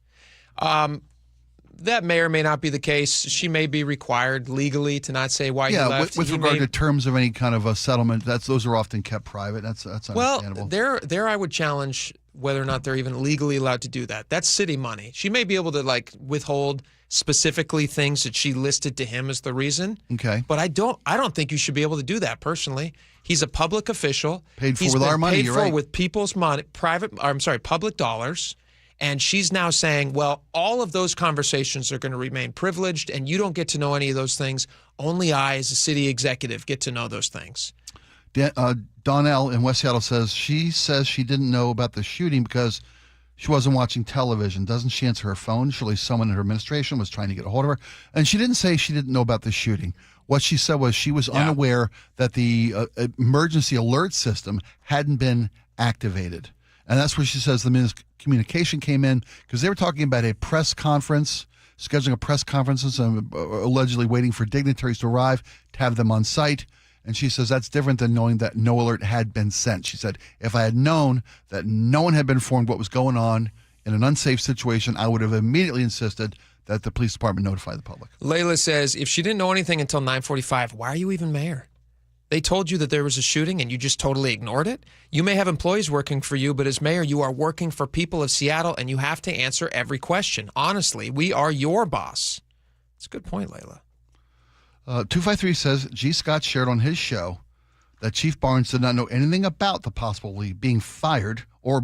S2: That may or may not be the case. She may be required legally to not say why he left.
S6: With regard to terms of any kind of a settlement, those are often kept private. That's understandable.
S2: Well, there I would challenge whether or not they're even legally allowed to do that. That's city money. She may be able to withhold specifically things that she listed to him as the reason.
S6: Okay.
S2: But I don't think you should be able to do that personally. He's a public official.
S6: Paid for with our money,
S2: Paid
S6: you're
S2: for
S6: right.
S2: with people's money, public dollars. And she's now saying, well, all of those conversations are going to remain privileged, and you don't get to know any of those things. Only I, as a city executive, get to know those things.
S6: Donnell in West Seattle says she didn't know about the shooting because she wasn't watching television. Doesn't she answer her phone? Surely someone in her administration was trying to get a hold of her. And she didn't say she didn't know about the shooting. What she said was she was unaware that the emergency alert system hadn't been activated. And that's where she says the miscommunication came in, because they were talking about a press conference, scheduling a press conference, and allegedly waiting for dignitaries to arrive to have them on site. And she says that's different than knowing that no alert had been sent. She said, if I had known that no one had been informed what was going on in an unsafe situation, I would have immediately insisted that the police department notify the public.
S2: Layla says, if she didn't know anything until 9:45, why are you even mayor? They told you that there was a shooting and you just totally ignored it? You may have employees working for you, but as mayor, you are working for people of Seattle, and you have to answer every question. Honestly, we are your boss. It's a good point, Layla.
S6: 253 says G. Scott shared on his show that Chief Barnes did not know anything about the possibility being fired or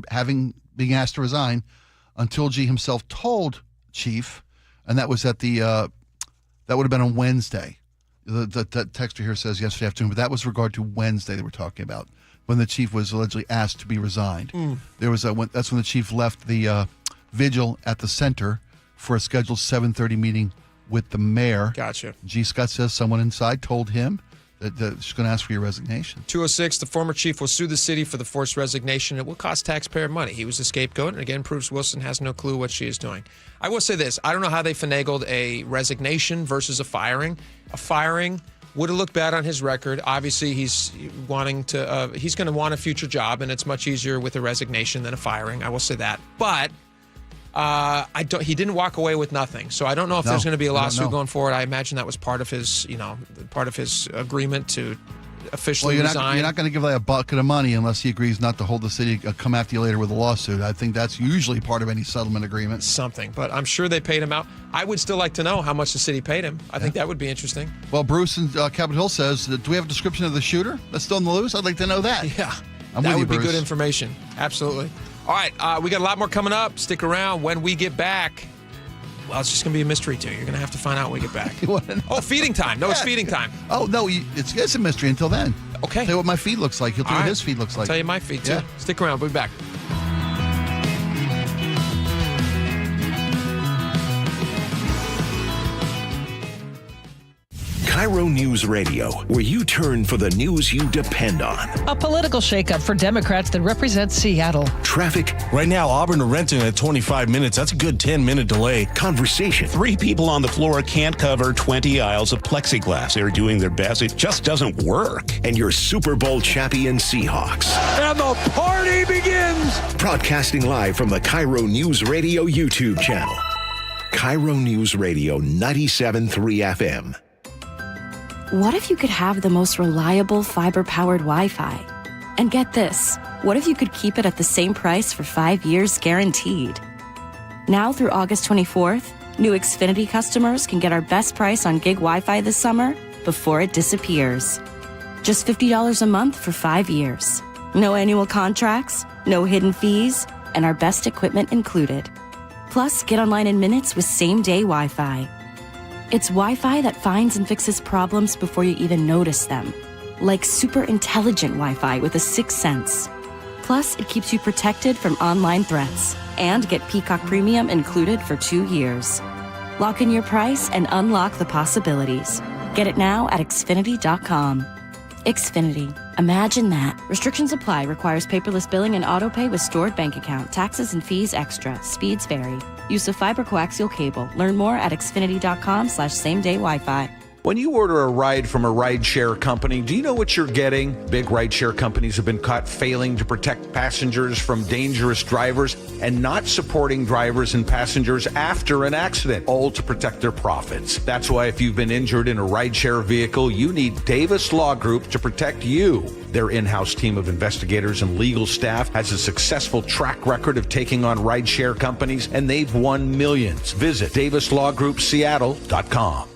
S6: being asked to resign until G himself told Chief, and that was at that would have been on Wednesday. The texter here says yesterday afternoon, but that was regard to Wednesday they were talking about, when the chief was allegedly asked to be resigned. There was that's when the chief left the vigil at the center for a scheduled 7:30 meeting with the mayor.
S2: Gotcha.
S6: G. Scott says someone inside told him that she's going to ask for your resignation.
S2: 206, the former chief will sue the city for the forced resignation. It will cost taxpayer money. He was the scapegoat, and again proves Wilson has no clue what she is doing. I will say this. I don't know how they finagled a resignation versus a firing. A firing would have looked bad on his record. Obviously, he's going to want a future job, and it's much easier with a resignation than a firing. I will say that. But he didn't walk away with nothing. So I don't know if there's going to be a lawsuit going forward. I imagine that was part of his agreement to officially
S6: Well,
S2: resign.
S6: you're not going to give that a bucket of money unless he agrees not to hold the city, come after you later with a lawsuit. I think that's usually part of any settlement agreement.
S2: Something, but I'm sure they paid him out. I would still like to know how much the city paid him. I think that would be interesting.
S6: Well, Bruce in Capitol Hill says, do we have a description of the shooter that's still on the loose? I'd like to know that.
S2: Yeah,
S6: I'm
S2: that
S6: with you,
S2: would be
S6: Bruce.
S2: good information. Absolutely. All right, we got a lot more coming up. Stick around. When we get back, well, it's just going to be a mystery, too. You're going to have to find out when we get back. Oh, feeding time. No, it's feeding time.
S6: Oh, no, it's a mystery until then.
S2: Okay.
S6: Tell you what my feed looks like. He'll tell you what his feed looks like.
S2: I'll tell you my feed, too.
S6: Yeah.
S2: Stick around. We'll be back.
S5: KIRO News Radio, where you turn for the news you depend on.
S10: A political shakeup for Democrats that represent Seattle.
S5: Traffic.
S21: Right now, Auburn to Renton at 25 minutes. That's a good 10-minute delay.
S5: Conversation.
S11: 3 people on the floor can't cover 20 aisles of plexiglass. They're doing their best. It just doesn't work.
S5: And your Super Bowl champion Seahawks.
S12: And the party begins.
S5: Broadcasting live from the KIRO News Radio YouTube channel. KIRO News Radio 97.3 FM.
S7: What if you could have the most reliable fiber-powered Wi-Fi? And get this, what if you could keep it at the same price for 5 years guaranteed? Now through August 24th, new Xfinity customers can get our best price on gig Wi-Fi this summer before it disappears. Just $50 a month for 5 years. No annual contracts, no hidden fees, and our best equipment included. Plus, get online in minutes with same-day Wi-Fi. It's Wi-Fi that finds and fixes problems before you even notice them. Like super intelligent Wi-Fi with a 6th sense. Plus, it keeps you protected from online threats. And get Peacock Premium included for 2 years. Lock in your price and unlock the possibilities. Get it now at Xfinity.com. Xfinity. Imagine that. Restrictions apply. Requires paperless billing and autopay with stored bank account. Taxes and fees extra. Speeds vary. Use of fiber coaxial cable. Learn more at Xfinity.com/same-day Wi-Fi.
S13: When you order a ride from a rideshare company, do you know what you're getting? Big rideshare companies have been caught failing to protect passengers from dangerous drivers and not supporting drivers and passengers after an accident, all to protect their profits. That's why if you've been injured in a rideshare vehicle, you need Davis Law Group to protect you. Their in-house team of investigators and legal staff has a successful track record of taking on rideshare companies, and they've won millions. Visit DavisLawGroupSeattle.com.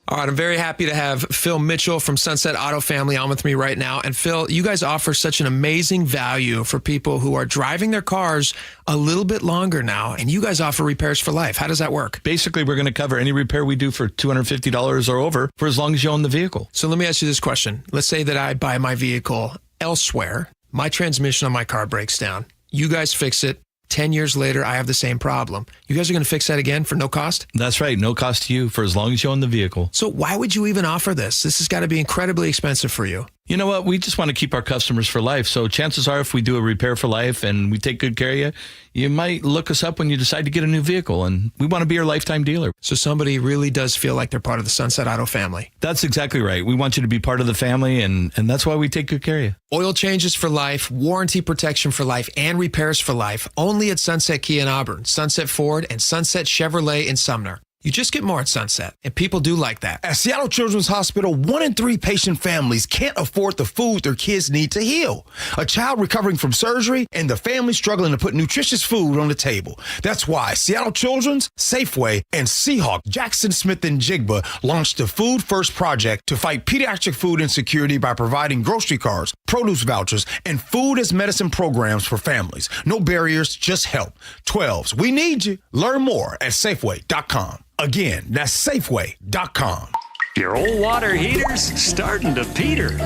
S2: All right, I'm very happy to have Phil Mitchell from Sunset Auto Family on with me right now. And Phil, you guys offer such an amazing value for people who are driving their cars a little bit longer now. And you guys offer repairs for life. How does that work?
S15: Basically, we're going to cover any repair we do for $250 or over for as long as you own the vehicle.
S2: So let me ask you this question. Let's say that I buy my vehicle elsewhere. My transmission on my car breaks down. You guys fix it. 10 years later, I have the same problem. You guys are going to fix that again for no cost?
S15: That's right. No cost to you for as long as you own the vehicle.
S2: So why would you even offer this? This has got to be incredibly expensive for you.
S15: You know what? We just want to keep our customers for life. So chances are if we do a repair for life and we take good care of you, you might look us up when you decide to get a new vehicle. And we want to be your lifetime dealer.
S2: So somebody really does feel like they're part of the Sunset Auto family.
S15: That's exactly right. We want you to be part of the family, and that's why we take good care of you.
S2: Oil changes for life, warranty protection for life, and repairs for life. Only at Sunset Kia in Auburn, Sunset Ford, and Sunset Chevrolet in Sumner. You just get more at Sunset, and people do like that.
S16: At Seattle Children's Hospital, 1 in 3 patient families can't afford the food their kids need to heal. A child recovering from surgery and the family struggling to put nutritious food on the table. That's why Seattle Children's, Safeway, and Seahawk, Jackson Smith, and Jigba launched the Food First Project to fight pediatric food insecurity by providing grocery cards, produce vouchers, and food as medicine programs for families. No barriers, just help. 12s, we need you. Learn more at Safeway.com. Again, that's Safeway.com.
S12: Your old water heater's starting to peter.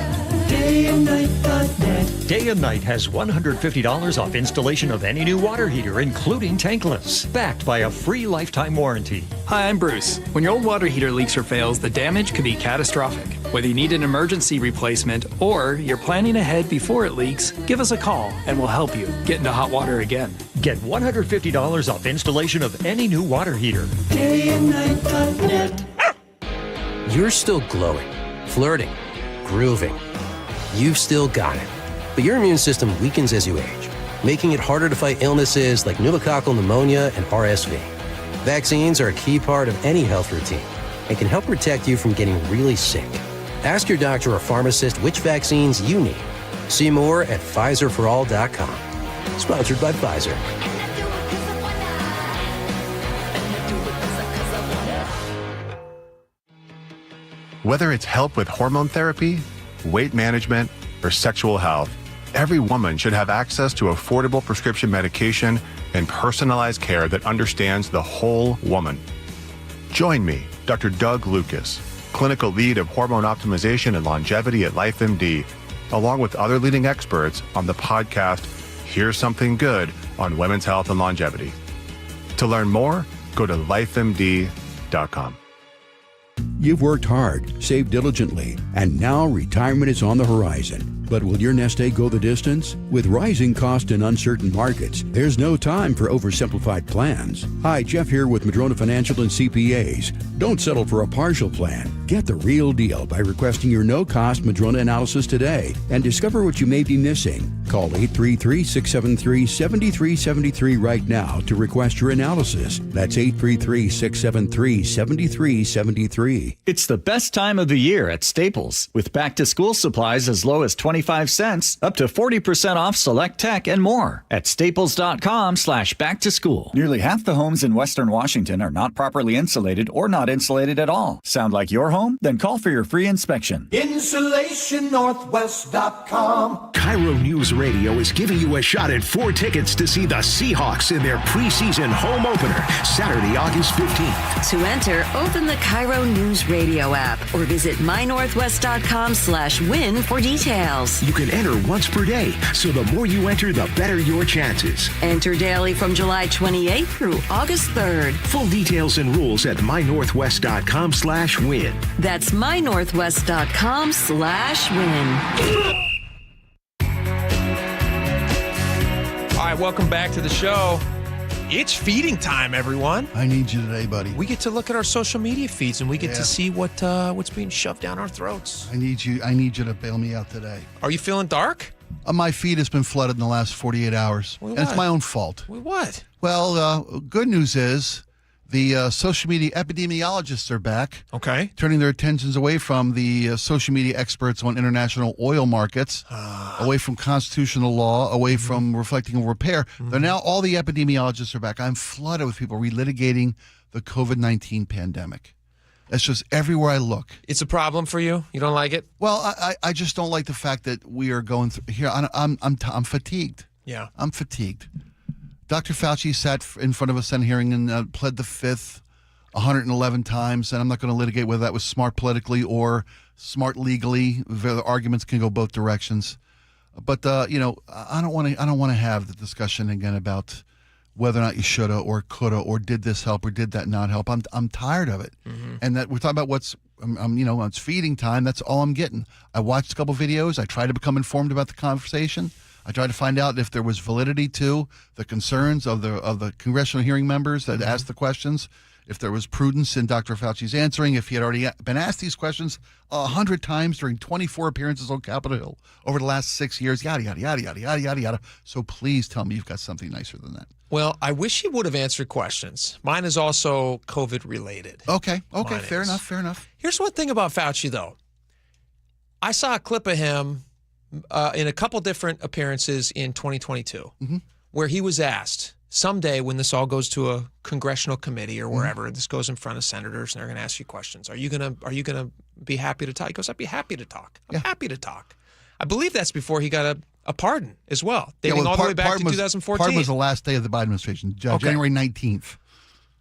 S12: DayandNight.net. Day and Night has $150 off installation of any new water heater, including tankless, backed by a free lifetime warranty.
S18: Hi, I'm Bruce. When your old water heater leaks or fails, the damage could be catastrophic. Whether you need an emergency replacement or you're planning ahead before it leaks, give us a call and we'll help you get into hot water again.
S12: Get $150 off installation of any new water heater.
S18: DayandNight.net.
S14: You're still glowing, flirting, grooving. You've still got it. But your immune system weakens as you age, making it harder to fight illnesses like pneumococcal pneumonia and RSV. Vaccines are a key part of any health routine and can help protect you from getting really sick. Ask your doctor or pharmacist which vaccines you need. See more at PfizerForAll.com. Sponsored by Pfizer.
S1: Whether it's help with hormone therapy, weight management, or sexual health, every woman should have access to affordable prescription medication and personalized care that understands the whole woman. Join me, Dr. Doug Lucas, clinical lead of hormone optimization and longevity at LifeMD, along with other leading experts on the podcast, Here's Something Good on Women's Health and Longevity. To learn more, go to lifemd.com.
S3: You've worked hard, saved diligently, and now retirement is on the horizon. But will your nest egg go the distance? With rising cost and uncertain markets, there's no time for oversimplified plans. Hi, Jeff here with Madrona Financial and CPAs. Don't settle for a partial plan. Get the real deal by requesting your no-cost Madrona analysis today and discover what you may be missing. Call 833-673-7373 right now to request your analysis. That's 833-673-7373.
S4: It's the best time of the year at Staples, with back-to-school supplies as low as 25 cents, up to 40% off select tech and more at staples.com/back-to-school. Nearly half the homes in Western Washington are not properly insulated or not insulated at all. Sound like your home? Then call for your free inspection.
S5: InsulationNorthwest.com. KIRO News Radio is giving you a shot at 4 tickets to see the Seahawks in their preseason home opener, Saturday, August 15th.
S23: To enter, open the KIRO Newsradio app or visit mynorthwest.com/win for details.
S5: You can enter once per day, so the more you enter, the better your chances.
S23: Enter daily from July 28th through August 3rd.
S5: Full details and rules at mynorthwest.com/win.
S23: That's mynorthwest.com/win.
S2: All right, welcome back to the show. It's feeding time, everyone.
S6: I need you today, buddy.
S2: We get to look at our social media feeds and we get to see what's being shoved down our throats.
S6: I need you to bail me out today.
S2: Are you feeling dark?
S6: My feed has been flooded in the last 48 hours.
S2: Well,
S6: and it's my own fault.
S2: Well, what?
S6: Well, good news is the social media epidemiologists are back.
S2: Okay.
S6: Turning their attentions away from the social media experts on international oil markets, away from constitutional law, away from reflecting repair. They're now, all the epidemiologists are back. I'm flooded with people relitigating the COVID-19 pandemic. That's just everywhere I look.
S2: It's a problem for you? You don't like it?
S6: Well, I just don't like the fact that we are going through here. I'm fatigued.
S2: Yeah.
S6: I'm fatigued. Dr. Fauci sat in front of a Senate hearing and pled the Fifth 111 times, and I'm not going to litigate whether that was smart politically or smart legally. The arguments can go both directions. But I don't want to have the discussion again about whether or not you shoulda or coulda or did this help or did that not help. I'm tired of it. And that we're talking about it's feeding time. That's all I'm getting. I watched a couple videos. I tried to become informed about the conversation. I tried to find out if there was validity to the concerns of the congressional hearing members that asked the questions, if there was prudence in Dr. Fauci's answering, if he had already been asked these questions 100 times during 24 appearances on Capitol Hill over the last 6 years, yada, yada, yada, yada, yada, yada, yada. So please tell me you've got something nicer than that.
S2: Well, I wish he would have answered questions. Mine is also COVID related.
S6: Okay, fair enough.
S2: Here's one thing about Fauci, though. I saw a clip of him in a couple different appearances in 2022 where he was asked, someday when this all goes to a congressional committee or wherever, this goes in front of senators and they're going to ask you questions. Are you going to be happy to talk? He goes, I'd be happy to talk. I'm happy to talk. I believe that's before he got a pardon as well, dating all the way back to 2014.
S6: Pardon was the last day of the Biden administration, January 19th.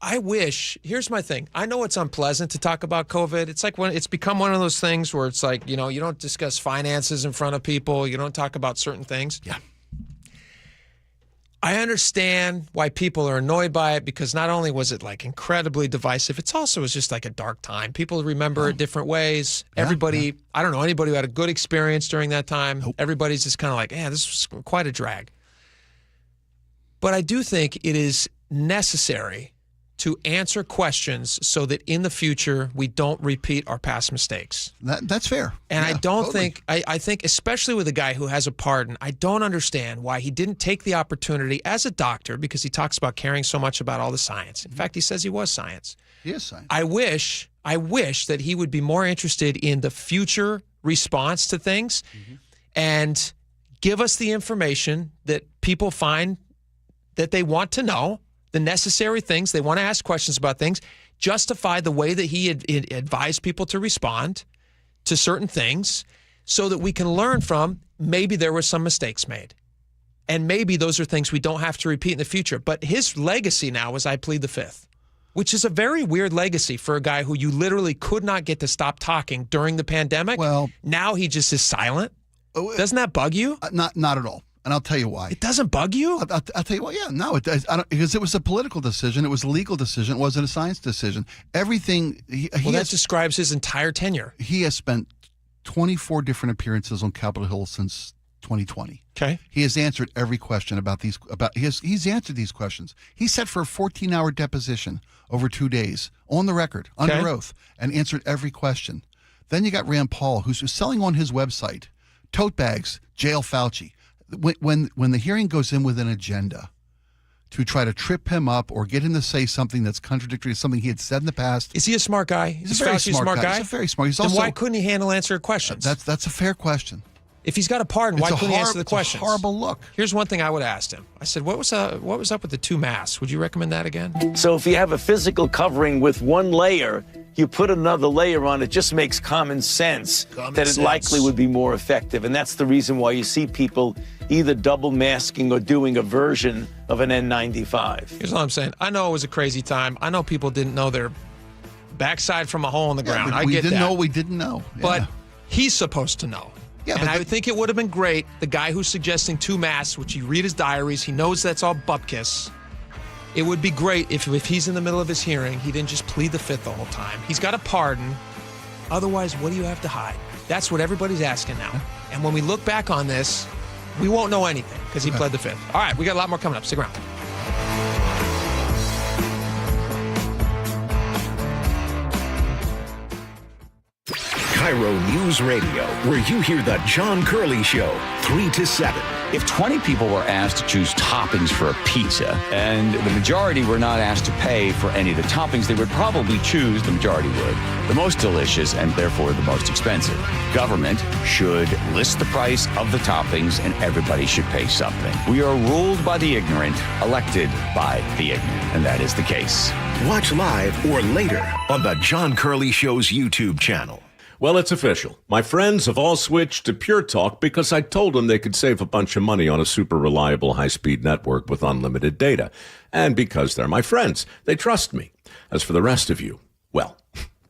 S2: I wish, here's my thing. I know it's unpleasant to talk about COVID. It's like when it's become one of those things where it's like, you don't discuss finances in front of people. You don't talk about certain things.
S6: Yeah.
S2: I understand why people are annoyed by it because not only was it like incredibly divisive, it's also was just like a dark time. People remember it different ways. Everybody, I don't know anybody who had a good experience during that time. Nope. Everybody's just kind of like, this was quite a drag. But I do think it is necessary to answer questions so that in the future we don't repeat our past mistakes.
S6: That's fair.
S2: And I don't think, I think especially with a guy who has a pardon, I don't understand why he didn't take the opportunity as a doctor, because he talks about caring so much about all the science. In fact, he says he was science.
S6: He is science.
S2: I wish I wish that he would be more interested in the future response to things and give us the information that people find that they want to know, the necessary things. They want to ask questions about things, justify the way that he advised people to respond to certain things so that we can learn from maybe there were some mistakes made. And maybe those are things we don't have to repeat in the future. But his legacy now is I plead the fifth, which is a very weird legacy for a guy who you literally could not get to stop talking during the pandemic.
S6: Well,
S2: now he just is silent. Doesn't that bug you?
S6: Not at all. And I'll tell you why.
S2: It doesn't bug you?
S6: I'll tell you why. Yeah, no, it does. Because it was a political decision. It was a legal decision. It wasn't a science decision. Everything.
S2: That describes his entire tenure.
S6: He has spent 24 different appearances on Capitol Hill since 2020.
S2: Okay.
S6: He has answered every question about these. He's answered these questions. He sat for a 14-hour deposition over 2 days on the record, under oath, and answered every question. Then you got Rand Paul, who's selling on his website tote bags, jail Fauci. When the hearing goes in with an agenda to try to trip him up or get him to say something that's contradictory to something he had said in the past.
S2: Is he a smart guy?
S6: He's a very smart guy. He's a very smart.
S2: Then why couldn't he answer questions?
S6: That's a fair question.
S2: If he's got a pardon, why couldn't he answer the questions?
S6: It's a horrible look.
S2: Here's one thing I would have asked him. I said, what was up with the 2 masks? Would you recommend that again?
S8: So if you have a physical covering with one layer, you put another layer on, it just makes common sense that it likely would be more effective. And that's the reason why you see people either double masking or doing a version of an N95.
S2: Here's all I'm saying. I know it was a crazy time. I know people didn't know their backside from a hole in the ground. I get that.
S6: We didn't know we didn't know. Yeah.
S2: But he's supposed to know.
S6: Yeah,
S2: and I would think it would have been great, the guy who's suggesting 2 masks, which you read his diaries, he knows that's all bupkis. It would be great if he's in the middle of his hearing, he didn't just plead the fifth the whole time. He's got a pardon. Otherwise, what do you have to hide? That's what everybody's asking now. And when we look back on this, we won't know anything because he pled the fifth. All right, we got a lot more coming up. Stick around.
S5: KIRO News Radio, where you hear the John Curley Show, 3 to 7.
S20: If 20 people were asked to choose toppings for a pizza, and the majority were not asked to pay for any of the toppings, they would probably choose, the majority would, the most delicious and therefore the most expensive. Government should list the price of the toppings and everybody should pay something. We are ruled by the ignorant, elected by the ignorant, and that is the case.
S5: Watch live or later on the John Curley Show's YouTube channel.
S22: Well, it's official. My friends have all switched to Pure Talk because I told them they could save a bunch of money on a super reliable high-speed network with unlimited data. And because they're my friends, they trust me. As for the rest of you, well,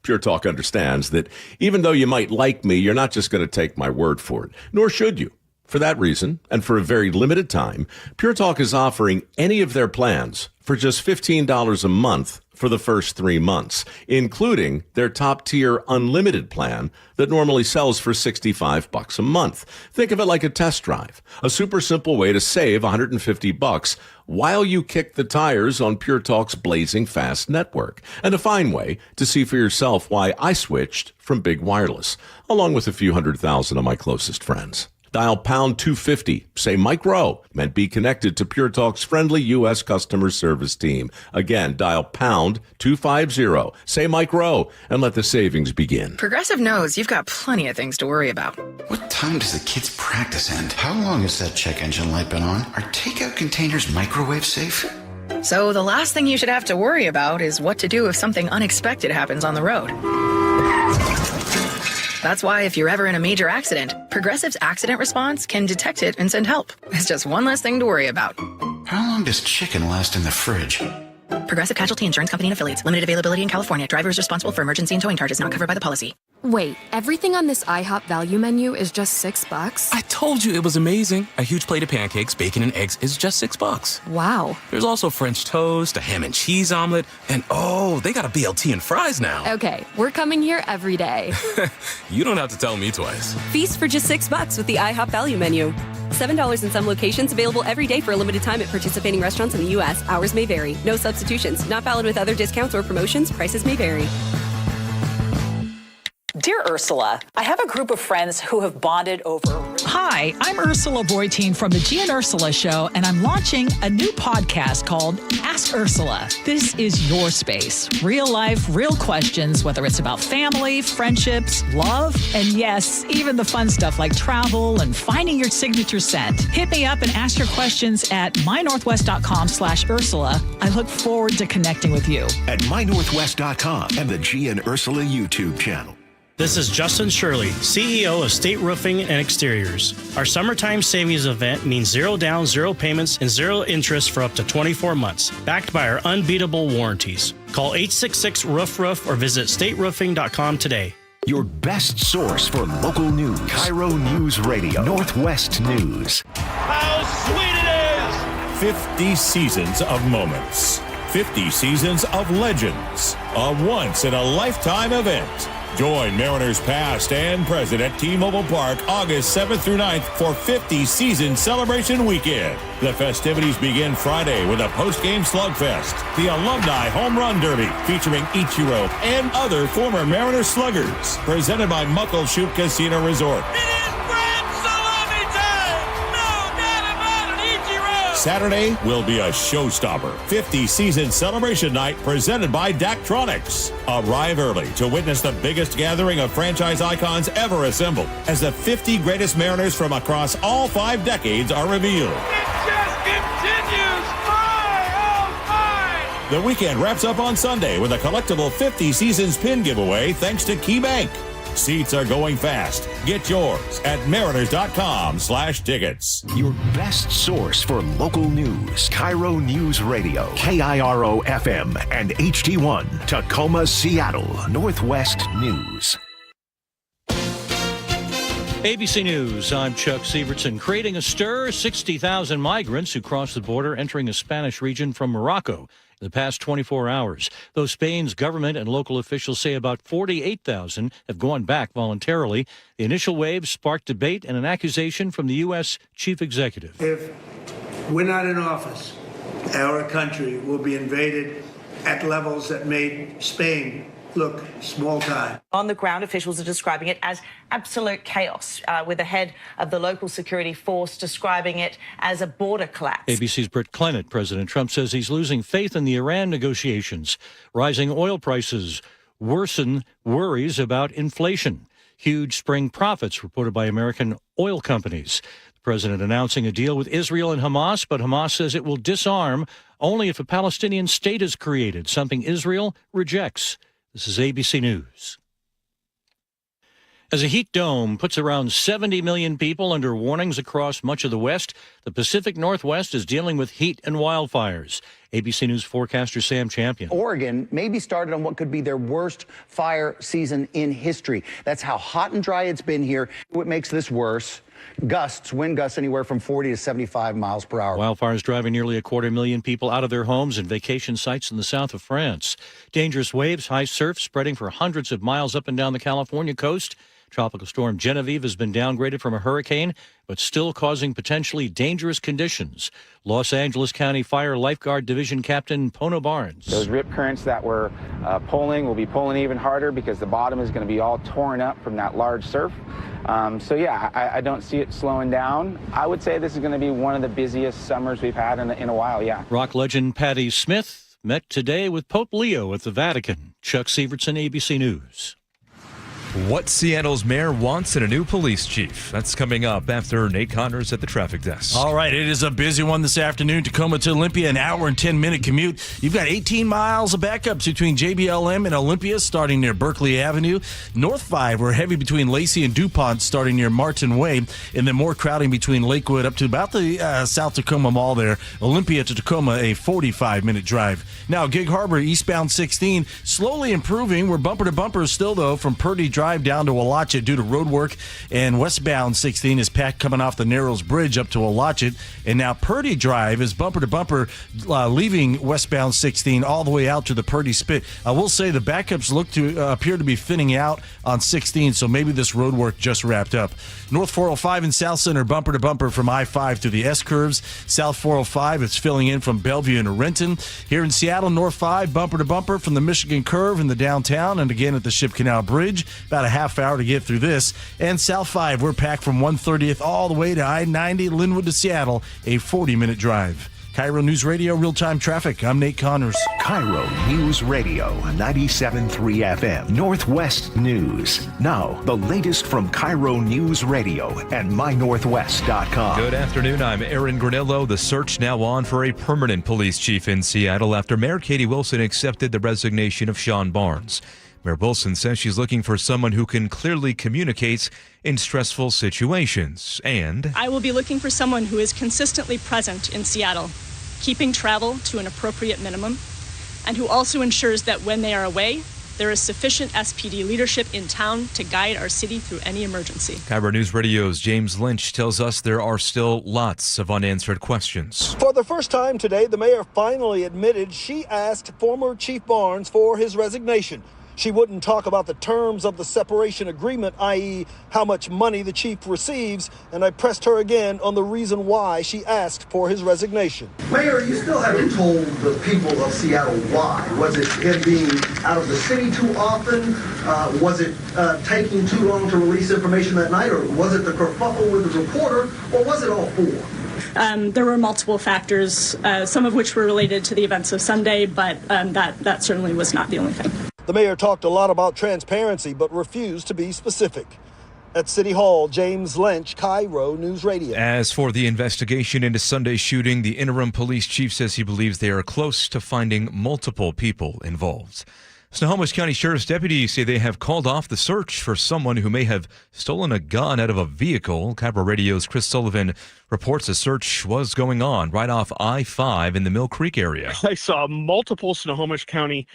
S22: Pure Talk understands that even though you might like me, you're not just going to take my word for it, nor should you. For that reason, and for a very limited time, Pure Talk is offering any of their plans for just $15 a month for the first 3 months, including their top-tier unlimited plan that normally sells for $65 a month. Think of it like a test drive, a super simple way to save $150 while you kick the tires on Pure Talk's blazing fast network, and a fine way to see for yourself why I switched from big wireless, along with a few 100,000 of my closest friends. Dial pound 250, say Mike Rowe, and be connected to Pure Talk's friendly U.S. customer service team. Again, dial pound 250, say Mike Rowe, and let the savings begin.
S24: Progressive knows you've got plenty of things to worry about.
S25: What time does the kids' practice end? How long has that check engine light been on? Are takeout containers microwave safe?
S24: So the last thing you should have to worry about is what to do if something unexpected happens on the road. That's why if you're ever in a major accident, Progressive's accident response can detect it and send help. It's just one less thing to worry about.
S25: How long does chicken last in the fridge?
S24: Progressive Casualty Insurance Company and Affiliates. Limited availability in California. Driver is responsible for emergency and towing charges not covered by the policy.
S26: Wait, everything on this IHOP value menu is just $6?
S27: I told you it was amazing. A huge plate of pancakes, bacon, and eggs is just $6.
S26: Wow.
S27: There's also French toast, a ham and cheese omelet, and oh, they got a BLT and fries now.
S26: Okay, we're coming here every day.
S27: You don't have to tell me twice.
S28: Feast for just $6 with the IHOP value menu. $7 in some locations, available every day for a limited time at participating restaurants in the U.S. Hours may vary. No substitutions. Not valid with other discounts or promotions. Prices may vary.
S29: Dear Ursula, I have a group of friends who have bonded over...
S7: Hi, I'm Ursula Boyteen from the G and Ursula Show, and I'm launching a new podcast called Ask Ursula. This is your space. Real life, real questions, whether it's about family, friendships, love, and yes, even the fun stuff like travel and finding your signature scent. Hit me up and ask your questions at mynorthwest.com/Ursula. I look forward to connecting with you.
S5: At mynorthwest.com and the G and Ursula YouTube channel.
S9: This is Justin Shirley, CEO of State Roofing and Exteriors. Our summertime savings event means 0 down, 0 payments, and 0 interest for up to 24 months, backed by our unbeatable warranties. Call 866-ROOF-ROOF or visit stateroofing.com today.
S5: Your best source for local news. KIRO News Radio, Northwest News.
S10: How sweet it is!
S11: 50 seasons of moments. 50 seasons of legends. A once-in-a-lifetime event. Join Mariners past and present at T-Mobile Park August 7th through 9th for 50 Season Celebration Weekend. The festivities begin Friday with a post-game slugfest, the Alumni Home Run Derby featuring Ichiro and other former Mariners sluggers, presented by Muckleshoot Casino Resort. Saturday will be a showstopper. 50 Season Celebration Night presented by Daktronics. Arrive early to witness the biggest gathering of franchise icons ever assembled as the 50 greatest Mariners from across all 5 decades are revealed.
S10: It just continues.
S11: The weekend wraps up on Sunday with a collectible 50 Seasons pin giveaway thanks to KeyBank. Seats are going fast. Get yours at mariners.com/tickets.
S5: Your best source for local news. KIRO News Radio, KIRO FM and HD1, Tacoma, Seattle, Northwest News.
S12: ABC News, I'm Chuck Sievertson. Creating a stir, 60,000 migrants who crossed the border entering a Spanish region from Morocco in the past 24 hours. Though Spain's government and local officials say about 48,000 have gone back voluntarily, the initial wave sparked debate and an accusation from the U.S. chief executive.
S13: If we're not in office, our country will be invaded at levels that made Spain look small time.
S17: On the ground, officials are describing it as absolute chaos, with the head of the local security force describing it as a border collapse.
S12: ABC's Britt Clennett. President Trump says he's losing faith in the Iran negotiations. Rising oil prices worsen worries about inflation. Huge spring profits reported by American oil companies. The president announcing a deal with Israel and Hamas, but Hamas says it will disarm only if a Palestinian state is created, something Israel rejects. This is ABC News. As a heat dome puts around 70 million people under warnings across much of the West, the Pacific Northwest is dealing with heat and wildfires. ABC News forecaster Sam Champion.
S19: Oregon may be started on what could be their worst fire season in history. That's how hot and dry it's been here. What makes this worse? Wind gusts anywhere from 40 to 75 miles per hour.
S12: Wildfires driving nearly 250,000 people out of their homes and vacation sites in the south of France. Dangerous waves, high surf spreading for hundreds of miles up and down the California coast. Tropical storm Genevieve has been downgraded from a hurricane, but still causing potentially dangerous conditions. Los Angeles County Fire Lifeguard Division Captain Pono Barnes.
S21: Those rip currents that were pulling will be pulling even harder because the bottom is going to be all torn up from that large surf. I don't see it slowing down. I would say this is going to be one of the busiest summers we've had in a while, yeah.
S12: Rock legend Patti Smith met today with Pope Leo at the Vatican. Chuck Sievertson, ABC News.
S29: What Seattle's mayor wants in a new police chief. That's coming up after Nate Connors at the traffic desk.
S30: All right, it is a busy one this afternoon. Tacoma to Olympia, an hour and 10-minute commute. You've got 18 miles of backups between JBLM and Olympia, starting near Berkeley Avenue. North 5, we're heavy between Lacey and DuPont, starting near Martin Way. And then more crowding between Lakewood up to about the South Tacoma Mall there. Olympia to Tacoma, a 45-minute drive. Now, Gig Harbor, eastbound 16, slowly improving. We're bumper to bumper still, though, from Purdy Drive down to Alachit due to road work, and westbound 16 is packed coming off the Narrows Bridge up to Alachit, and now Purdy Drive is bumper to bumper leaving westbound 16 all the way out to the Purdy Spit. I will say the backups look to appear to be thinning out on 16, so maybe this road work just wrapped up. North 405 and South Center bumper to bumper from I-5 to the S-curves. South 405 it's filling in from Bellevue into Renton. Here in Seattle, North 5 bumper to bumper from the Michigan Curve in the downtown, and again at the Ship Canal Bridge. about a half hour to get through this. And South 5, we're packed from 130th all the way to I-90, Linwood to Seattle, a 40-minute drive. KIRO News Radio, real-time traffic. I'm Nate Connors.
S5: KIRO News Radio, 97.3 FM, Northwest News. Now, the latest from KIRO News Radio and mynorthwest.com.
S29: Good afternoon. I'm Aaron Granillo. The search now on for a permanent police chief in Seattle after Mayor Katie Wilson accepted the resignation of Sean Barnes. Mayor Wilson says she's looking for someone who can clearly communicate in stressful situations. And
S1: I will be looking for someone who is consistently present in Seattle, keeping travel to an appropriate minimum, and who also ensures that when they are away, there is sufficient SPD leadership in town to guide our city through any emergency.
S29: KIRO News Radio's James Lynch tells us there are still lots of unanswered questions.
S3: For the first time today, the mayor finally admitted she asked former Chief Barnes for his resignation. She wouldn't talk about the terms of the separation agreement, i.e. how much money the chief receives, and I pressed her again on the reason why she asked for his resignation.
S4: Mayor, you still haven't told the people of Seattle why. Was it him being out of the city too often? Was it taking too long to release information that night? Or was it the kerfuffle with the reporter? Or was it all four?
S1: There were multiple factors, some of which were related to the events of Sunday, but that certainly was not the only thing.
S3: The mayor talked a lot about transparency, but refused to be specific. At City Hall, James Lynch, KIRO News Radio.
S29: As for the investigation into Sunday's shooting, the interim police chief says he believes they are close to finding multiple people involved. Snohomish County Sheriff's deputies say they have called off the search for someone who may have stolen a gun out of a vehicle. KIRO Radio's Chris Sullivan reports a search was going on right off I-5 in the Mill Creek area.
S6: I saw multiple Snohomish County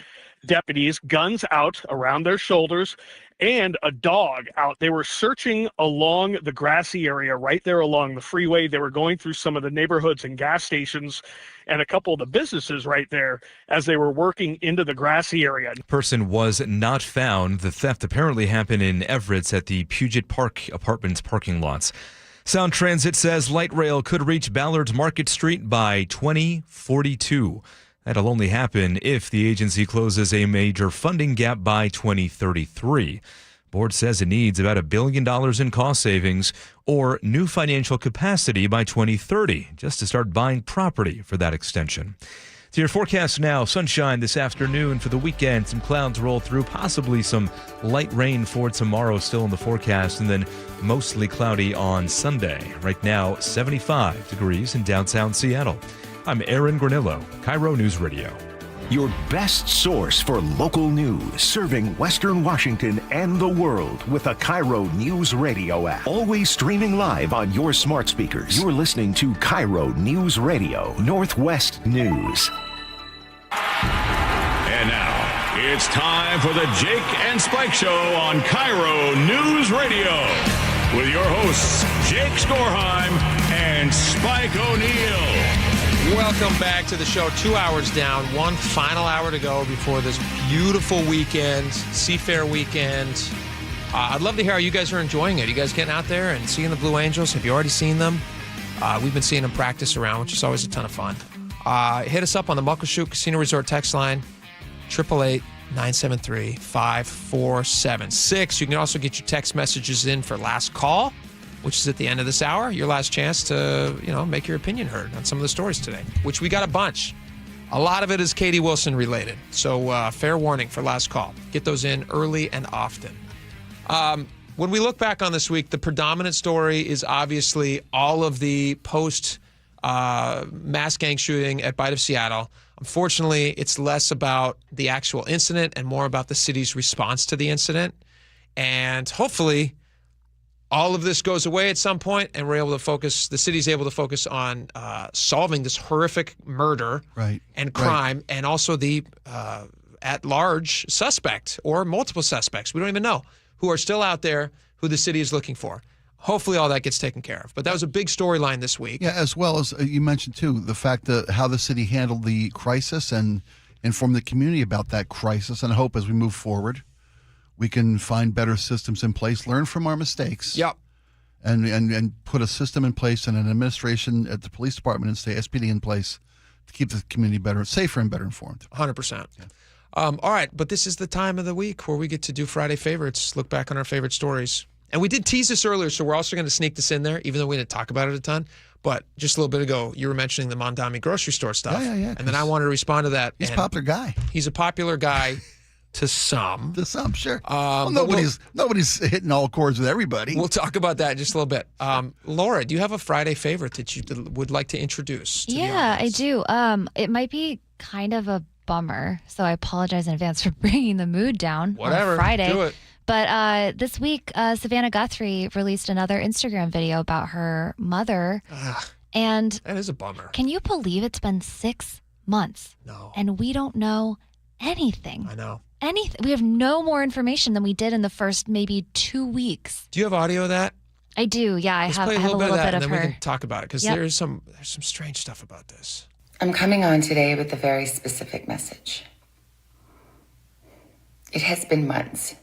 S6: deputies, guns out around their shoulders, and a dog out. They were searching along the grassy area right there along the freeway. They were going through some of the neighborhoods and gas stations and a couple of the businesses right there as they were working into the grassy area.
S29: The person was not found. The theft apparently happened in Everett's at the Puget Park Apartments parking lots. Sound Transit says light rail could reach Ballard's Market Street by 2042. That'll only happen if the agency closes a major funding gap by 2033. Board says it needs about $1 billion in cost savings or new financial capacity by 2030 just to start buying property for that extension. To your forecast now, sunshine this afternoon for the weekend. Some clouds roll through, possibly some light rain for tomorrow still in the forecast, and then mostly cloudy on Sunday. Right now, 75 degrees in downtown Seattle. I'm Aaron Granillo, KIRO News Radio.
S5: Your best source for local news, serving Western Washington and the world with a KIRO News Radio app. Always streaming live on your smart speakers. You're listening to KIRO News Radio, Northwest News.
S11: And now, it's time for the Jake and Spike Show on KIRO News Radio. With your hosts, Jake Skorheim and Spike O'Neill.
S2: Welcome back to the show. 2 hours down, one final hour to go before this beautiful weekend, Seafair weekend. I'd love to hear how you guys are enjoying it. You guys getting out there and seeing the Blue Angels? Have you already seen them? We've been seeing them practice around, which is always a ton of fun. Hit us up on the Muckleshoot Casino Resort text line, 888-973-5476. You can also get your text messages in for last call, which is at the end of this hour. Your last chance to, make your opinion heard on some of the stories today, which we got a bunch. A lot of it is Katie Wilson related. So fair warning for last call. Get those in early and often. When we look back on this week, the predominant story is obviously all of the post mass gang shooting at Bite of Seattle. Unfortunately, it's less about the actual incident and more about the city's response to the incident. And hopefully all of this goes away at some point, and the city's able to focus on solving this horrific murder and crime, and also the at-large suspect or multiple suspects, we don't even know, who are still out there, who the city is looking for. Hopefully all that gets taken care of. But that was a big storyline this week.
S8: Yeah, as well as you mentioned, too, the fact that how the city handled the crisis and informed the community about that crisis, and I hope as we move forward, we can find better systems in place, learn from our mistakes.
S2: Yep.
S8: And put a system in place and an administration at the police department and say SPD in place to keep the community better, safer and better informed.
S2: 100%. All right, but this is the time of the week where we get to do Friday favorites, look back on our favorite stories. And we did tease this earlier, so we're also going to sneak this in there, even though we didn't talk about it a ton. But just a little bit ago, you were mentioning the Mondami grocery store stuff.
S8: Yeah.
S2: And then I wanted to respond to that.
S8: He's a popular guy.
S2: He's a popular guy to some.
S8: To some, sure. Well, nobody's hitting all chords with everybody.
S2: We'll talk about that in just a little bit. Laura, do you have a Friday favorite that you would like to introduce?
S14: Yeah, I do. It might be kind of a bummer, so I apologize in advance for bringing the mood down
S2: Whatever,
S14: on Friday.
S2: do it.
S14: But this week, Savannah Guthrie released another Instagram video about her mother. And
S2: that is a bummer.
S14: Can you believe it's been 6 months?
S2: No.
S14: And we don't know anything.
S2: I know.
S14: Anything. We have no more information than we did in the first maybe 2 weeks.
S2: Do you have audio of that?
S14: I do. Yeah,
S2: Let's
S14: I
S2: play
S14: have a little bit
S2: and
S14: of
S2: then
S14: her.
S2: we can talk about it because there's some strange stuff about this.
S15: I'm coming on today with a very specific message. It has been months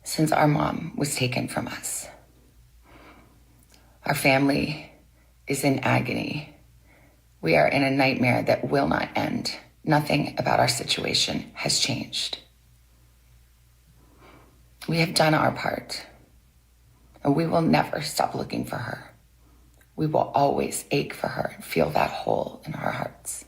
S15: since our mom was taken from us. Our family is in agony. We are in a nightmare that will not end. Nothing about our situation has changed. We have done our part, and we will never stop looking for her. We will always ache for her and feel that hole in our hearts.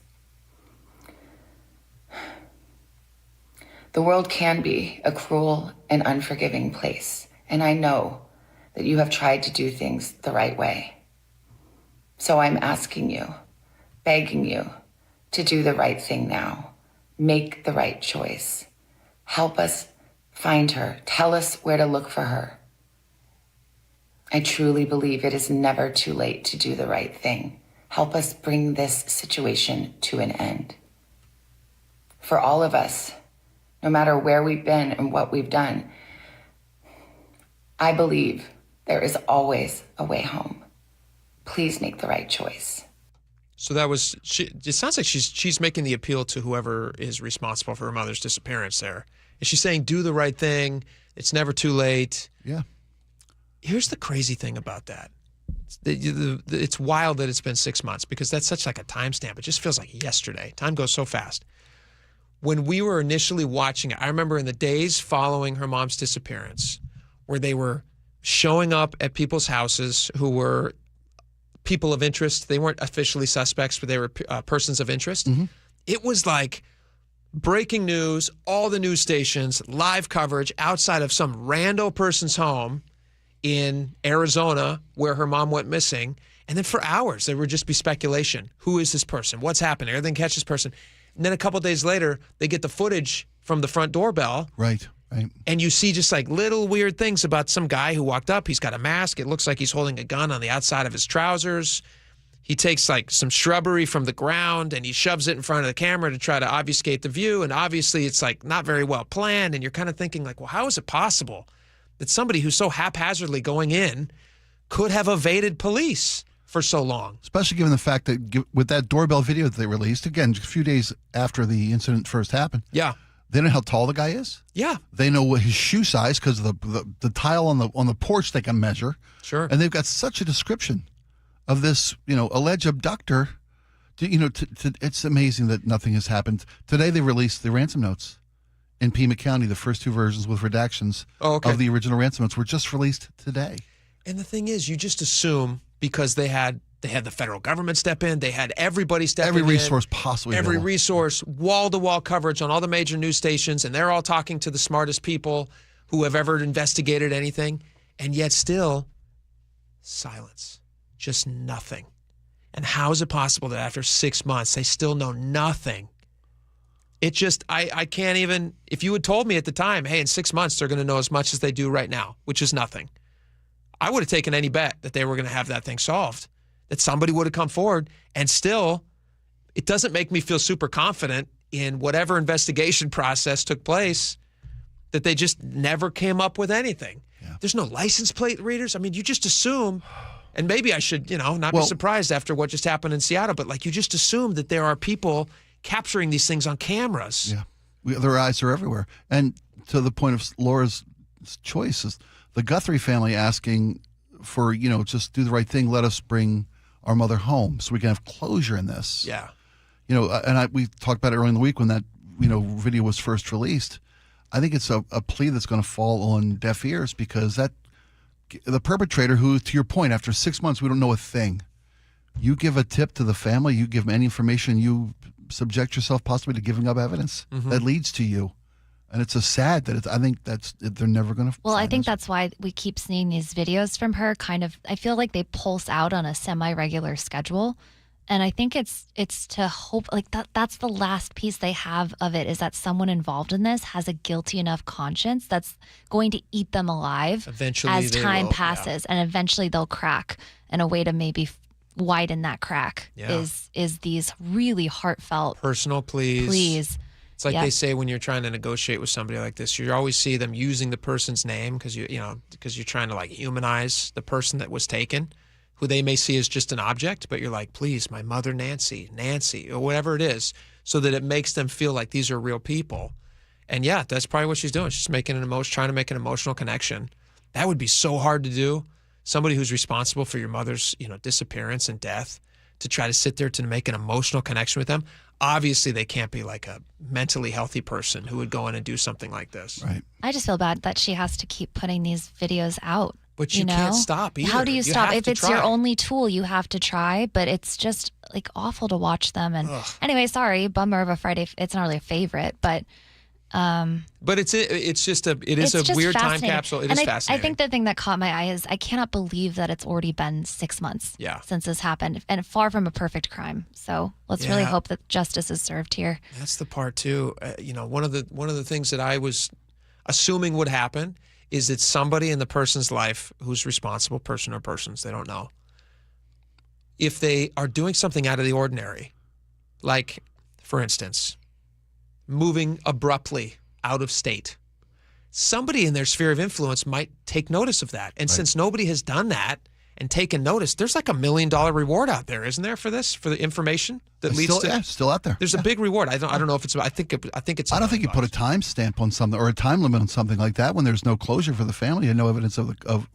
S15: The world can be a cruel and unforgiving place, and I know that you have tried to do things the right way. So I'm asking you, begging you, to do the right thing now. Make the right choice. Help us find her. Tell us where to look for her. I truly believe it is never too late to do the right thing. Help us bring this situation to an end. For all of us, no matter where we've been and what we've done, I believe there is always a way home. Please make the right choice.
S2: So that was, it sounds like she's making the appeal to whoever is responsible for her mother's disappearance there. Is she saying, do the right thing, it's never too late?
S8: Yeah.
S2: Here's the crazy thing about that. It's wild that it's been 6 months because that's such like a timestamp. It just feels like yesterday. Time goes so fast. When we were initially watching it, I remember in the days following her mom's disappearance where they were showing up at people's houses who were people of interest. They weren't officially suspects, but they were persons of interest.
S8: Mm-hmm.
S2: It was like breaking news, all the news stations, live coverage outside of some rando person's home in Arizona where her mom went missing. And then for hours, there would just be speculation. Who is this person? What's happening? Everything catch this person. And then a couple of days later, they get the footage from the front doorbell.
S8: Right.
S2: And you see just like little weird things about some guy who walked up. He's got a mask. It looks like he's holding a gun on the outside of his trousers. He takes like some shrubbery from the ground and he shoves it in front of the camera to try to obfuscate the view. And obviously it's like not very well planned. And you're kind of thinking like, well, how is it possible that somebody who's so haphazardly going in could have evaded police for so long?
S8: Especially given the fact that with that doorbell video that they released, again, just a few days after the incident first happened.
S2: Yeah.
S8: They know how tall the guy is.
S2: Yeah.
S8: They know what his shoe size because the tile on the porch they can measure.
S2: Sure.
S8: And they've got such a description of this, alleged abductor. It's amazing that nothing has happened. Today they released the ransom notes in Pima County. The first two versions with redactions of the original ransom notes were just released today.
S2: And the thing is, you just assume because they had the federal government step in, they had everybody step in.
S8: Every resource possibly
S2: Every
S8: available.
S2: resource, wall-to-wall coverage on all the major news stations, and they're all talking to the smartest people who have ever investigated anything, and yet still, silence. Just nothing. And how is it possible that after 6 months, they still know nothing? It just, I can't even, if you had told me at the time, hey, in 6 months, they're going to know as much as they do right now, which is nothing. I would have taken any bet that they were going to have that thing solved, that somebody would have come forward, and still, it doesn't make me feel super confident in whatever investigation process took place that they just never came up with anything. Yeah. There's no license plate readers. I mean, you just assume, and maybe I should, not be surprised after what just happened in Seattle, but like you just assume that there are people capturing these things on cameras.
S8: Yeah, their eyes are everywhere. And to the point of Laura's choices, the Guthrie family asking for, just do the right thing, let us bring our mother home so we can have closure in this.
S2: Yeah.
S8: And we talked about it earlier in the week when that video was first released, I think it's a plea that's going to fall on deaf ears, because that the perpetrator, who, to your point, after 6 months, we don't know a thing. You give a tip to the family, you give them any information, you subject yourself possibly to giving up evidence that leads to you. And it's a sad that I think they're never going to.
S14: Well, I think that's why we keep seeing these videos from her. I feel like they pulse out on a semi-regular schedule, and I think it's to hope like that's the last piece they have of it, is that someone involved in this has a guilty enough conscience that's going to eat them alive
S2: eventually
S14: as time passes,
S2: yeah.
S14: and eventually they'll crack. And a way to maybe widen that crack
S2: Yeah.
S14: is these really heartfelt
S2: personal pleas. It's like
S14: Yep.
S2: they say when you're trying to negotiate with somebody like this, you always see them using the person's name because you're trying to like humanize the person that was taken, who they may see as just an object, but you're like, please, my mother Nancy, or whatever it is, so that it makes them feel like these are real people. And yeah, that's probably what she's doing. She's trying to make an emotional connection. That would be so hard to do. Somebody who's responsible for your mother's, disappearance and death, to try to sit there to make an emotional connection with them. Obviously, they can't be like a mentally healthy person who would go in and do something like this.
S8: Right.
S14: I just feel bad that she has to keep putting these videos out.
S2: But you can't stop either.
S14: How do you stop?
S2: have
S14: If
S2: to
S14: it's your
S2: try.
S14: only tool, you have to try, but it's just like awful to watch them. And anyway, sorry, bummer of a Friday. It's not really a favorite, but
S2: But it is
S14: just
S2: a weird time
S14: fascinating.
S2: capsule. It
S14: and
S2: is fascinating.
S14: I think the thing that caught my eye is I cannot believe that it's already been 6 months since this happened, and far from a perfect crime. So let's really hope that justice is served here.
S2: That's the part too. One of the things that I was assuming would happen is that somebody in the person's life who's responsible, person or persons, they don't know, if they are doing something out of the ordinary, like, for instance, moving abruptly out of state, somebody in their sphere of influence might take notice of that. And since nobody has done that and taken notice, there's like $1 million reward out there, isn't there, for this, for the information that leads to?
S8: Yeah, still out there.
S2: There's a big reward. I don't know if it's. I think it's.
S8: I don't think you put a time stamp on something or a time limit on something like that when there's no closure for the family and no evidence of.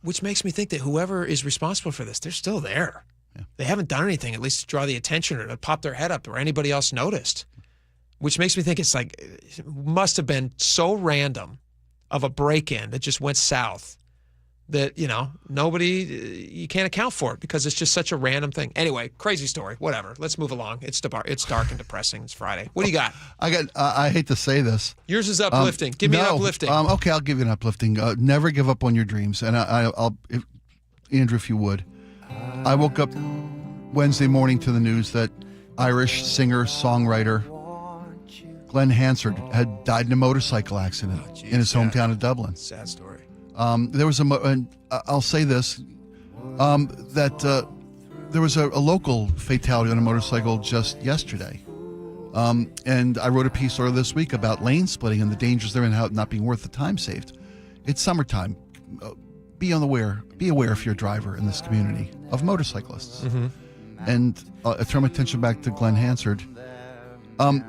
S2: Which makes me think that whoever is responsible for this, they're still there. Yeah. They haven't done anything, at least to draw the attention or to pop their head up or anybody else noticed. Which makes me think it's like, it must have been so random of a break-in that just went south that, nobody, you can't account for it because it's just such a random thing. Anyway, crazy story, whatever. Let's move along. It's dark and depressing. It's Friday. What do you got?
S8: I hate to say this.
S2: Yours is uplifting. Give me an uplifting.
S8: Okay, I'll give you an uplifting. Never give up on your dreams. And Andrew, if you would. I woke up Wednesday morning to the news that Irish singer, songwriter, Glenn Hansard had died in a motorcycle accident in his hometown of Dublin.
S2: Sad story.
S8: There was I'll say this, that there was a local fatality on a motorcycle just yesterday. And I wrote a piece earlier this week about lane splitting and the dangers there and how it not being worth the time saved. It's summertime. Be aware if you're a driver in this community of motorcyclists. Mm-hmm. And I turn my attention back to Glenn Hansard.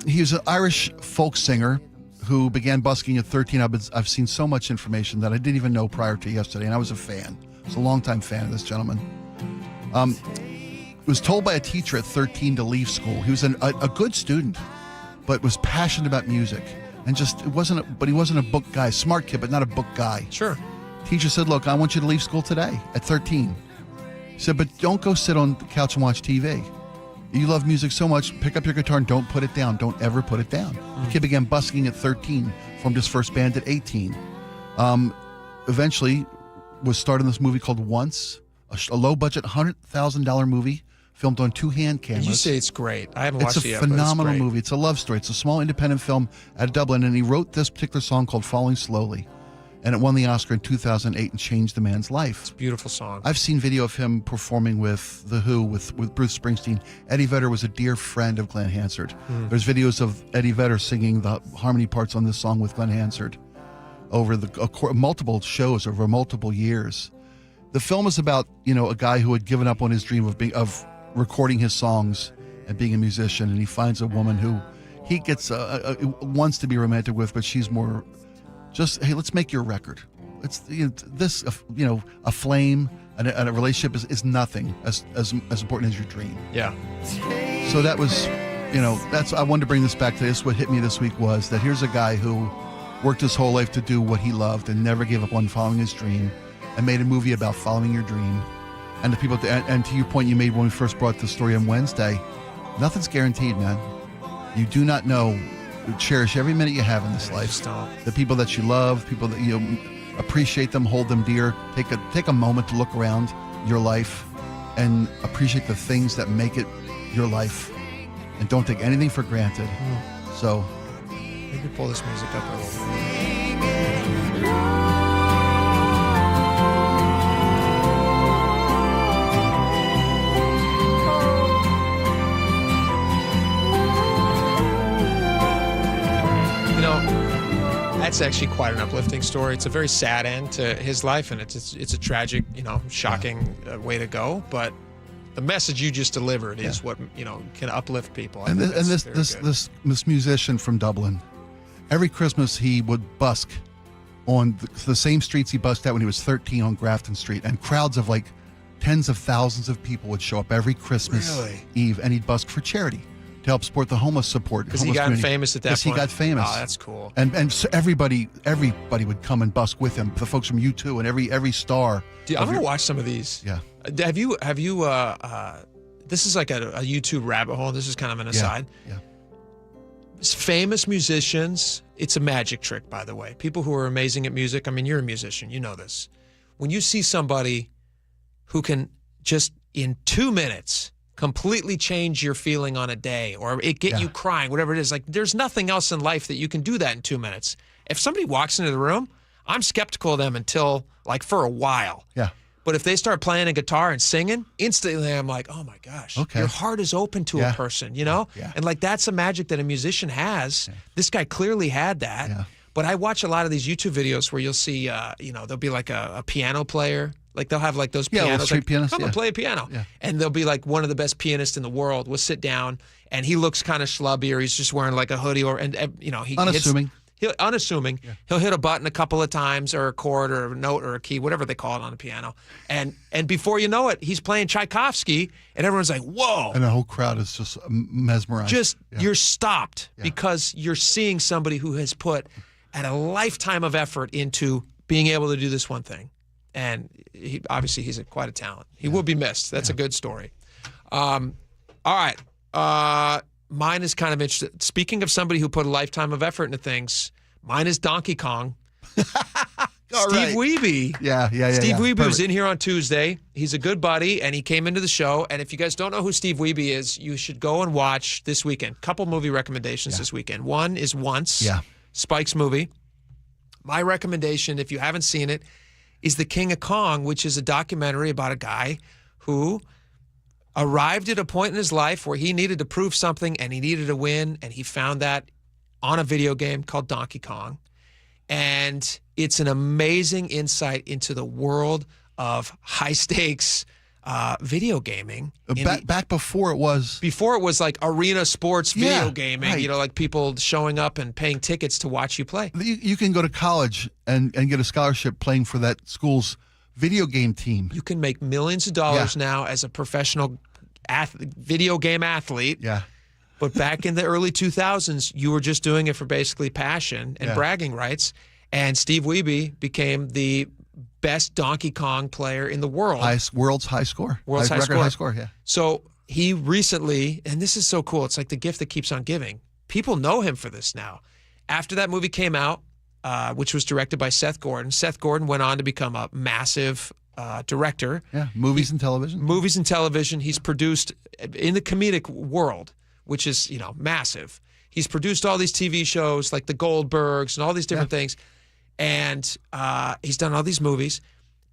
S8: He was an Irish folk singer who began busking at 13. I've seen so much information that I didn't even know prior to yesterday, and I was a fan. I was a longtime fan of this gentleman. Was told by a teacher at 13 to leave school. He was a good student, but was passionate about music, and he wasn't a book guy. Smart kid, but not a book guy.
S2: Sure.
S8: Teacher said, "Look, I want you to leave school today at 13." He said, "But don't go sit on the couch and watch TV. You love music so much, pick up your guitar and don't put it down. Don't ever put it down." The kid began busking at 13, formed his first band at 18. Eventually was starred in this movie called Once, a low-budget $100,000 movie filmed on 2 hand cameras.
S2: You say it's great. I haven't watched it yet,
S8: It's a phenomenal
S2: but
S8: movie. It's a love story. It's a small independent film out of Dublin, and he wrote this particular song called Falling Slowly. And it won the Oscar in 2008 and changed the man's life.
S2: It's a beautiful song.
S8: I've seen video of him performing with The Who, with Bruce Springsteen. Eddie Vedder was a dear friend of Glenn Hansard. There's videos of Eddie Vedder singing the harmony parts on this song with Glenn Hansard over multiple shows over multiple years. The film is about a guy who had given up on his dream of recording his songs and being a musician, and he finds a woman who he gets wants to be romantic with, but she's more. Just, hey, let's make your record. It's a flame and a relationship is nothing as important as your dream.
S2: Yeah.
S8: So that was I wanted to bring this back to this. What hit me this week was that here's a guy who worked his whole life to do what he loved and never gave up on following his dream, and made a movie about following your dream. And the people, and to your point you made when we first brought the story on Wednesday, nothing's guaranteed, man. You do not know. Cherish every minute you have in this life. The people that you love, people that you appreciate them, hold them dear. Take a moment to look around your life and appreciate the things that make it your life, and don't take anything for granted. So
S2: maybe pull this music up a little bit. That's actually quite an uplifting story. It's a very sad end to his life, and it's a tragic, shocking way to go. But the message you just delivered is what can uplift people.
S8: And this musician from Dublin, every Christmas he would busk on the same streets he busked at when he was 13 on Grafton Street, and crowds of like tens of thousands of people would show up every Christmas Eve, and he'd busk for charity to help support the homeless
S2: Because he got famous at that point.
S8: Yes, he got famous.
S2: Oh, that's cool.
S8: And so everybody would come and busk with him. The folks from U2 and every star.
S2: I'm gonna watch some of these.
S8: Yeah.
S2: Have you? This is like a YouTube rabbit hole. This is kind of an aside.
S8: Yeah.
S2: Famous musicians. It's a magic trick, by the way. People who are amazing at music. I mean, you're a musician. You know this. When you see somebody who can just in 2 minutes completely change your feeling on a day, or it get you crying, whatever it is. Like, there's nothing else in life that you can do that in 2 minutes. If somebody walks into the room, I'm skeptical of them until, like, for a while.
S8: Yeah.
S2: But if they start playing a guitar and singing, instantly I'm like, oh my gosh, your heart is open to a person, Yeah. And like, that's a magic that a musician has. Yeah. This guy clearly had that. Yeah. But I watch a lot of these YouTube videos where you'll see, there'll be like a piano player. Like, they'll have like those pianos, like,
S8: pianist,
S2: come and play a piano. Yeah. And they'll be like, one of the best pianists in the world will sit down, and he looks kind of schlubby, or he's just wearing like a hoodie, he
S8: unassuming.
S2: Unassuming. Yeah. He'll hit a button a couple of times, or a chord, or a note, or a key, whatever they call it on a piano. And before you know it, he's playing Tchaikovsky, and everyone's like, whoa.
S8: And the whole crowd is just mesmerized.
S2: You're stopped because you're seeing somebody who has put a lifetime of effort into being able to do this one thing. And obviously he's quite a talent. He will be missed. That's a good story. All right. Mine is kind of interesting. Speaking of somebody who put a lifetime of effort into things, mine is Donkey Kong. Steve Wiebe.
S8: Yeah.
S2: Steve Wiebe was in here on Tuesday. He's a good buddy, and he came into the show. And if you guys don't know who Steve Wiebe is, you should go and watch this weekend. Couple movie recommendations this weekend. One is Once, Spike's movie. My recommendation, if you haven't seen it, is The King of Kong, which is a documentary about a guy who arrived at a point in his life where he needed to prove something and he needed to win, and he found that on a video game called Donkey Kong. And it's an amazing insight into the world of high-stakes video gaming.
S8: Back before it was...
S2: Before it was like arena sports video gaming, right. Like people showing up and paying tickets to watch you play.
S8: You can go to college and get a scholarship playing for that school's video game team.
S2: You can make millions of dollars now as a professional video game athlete.
S8: Yeah.
S2: But back in the early 2000s, you were just doing it for basically passion and bragging rights. And Steve Wiebe became the best Donkey Kong player in the world.
S8: World's high score.
S2: World's high score,
S8: yeah.
S2: So he recently, and this is so cool, it's like the gift that keeps on giving. People know him for this now. After that movie came out, which was directed by Seth Gordon went on to become a massive director.
S8: Yeah, movies and television. He's produced in the comedic world, which is, massive. He's produced all these TV shows like The Goldbergs and all these different things. And he's done all these movies.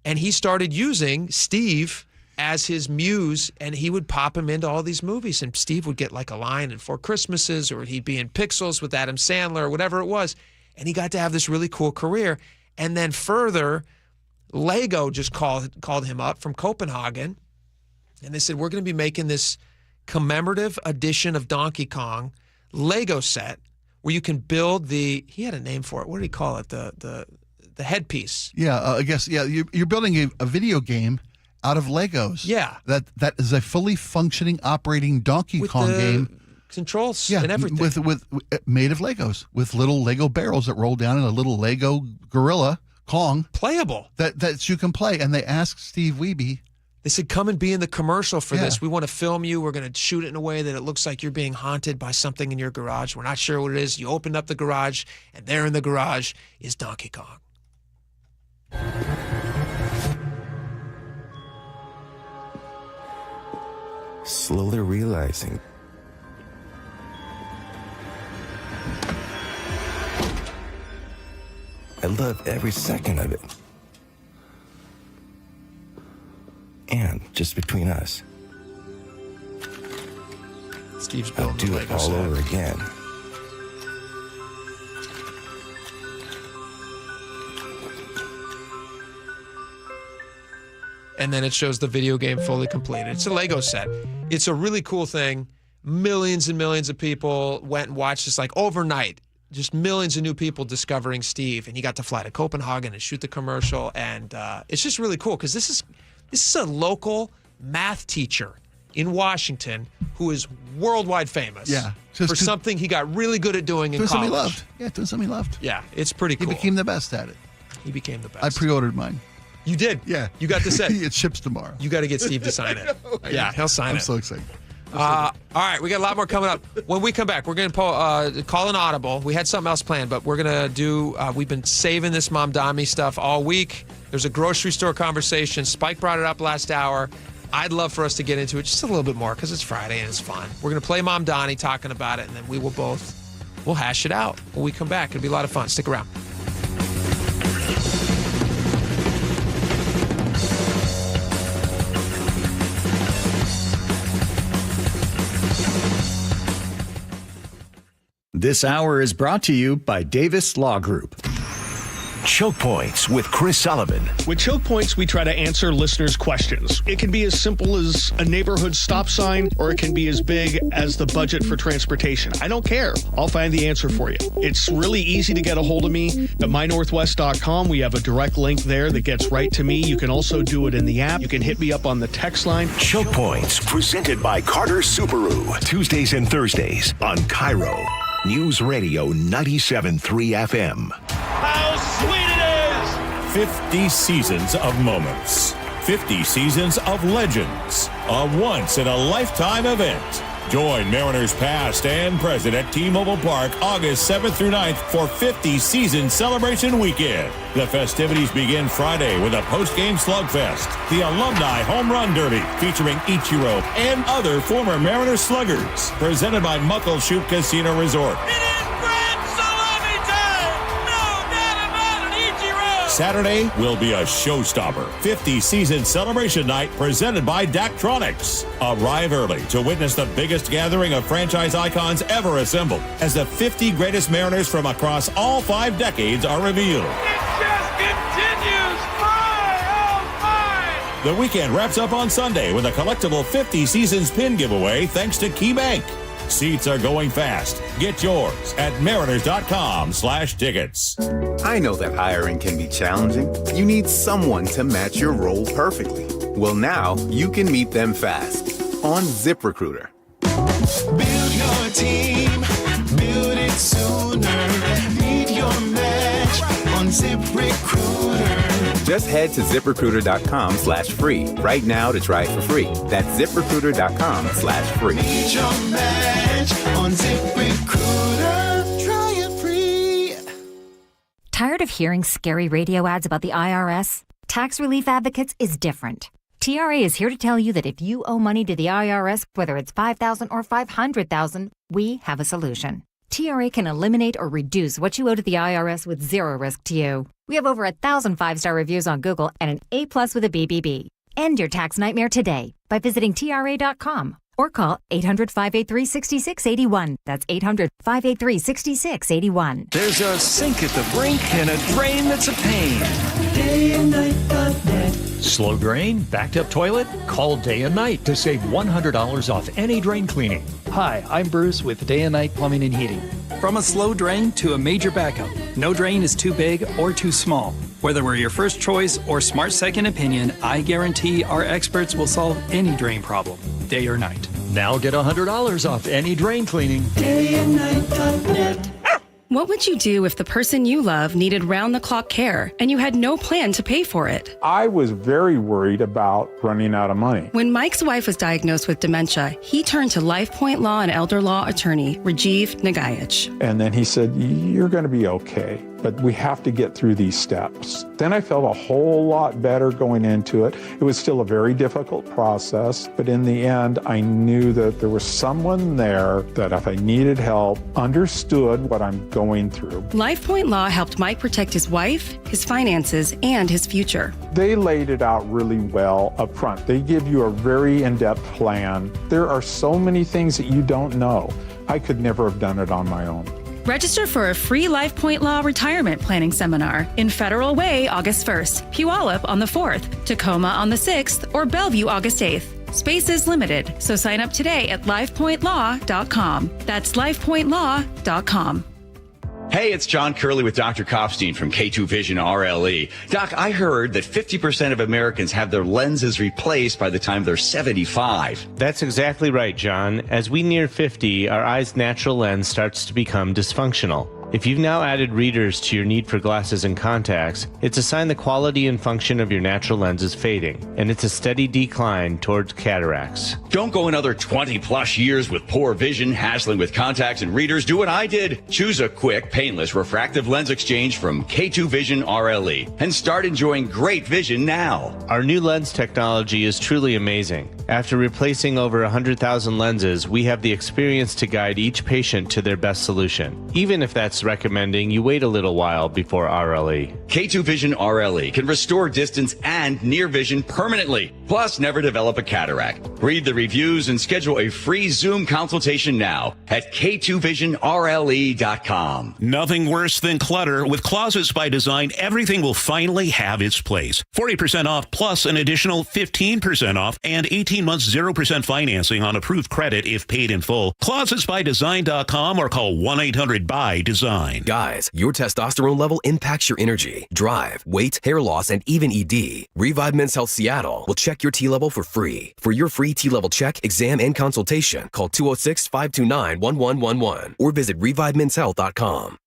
S8: And he started using Steve as his muse, and he would pop him into all these movies. And Steve would get like a line in Four Christmases, or he'd be in Pixels with Adam Sandler, or whatever it was. And he got to have this really cool career. And then further, Lego just called him up from Copenhagen. And they said, we're going to be making this commemorative edition of Donkey Kong Lego set where you can build he had a name for it. What did he call it? The headpiece. Yeah, I guess, you're building a video game out of Legos.
S2: Yeah.
S8: That is a fully functioning, operating Donkey Kong game.
S2: controls
S8: Yeah,
S2: and everything.
S8: with made of Legos, with little Lego barrels that roll down and a little Lego gorilla Kong.
S2: Playable.
S8: That you can play. And they asked Steve Wiebe.
S2: They said, come and be in the commercial for this. We want to film you. We're going to shoot it in a way that it looks like you're being haunted by something in your garage. We're not sure what it is. You open up the garage, and there in the garage is Donkey Kong.
S16: Slowly realizing I love every second of it. And just between us,
S2: Steve's
S16: I'll
S2: building
S16: do
S2: the
S16: it
S2: Lego
S16: all
S2: set.
S16: over again.
S2: And then it shows the video game fully completed. It's a Lego set. It's a really cool thing. Millions and millions of people went and watched this like overnight. Just millions of new people discovering Steve. And he got to fly to Copenhagen and shoot the commercial. And it's just really cool because this is a local math teacher in Washington who is worldwide famous for something he got really good at doing in college.
S8: Something he loved. Yeah, doing something he loved.
S2: Yeah, it's pretty cool.
S8: He became the best at it.
S2: He became the best.
S8: I pre-ordered mine.
S2: You did?
S8: Yeah.
S2: You got the set?
S8: It ships tomorrow.
S2: You got to get Steve to sign it. Yeah, he'll sign it.
S8: I'm so excited.
S2: All right, we got a lot more coming up. When we come back, we're going to call an audible. We had something else planned, but we're going to do, we've been saving this Mom Dami stuff all week. There's a grocery store conversation. Spike brought it up last hour. I'd love for us to get into it just a little bit more because it's Friday and it's fun. We're going to play Mom Donnie talking about it, and then we'll hash it out when we come back. It'll be a lot of fun. Stick around.
S18: This hour is brought to you by Davis Law Group.
S5: Choke Points with Chris Sullivan.
S6: With Choke Points, we try to answer listeners' questions. It can be as simple as a neighborhood stop sign, or it can be as big as the budget for transportation. I don't care. I'll find the answer for you. It's really easy to get a hold of me at mynorthwest.com. We have a direct link there that gets right to me. You can also do it in the app. You can hit me up on the text line.
S5: Choke Points, presented by Carter Subaru. Tuesdays and Thursdays on KIRO Newsradio 97.3 FM.
S10: How sweet it is!
S11: 50 seasons of moments. 50 seasons of legends. A once-in-a-lifetime event. Join Mariners past and present at T-Mobile Park August 7th through 9th for 50 Season Celebration Weekend. The festivities begin Friday with a post-game slugfest, the Alumni Home Run Derby featuring Ichiro and other former Mariners sluggers, presented by Muckleshoot Casino Resort. Saturday will be a showstopper. 50 Season Celebration Night presented by Daktronics. Arrive early to witness the biggest gathering of franchise icons ever assembled as the 50 greatest Mariners from across all 5 decades are revealed.
S10: It just continues!
S11: The weekend wraps up on Sunday with a collectible 50 Seasons pin giveaway thanks to KeyBank. Seats are going fast. Get yours at mariners.com/tickets.
S20: I know that hiring can be challenging. You need someone to match your role perfectly. Well, now you can meet them fast on ZipRecruiter.
S10: Build your team, build it sooner. Meet your match on ZipRecruiter.
S20: Just head to ZipRecruiter.com/free right now to try it for free. That's ZipRecruiter.com/free.
S10: Meet your match on ZipRecruiter. Try it free.
S22: Tired of hearing scary radio ads about the IRS? Tax Relief Advocates is different. TRA is here to tell you that if you owe money to the IRS, whether it's $5,000 or $500,000, we have a solution. TRA can eliminate or reduce what you owe to the IRS with zero risk to you. We have over 1,000 5-star reviews on Google and an A+ with a BBB. End your tax nightmare today by visiting TRA.com or call 800-583-6681. That's 800-583-6681.
S23: There's a sink at the brink and a drain that's a pain. DayandNight.net.
S24: Slow drain? Backed up toilet? Call Day and Night to save $100 off any drain cleaning.
S25: Hi, I'm Bruce with Day and Night Plumbing and Heating. From a slow drain to a major backup, no drain is too big or too small. Whether we're your first choice or smart second opinion, I guarantee our experts will solve any drain problem, day or night.
S24: Now get $100 off any drain cleaning.
S7: Dayandnight.net. What would you do if the person you love needed round-the-clock care and you had no plan to pay for it?
S9: I was very worried about running out of money.
S7: When Mike's wife was diagnosed with dementia, he turned to LifePoint Law and Elder Law attorney Rajiv Nagayich.
S9: And then he said, you're going to be okay, but we have to get through these steps. Then I felt a whole lot better going into it. It was still a very difficult process, but in the end, I knew that there was someone there that if I needed help, understood what I'm going through.
S7: LifePoint Law helped Mike protect his wife, his finances, and his future.
S9: They laid it out really well up front. They give you a very in-depth plan. There are so many things that you don't know. I could never have done it on my own.
S7: Register for a free LifePoint Law retirement planning seminar in Federal Way August 1st, Puyallup on the 4th, Tacoma on the 6th, or Bellevue August 8th. Space is limited, so sign up today at lifepointlaw.com. That's lifepointlaw.com.
S12: Hey, it's John Curley with Dr. Kopstein from K2 Vision RLE. Doc, I heard that 50% of Americans have their lenses replaced by the time they're 75.
S13: That's exactly right, John. As we near 50, our eye's natural lens starts to become dysfunctional. If you've now added readers to your need for glasses and contacts, it's a sign the quality and function of your natural lens is fading, and it's a steady decline towards cataracts.
S12: Don't go another 20 plus years with poor vision, hassling with contacts and readers. Do what I did. Choose a quick, painless refractive lens exchange from K2 Vision RLE and start enjoying great vision now.
S13: Our new lens technology is truly amazing. After replacing over 100,000 lenses, we have the experience to guide each patient to their best solution, even if that's recommending you wait a little while before RLE.
S12: K2 Vision RLE can restore distance and near vision permanently, plus never develop a cataract. Read the reviews and schedule a free Zoom consultation now at k2visionrle.com.
S17: Nothing worse than clutter. With Closets by Design, everything will finally have its place. 40% off plus an additional 15% off and 18 months 0% financing on approved credit if paid in full. ClosetsByDesign.com or call 1-800-BY-DESIGN.
S19: Guys, your testosterone level impacts your energy, drive, weight, hair loss, and even ED. Revive Men's Health Seattle will check your T level for free. For your free T level check, exam, and consultation, call 206-529-1111 or visit ReviveMen'sHealth.com.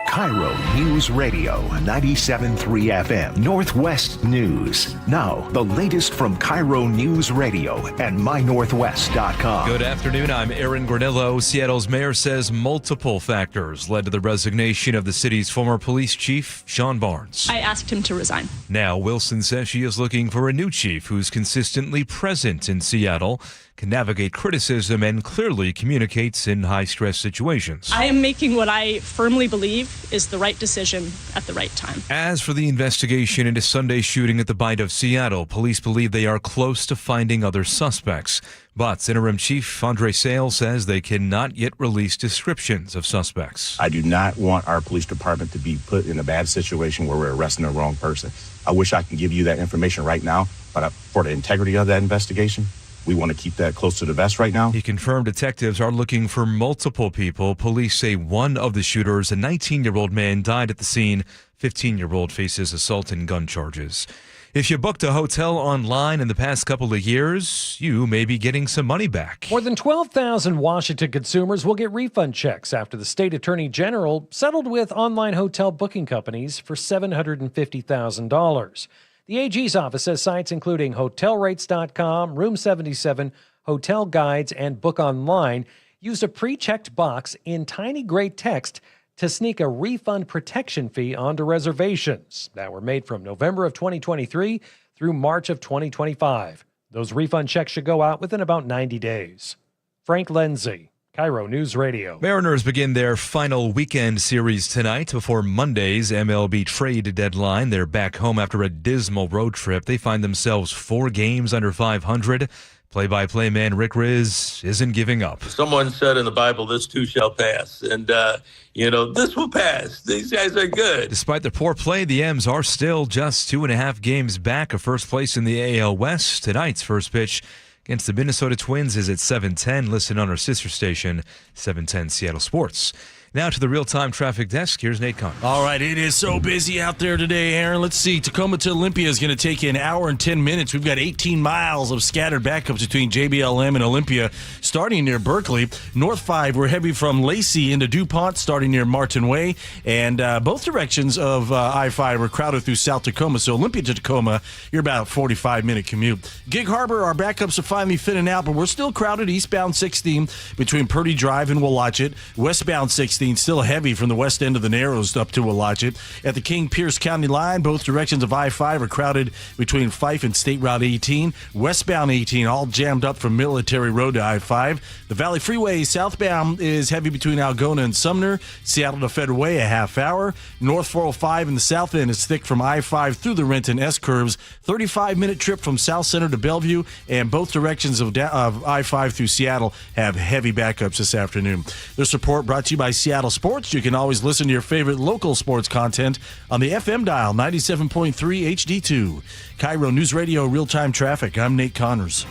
S5: KIRO News Radio 97.3 FM Northwest News. Now, the latest from KIRO News Radio and MyNorthwest.com.
S29: Good afternoon. I'm Aaron Granillo. Seattle's mayor says multiple factors led to the resignation of the city's former police chief, Sean Barnes.
S1: I asked him to resign.
S29: Now, Wilson says she is looking for a new chief who's consistently present in Seattle, can navigate criticism, and clearly communicates in high-stress situations.
S1: I am making what I firmly believe is the right decision at the right time.
S29: As for the investigation into Sunday's shooting at the Bight of Seattle, police believe they are close to finding other suspects. But Interim Chief Andre Sale says they cannot yet release descriptions of suspects.
S21: I do not want our police department to be put in a bad situation where we're arresting the wrong person. I wish I could give you that information right now, but for the integrity of that investigation, we want to keep that close to the vest right now.
S29: He confirmed detectives are looking for multiple people. Police say one of the shooters, a 19-year-old man, died at the scene. 15-year-old faces assault and gun charges. If you booked a hotel online in the past couple of years, you may be getting some money back.
S24: More than 12,000 Washington consumers will get refund checks after the state attorney general settled with online hotel booking companies for $750,000. The AG's office says sites including HotelRates.com, Room 77, Hotel Guides, and Book Online used a pre-checked box in tiny gray text to sneak a refund protection fee onto reservations that were made from November of 2023 through March of 2025. Those refund checks should go out within about 90 days. Frank Lenzi, KIRO News Radio.
S29: Mariners begin their final weekend series tonight before Monday's MLB trade deadline. They're back home after a dismal road trip. They find themselves 4 games under 500. Play-by-play man Rick Riz isn't giving up.
S26: Someone said in the Bible, this too shall pass. And, this will pass. These guys are good.
S29: Despite their poor play, the M's are still just 2.5 games back of first place in the AL West. Tonight's first pitch against the Minnesota Twins is at 7:10. Listen on our sister station, 710 Seattle Sports. Now to the real-time traffic desk. Here's Nate Connors.
S2: All right, it is so busy out there today, Aaron. Let's see. Tacoma to Olympia is going to take you an hour and 10 minutes. We've got 18 miles of scattered backups between JBLM and Olympia, starting near Berkeley. North 5, we're heavy from Lacey into DuPont, starting near Martin Way. And both directions of I-5 are crowded through South Tacoma. So Olympia to Tacoma, you're about a 45-minute commute. Gig Harbor, our backups are finally thinning out, but we're still crowded eastbound 16 between Purdy Drive and Willotchett. Westbound 16 still heavy from the west end of the Narrows up to Willotchett. At the King-Pierce County line, both directions of I-5 are crowded between Fife and State Route 18. Westbound 18 all jammed up from Military Road to I-5. The Valley Freeway southbound is heavy between Algona and Sumner. Seattle to Federal Way, a half hour. North 405 in the south end is thick from I-5 through the Renton S-curves. 35-minute trip from South Center to Bellevue, and both directions of I-5 through Seattle have heavy backups this afternoon. This report brought to you by Seattle Sports. You can always listen to your favorite local sports content on the FM dial 97.3 HD2. KIRO Newsradio real-time traffic. I'm Nate Connors.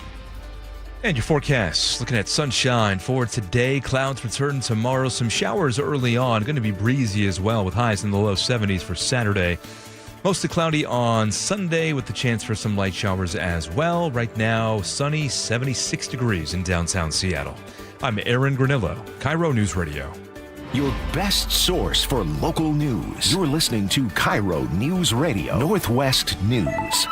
S29: And your forecast, looking at sunshine for today. Clouds return tomorrow. Some showers early on. Going to be breezy as well, with highs in the low 70s for Saturday. Mostly cloudy on Sunday with the chance for some light showers as well. Right now, sunny, 76 degrees in downtown Seattle. I'm Aaron Granillo, KIRO News Radio.
S5: Your best source for local news. You're listening to KIRO News Radio, Northwest News.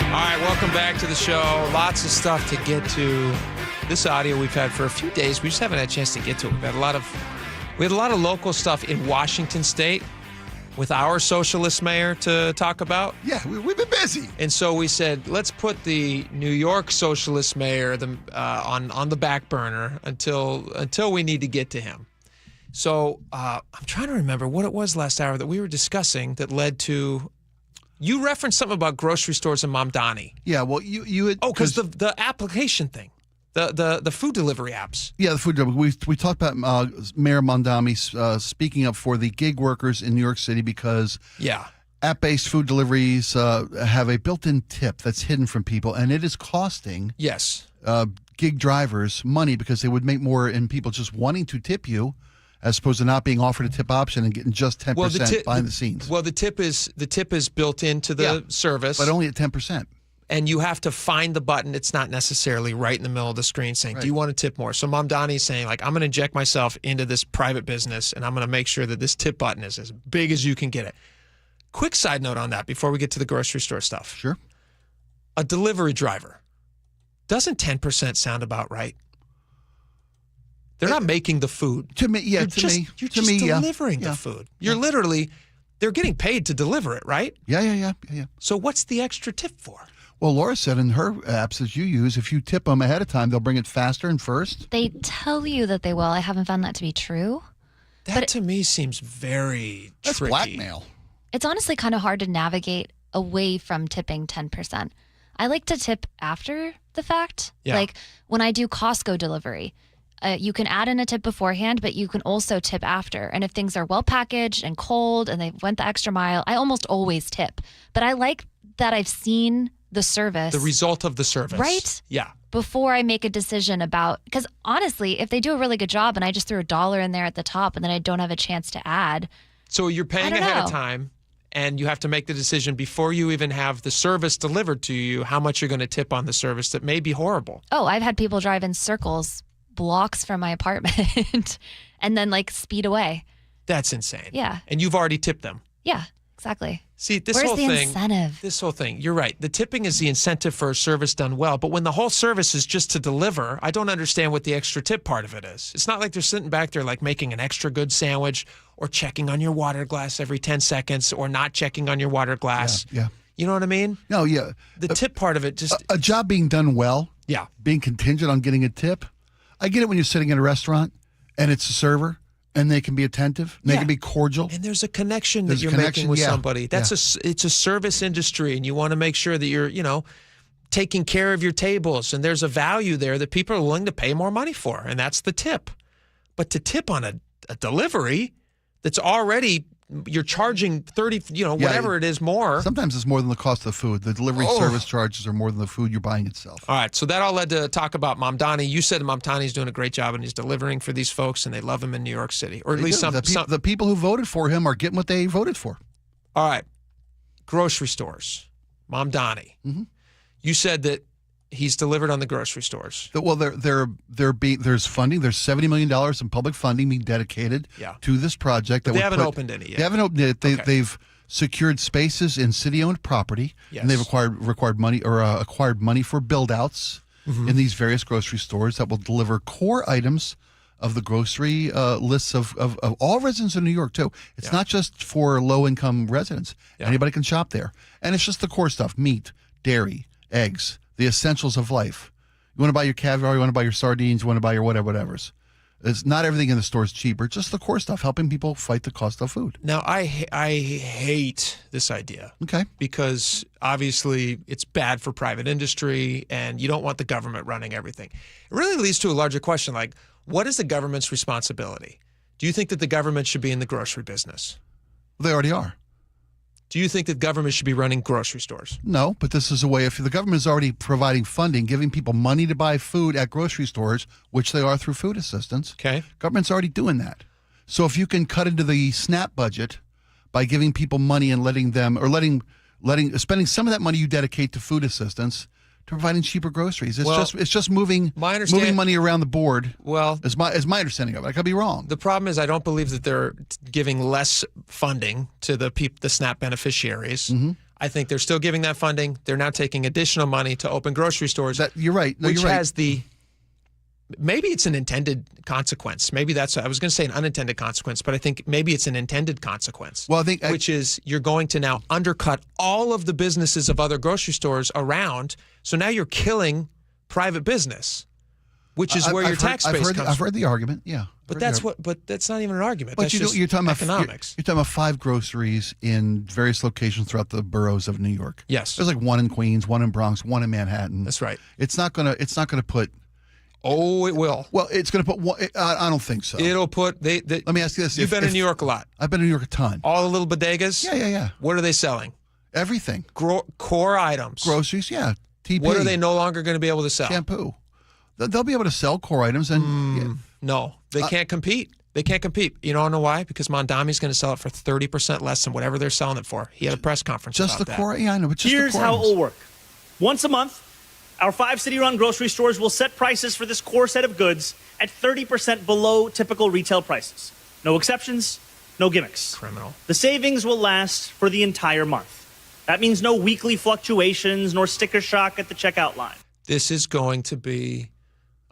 S3: All right, welcome back to the show. Lots of stuff to get to. This audio we've had for a few days. We just haven't had a chance to get to it. We had a lot of local stuff in Washington State with our socialist mayor to talk about.
S4: Yeah, we've been busy.
S3: And so we said, let's put the New York socialist mayor on the back burner until we need to get to him. So I'm trying to remember what it was last hour that we were discussing that led to. You referenced something about grocery stores in Mamdani.
S4: Yeah, well, you had...
S3: Oh, because the application thing. The food delivery apps.
S4: Yeah, the food delivery. We talked about Mayor Mamdani speaking up for the gig workers in New York City because app-based food deliveries have a built-in tip that's hidden from people, and it is costing gig drivers money because they would make more in people just wanting to tip you as opposed to not being offered a tip option and getting just 10% behind the scenes.
S3: Well, the tip is built into the service.
S4: But only at 10%.
S3: And you have to find the button. It's not necessarily right in the middle of the screen saying, do you want to tip more? So Mamdani's saying, like, I'm going to inject myself into this private business, and I'm going to make sure that this tip button is as big as you can get it. Quick side note on that before we get to the grocery store stuff.
S4: Sure.
S3: A delivery driver. Doesn't 10% sound about right? They're not making the food.
S4: To me, yeah,
S3: You're just delivering the food. You're literally, they're getting paid to deliver it, right?
S4: Yeah.
S3: So what's the extra tip for?
S4: Well, Laura said in her apps that you use, if you tip them ahead of time, they'll bring it faster and first.
S8: They tell you that they will. I haven't found that to be true.
S3: That to me seems very
S4: That's
S3: tricky.
S4: Blackmail.
S8: It's honestly kind of hard to navigate away from tipping 10%. I like to tip after the fact.
S3: Yeah.
S8: Like when I do Costco delivery, you can add in a tip beforehand, but you can also tip after. And if things are well packaged and cold and they went the extra mile, I almost always tip. But I like that I've seen the service.
S3: The result of the service.
S8: Right?
S3: Yeah.
S8: Before I make a decision about, because honestly, if they do a really good job and I just threw $1 in there at the top and then I don't have a chance to add.
S3: So you're paying ahead of time and you have to make the decision before you even have the service delivered to you, how much you're going to tip on the service that may be horrible.
S8: Oh, I've had people drive in circles blocks from my apartment and then like speed away.
S3: That's insane.
S8: Yeah.
S3: And you've already tipped them.
S8: Yeah, exactly.
S3: See, this
S8: Where's
S3: whole
S8: the
S3: thing.
S8: incentive?
S3: This whole thing. You're right. The tipping is the incentive for a service done well. But when the whole service is just to deliver, I don't understand what the extra tip part of it is. It's not like they're sitting back there like making an extra good sandwich or checking on your water glass every 10 seconds or not checking on your water glass.
S4: Yeah.
S3: You know what I mean?
S4: No, yeah.
S3: The tip part of it just.
S4: A job being done well.
S3: Yeah.
S4: Being contingent on getting a tip. I get it when you're sitting in a restaurant and it's a server. And they can be attentive. And they can be cordial.
S3: And there's a connection that you're making with somebody. It's a service industry, and you want to make sure that you're, taking care of your tables. And there's a value there that people are willing to pay more money for, and that's the tip. But to tip on a delivery that's already you're charging 30, whatever it is more.
S4: Sometimes it's more than the cost of the food. The delivery service charges are more than the food you're buying itself.
S3: All right, so that all led to talk about Mamdani. You said Mamdani's doing a great job and he's delivering for these folks, and they love him in New York City, or at least some.
S4: The people who voted for him are getting what they voted for.
S3: All right, grocery stores, Mamdani.
S4: Mm-hmm.
S3: You said that he's delivered on the grocery stores.
S4: Well, there's funding. There's $70 million in public funding being dedicated to this project.
S3: But they haven't opened any yet.
S4: They haven't opened it. They've secured spaces in city-owned property, and they've acquired money for build-outs in these various grocery stores that will deliver core items of the grocery lists of all residents in New York, too. It's not just for low-income residents. Anybody can shop there. And it's just the core stuff: meat, dairy, eggs, the essentials of life. You want to buy your caviar, you want to buy your sardines, you want to buy your whatevers. It's not everything in the store is cheaper, just the core stuff, helping people fight the cost of food.
S3: Now, I hate this idea.
S4: Okay.
S3: Because obviously it's bad for private industry, and you don't want the government running everything. It really leads to a larger question, like, what is the government's responsibility? Do you think that the government should be in the grocery business?
S4: They already are.
S3: Do you think that government should be running grocery stores?
S4: No, but this is a way, if the government is already providing funding, giving people money to buy food at grocery stores, which they are through food assistance, government's already doing that. So if you can cut into the SNAP budget by giving people money and spending some of that money you dedicate to food assistance to providing cheaper groceries. It's just moving money around the board.
S3: Well,
S4: is my understanding of it. I could be wrong.
S3: The problem is I don't believe that they're giving less funding to the SNAP beneficiaries.
S4: Mm-hmm.
S3: I think they're still giving that funding. They're now taking additional money to open grocery stores.
S4: You're right. No,
S3: which
S4: you're right.
S3: has maybe it's an intended consequence. Maybe I was going to say an unintended consequence, but I think maybe it's an intended consequence.
S4: Well,
S3: which is you're going to now undercut all of the businesses of other grocery stores around. So now you're killing private business, which is where your tax base comes from.
S4: I've heard the argument. Yeah.
S3: But that's not even an argument.
S4: But
S3: that's
S4: you're talking
S3: economics.
S4: You're talking about 5 groceries in various locations throughout the boroughs of New York.
S3: Yes.
S4: There's like one in Queens, one in Bronx, one in Manhattan.
S3: That's right.
S4: It's not gonna put.
S3: Oh, it will.
S4: Well, it's going to put one. I don't think so.
S3: It'll put. Let
S4: me ask you this:
S3: You've been in New York a lot.
S4: I've been in New York a ton.
S3: All the little bodegas.
S4: Yeah.
S3: What are they selling?
S4: Everything.
S3: Core items.
S4: Groceries. Yeah. TP.
S3: What are they no longer going to be able to sell?
S4: Shampoo. They'll be able to sell core items, and
S3: no, they can't compete. They can't compete. You don't know why? Because Mondami's going to sell it for 30% less than whatever they're selling it for. He had a press conference
S4: just
S3: about
S4: the core. Yeah, I know. But
S6: here's how it will work. Once a month, our 5 city-run grocery stores will set prices for this core set of goods at 30% below typical retail prices. No exceptions, no gimmicks.
S3: Criminal.
S6: The savings will last for the entire month. That means no weekly fluctuations nor sticker shock at the checkout line.
S3: This is going to be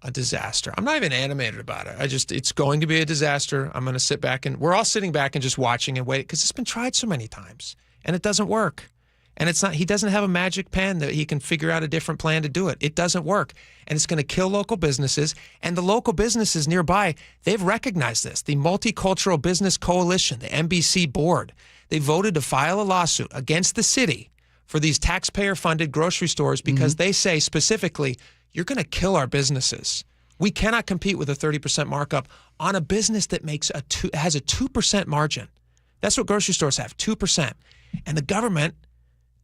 S3: a disaster. I'm not even animated about it. It's going to be a disaster. I'm going to sit back, and we're all sitting back and just watching and waiting because it's been tried so many times and it doesn't work. And he doesn't have a magic pen that he can figure out a different plan to do it. It doesn't work. And it's going to kill local businesses. And the local businesses nearby, they've recognized this. The Multicultural Business Coalition, the MBC board, they voted to file a lawsuit against the city for these taxpayer-funded grocery stores because they say specifically, you're going to kill our businesses. We cannot compete with a 30% markup on a business that has a 2% margin. That's what grocery stores have, 2%. And the government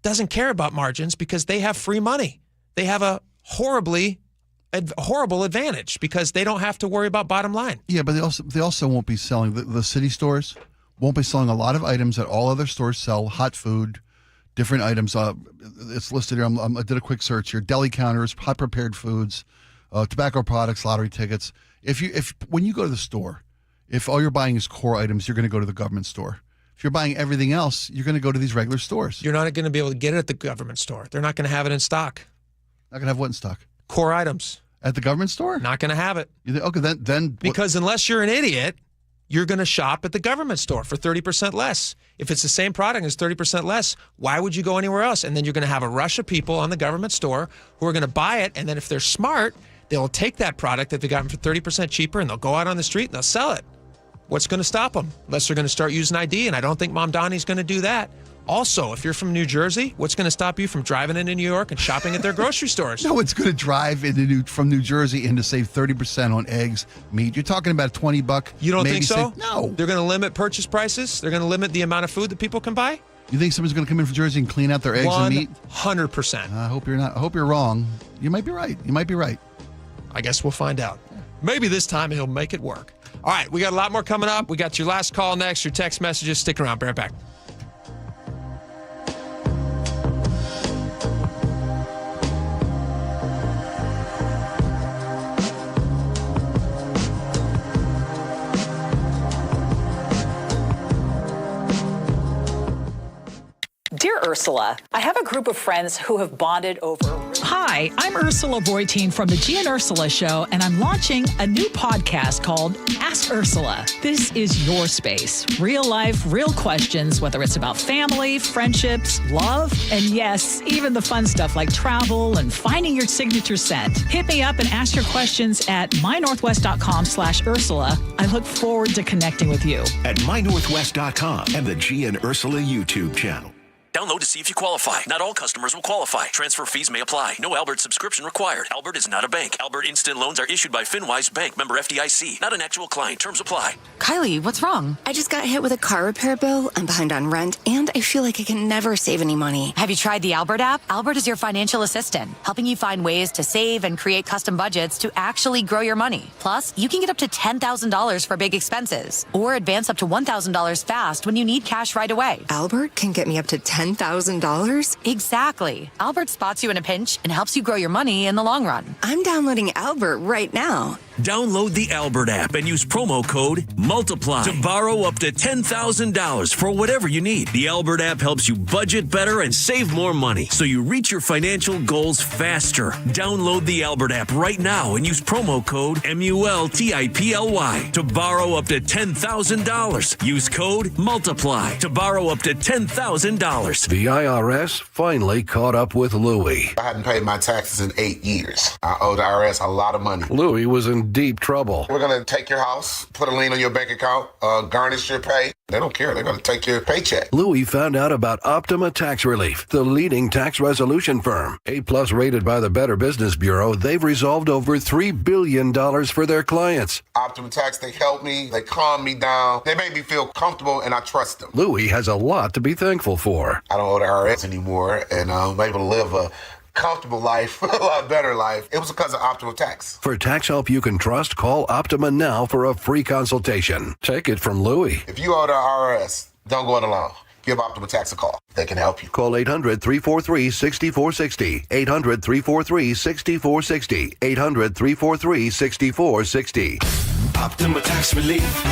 S3: doesn't care about margins because they have free money. They have a horrible advantage because they don't have to worry about bottom line.
S4: Yeah, but they also won't be selling, the city stores won't be selling a lot of items that all other stores sell, hot food, different items. It's listed here. I did a quick search here. Deli counters, hot prepared foods, tobacco products, lottery tickets. When you go to the store, if all you're buying is core items, you're going to go to the government store. If you're buying everything else, you're going to go to these regular stores.
S3: You're not going to be able to get it at the government store. They're not going to have it in stock.
S4: Not going to have what in stock?
S3: Core items.
S4: At the government store?
S3: Not going to have it.
S4: Okay, then
S3: because unless you're an idiot, you're going to shop at the government store for 30% less. If it's the same product and it's 30% less, why would you go anywhere else? And then you're going to have a rush of people on the government store who are going to buy it, and then if they're smart, they'll take that product that they got for 30% cheaper and they'll go out on the street and they'll sell it. What's going to stop them? Unless they're going to start using ID, and I don't think Mamdani's going to do that. Also, if you're from New Jersey, what's going to stop you from driving into New York and shopping at their grocery stores?
S4: No, it's going to drive from New Jersey and to save 30% on eggs, meat. You're talking about $20.
S3: You don't think so?
S4: No.
S3: They're going to limit purchase prices? They're going to limit the amount of food that people can buy?
S4: You think someone's going to come in from Jersey and clean out their eggs and meat?
S3: 100%.
S4: I hope you're not. I hope you're wrong. You might be right.
S3: I guess we'll find out. Maybe this time he'll make it work. All right, we got a lot more coming up. We got your last call next, your text messages. Stick around. Be right back.
S10: Dear Ursula, I have a group of friends who have bonded over...
S11: Hi, I'm Ursula Voitin from the G and Ursula Show, and I'm launching a new podcast called Ask Ursula. This is your space. Real life, real questions, whether it's about family, friendships, love, and yes, even the fun stuff like travel and finding your signature scent. Hit me up and ask your questions at mynorthwest.com/Ursula. I look forward to connecting with you.
S5: At mynorthwest.com and the G and Ursula YouTube channel.
S14: Download to see if you qualify. Not all customers will qualify. Transfer fees may apply. No Albert subscription required. Albert is not a bank. Albert Instant Loans are issued by FinWise Bank, member FDIC. Not an actual client. Terms apply.
S15: Kylie, what's wrong? I just got hit with a car repair bill. I'm behind on rent, and I feel like I can never save any money.
S22: Have you tried the Albert app? Albert is your financial assistant, helping you find ways to save and create custom budgets to actually grow your money. Plus, you can get up to $10,000 for big expenses, or advance up to $1,000 fast when you need cash right away.
S15: Albert can get me up to $10,000?
S22: Exactly. Albert spots you in a pinch and helps you grow your money in the long run.
S15: I'm downloading Albert right now.
S14: Download the Albert app and use promo code MULTIPLY to borrow up to $10,000 for whatever you need. The Albert app helps you budget better and save more money so you reach your financial goals faster. Download the Albert app right now and use promo code MULTIPLY to borrow up to $10,000. Use code MULTIPLY to borrow up to $10,000.
S16: The IRS finally caught up with Louie.
S18: I hadn't paid my taxes in 8 years. I owe the IRS a lot of money.
S16: Louie was in deep trouble.
S18: We're going to take your house, put a lien on your bank account, garnish your pay. They don't care. They're going to take your paycheck.
S16: Louie found out about Optima Tax Relief, the leading tax resolution firm. A+ rated by the Better Business Bureau, they've resolved over $3 billion for their clients.
S18: Optima Tax, they help me. They calm me down. They make me feel comfortable, and I trust them.
S16: Louie has a lot to be thankful for.
S18: I don't owe the IRS anymore, and I'm able to live a comfortable life, a lot better life. It was because of Optima Tax.
S16: For tax help you can trust, call Optima now for a free consultation. Take it from Louie.
S18: If you owe the IRS, don't go it alone. Give Optima Tax a call. They can help you.
S16: Call 800-343-6460. 800-343-6460. 800-343-6460.
S23: Optima Tax Relief.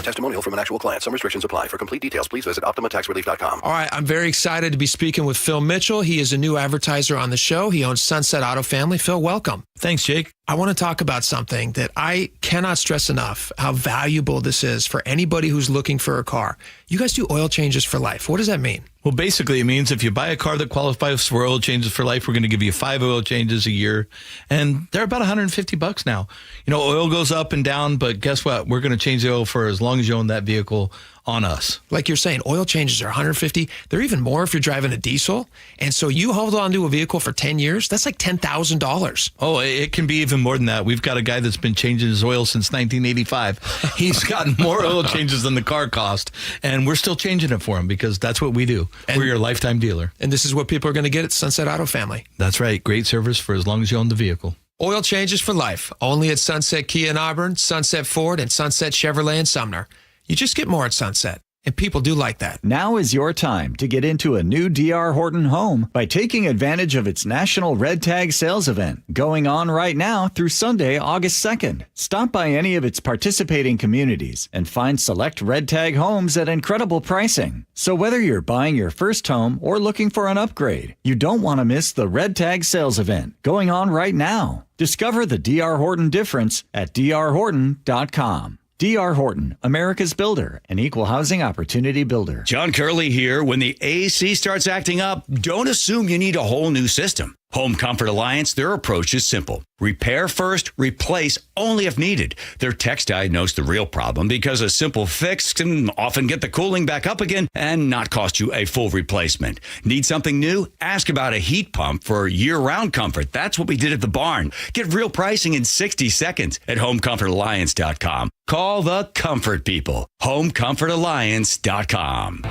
S16: Testimonial from an actual client. Some restrictions apply. For complete details, please visit OptimaTaxRelief.com.
S3: All right, I'm very excited to be speaking with Phil Mitchell. He is a new advertiser on the show. He owns Sunset Auto Family. Phil, welcome.
S2: Thanks, Jake.
S3: I want to talk about something that I cannot stress enough, how valuable this is for anybody who's looking for a car. You guys do oil changes for life. What does that mean?
S2: Well, basically, it means if you buy a car that qualifies for oil changes for life, we're going to give you 5 oil changes a year. And they're about $150 now. You know, oil goes up and down, but guess what? We're going to change the oil for as long as you own that vehicle on us.
S3: Like you're saying, oil changes are $150. They're even more if you're driving a diesel. And so you hold on to a vehicle for 10 years, that's like $10,000.
S2: Oh, it can be even more than that. We've got a guy that's been changing his oil since 1985. He's gotten more oil changes than the car cost, and we're still changing it for him because that's what we do. We're your lifetime dealer.
S3: And this is what people are going to get at Sunset Auto Family.
S2: That's right. Great service for as long as you own the vehicle.
S3: Oil changes for life. Only at Sunset Kia in Auburn, Sunset Ford, and Sunset Chevrolet in Sumner. You just get more at Sunset, and people do like that.
S20: Now is your time to get into a new D.R. Horton home by taking advantage of its National Red Tag Sales Event, going on right now through Sunday, August 2nd. Stop by any of its participating communities and find select Red Tag homes at incredible pricing. So whether you're buying your first home or looking for an upgrade, you don't want to miss the Red Tag Sales Event, going on right now. Discover the D.R. Horton difference at drhorton.com. D.R. Horton, America's builder, an equal housing opportunity builder.
S27: John Curley here. When the AC starts acting up, don't assume you need a whole new system.
S7: Home Comfort Alliance, their approach is simple. Repair first, replace only if needed. Their techs diagnose the real problem because a simple fix can often get the cooling back up again and not cost you a full replacement. Need something new? Ask about a heat pump for year-round comfort. That's what we did at the barn. Get real pricing in 60 seconds at homecomfortalliance.com. Call the comfort people. homecomfortalliance.com.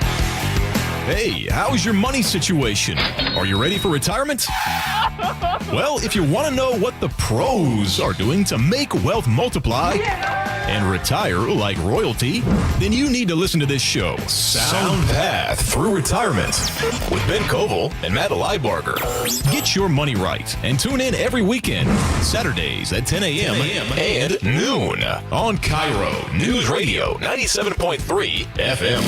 S9: Hey, how's your money situation? Are you ready for retirement? Well, if you want to know what the pros are doing to make wealth multiply and retire like royalty, then you need to listen to this show, Sound Path Through Retirement, with Ben Koval and Matt Leibarger. Get your money right and tune in every weekend, Saturdays at 10 a.m. and noon on KIRO Newsradio 97.3 FM.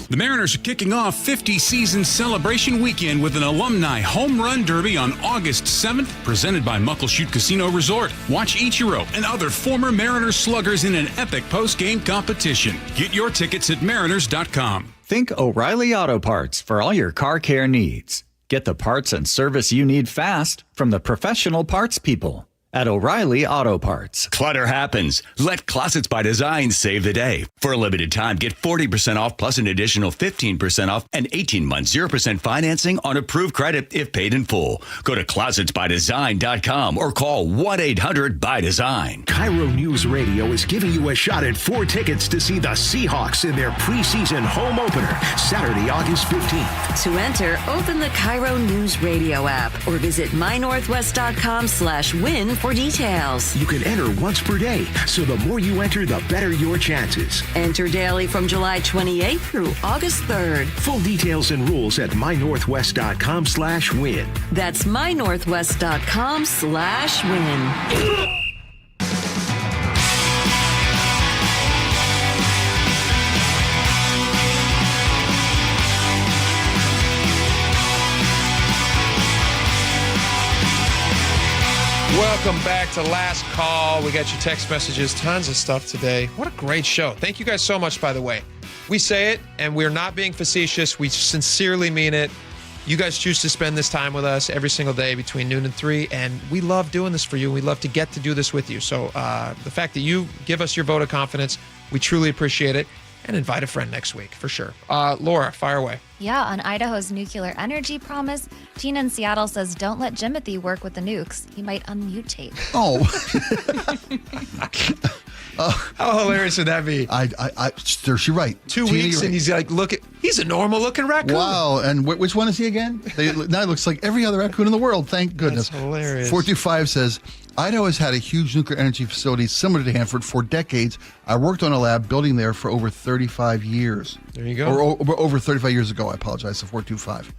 S12: The Mariners are kicking off 50-season celebration weekend with an alumni home run derby on August 7th, presented by Muckleshoot Casino Resort. Watch Ichiro and other former Mariners sluggers in an epic post-game competition. Get your tickets at mariners.com.
S20: Think O'Reilly Auto Parts for all your car care needs. Get the parts and service you need fast from the professional parts people at O'Reilly Auto Parts.
S7: Clutter happens. Let Closets by Design save the day. For a limited time, get 40% off plus an additional 15% off and 18 months 0% financing on approved credit if paid in full. Go to closetsbydesign.com or call 1-800-BY-DESIGN.
S5: KIRO News Radio is giving you a shot at 4 tickets to see the Seahawks in their preseason home opener, Saturday, August 15th.
S13: To enter, open the KIRO News Radio app or visit mynorthwest.com/win for details.
S5: You can enter once per day, so the more you enter, the better your chances.
S13: Enter daily from July 28th through August 3rd.
S5: Full details and rules at mynorthwest.com/win.
S13: That's mynorthwest.com/win.
S3: Welcome back to Last Call. We got your text messages, tons of stuff today. What a great show. Thank you guys so much, by the way. We say it, and we're not being facetious. We sincerely mean it. You guys choose to spend this time with us every single day between noon and 3, and we love doing this for you. We love to get to do this with you. So the fact that you give us your vote of confidence, we truly appreciate it. And invite a friend next week, for sure. Laura, fire away.
S8: Yeah, on Idaho's nuclear energy promise, Gina in Seattle says, don't let Jimothy work with the nukes. He might unmutate.
S4: Oh.
S3: How hilarious would that be?
S4: She's right.
S3: 2 weeks, and he's like, he's a normal-looking raccoon.
S4: Wow, and which one is he again? Now he looks like every other raccoon in the world, thank goodness.
S3: That's hilarious.
S4: 425 says, Idaho has had a huge nuclear energy facility similar to Hanford for decades. I worked on a lab building there for over 35 years.
S3: There you go.
S4: Or over 35 years ago, I apologize, so 425.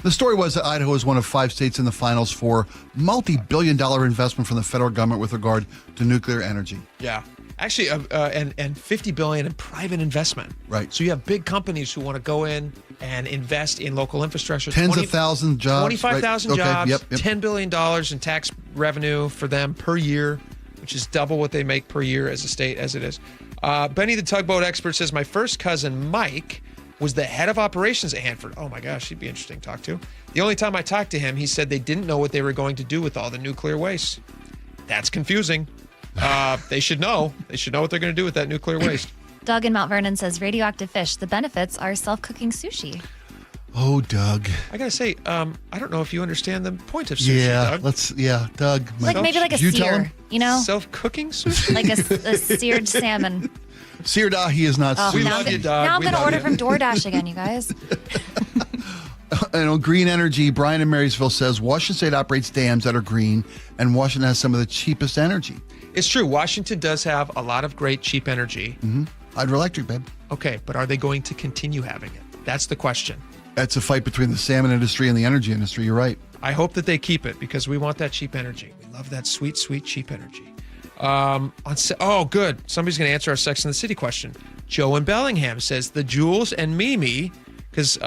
S4: The story was that Idaho is one of 5 states in the finals for multi-billion-dollar investment from the federal government with regard to nuclear energy.
S3: Yeah. Actually, and $50 billion in private investment.
S4: Right.
S3: So you have big companies who want to go in and invest in local infrastructure.
S4: Tens of thousands of jobs.
S3: 25,000
S4: right.
S3: jobs,
S4: Yep.
S3: $10 billion in tax revenue for them per year, which is double what they make per year as a state as it is. Benny the tugboat expert says, my first cousin, Mike, was the head of operations at Hanford. Oh my gosh, he'd be interesting to talk to. The only time I talked to him, he said they didn't know what they were going to do with all the nuclear waste. That's confusing. They should know. They should know what they're going to do with that nuclear waste.
S8: Doug in Mount Vernon says radioactive fish. The benefits are self-cooking sushi.
S4: Oh, Doug.
S3: I got to say, I don't know if you understand the point of sushi, Doug.
S4: Doug.
S8: Maybe like a sear, you know?
S3: Self-cooking sushi?
S8: Like a seared salmon.
S4: Seared ahi is not
S3: we love you, Doug.
S8: Now I'm going to order from DoorDash again, you guys.
S4: Green energy, Brian in Marysville says, Washington State operates dams that are green, and Washington has some of the cheapest energy.
S3: It's true. Washington does have a lot of great cheap energy.
S4: Mm-hmm. Hydroelectric, babe.
S3: Okay, but are they going to continue having it? That's the question.
S4: That's a fight between the salmon industry and the energy industry. You're right.
S3: I hope that they keep it because we want that cheap energy. We love that sweet, sweet, cheap energy. Good. Somebody's going to answer our Sex and the City question. Joe in Bellingham says the Jules and Mimi, because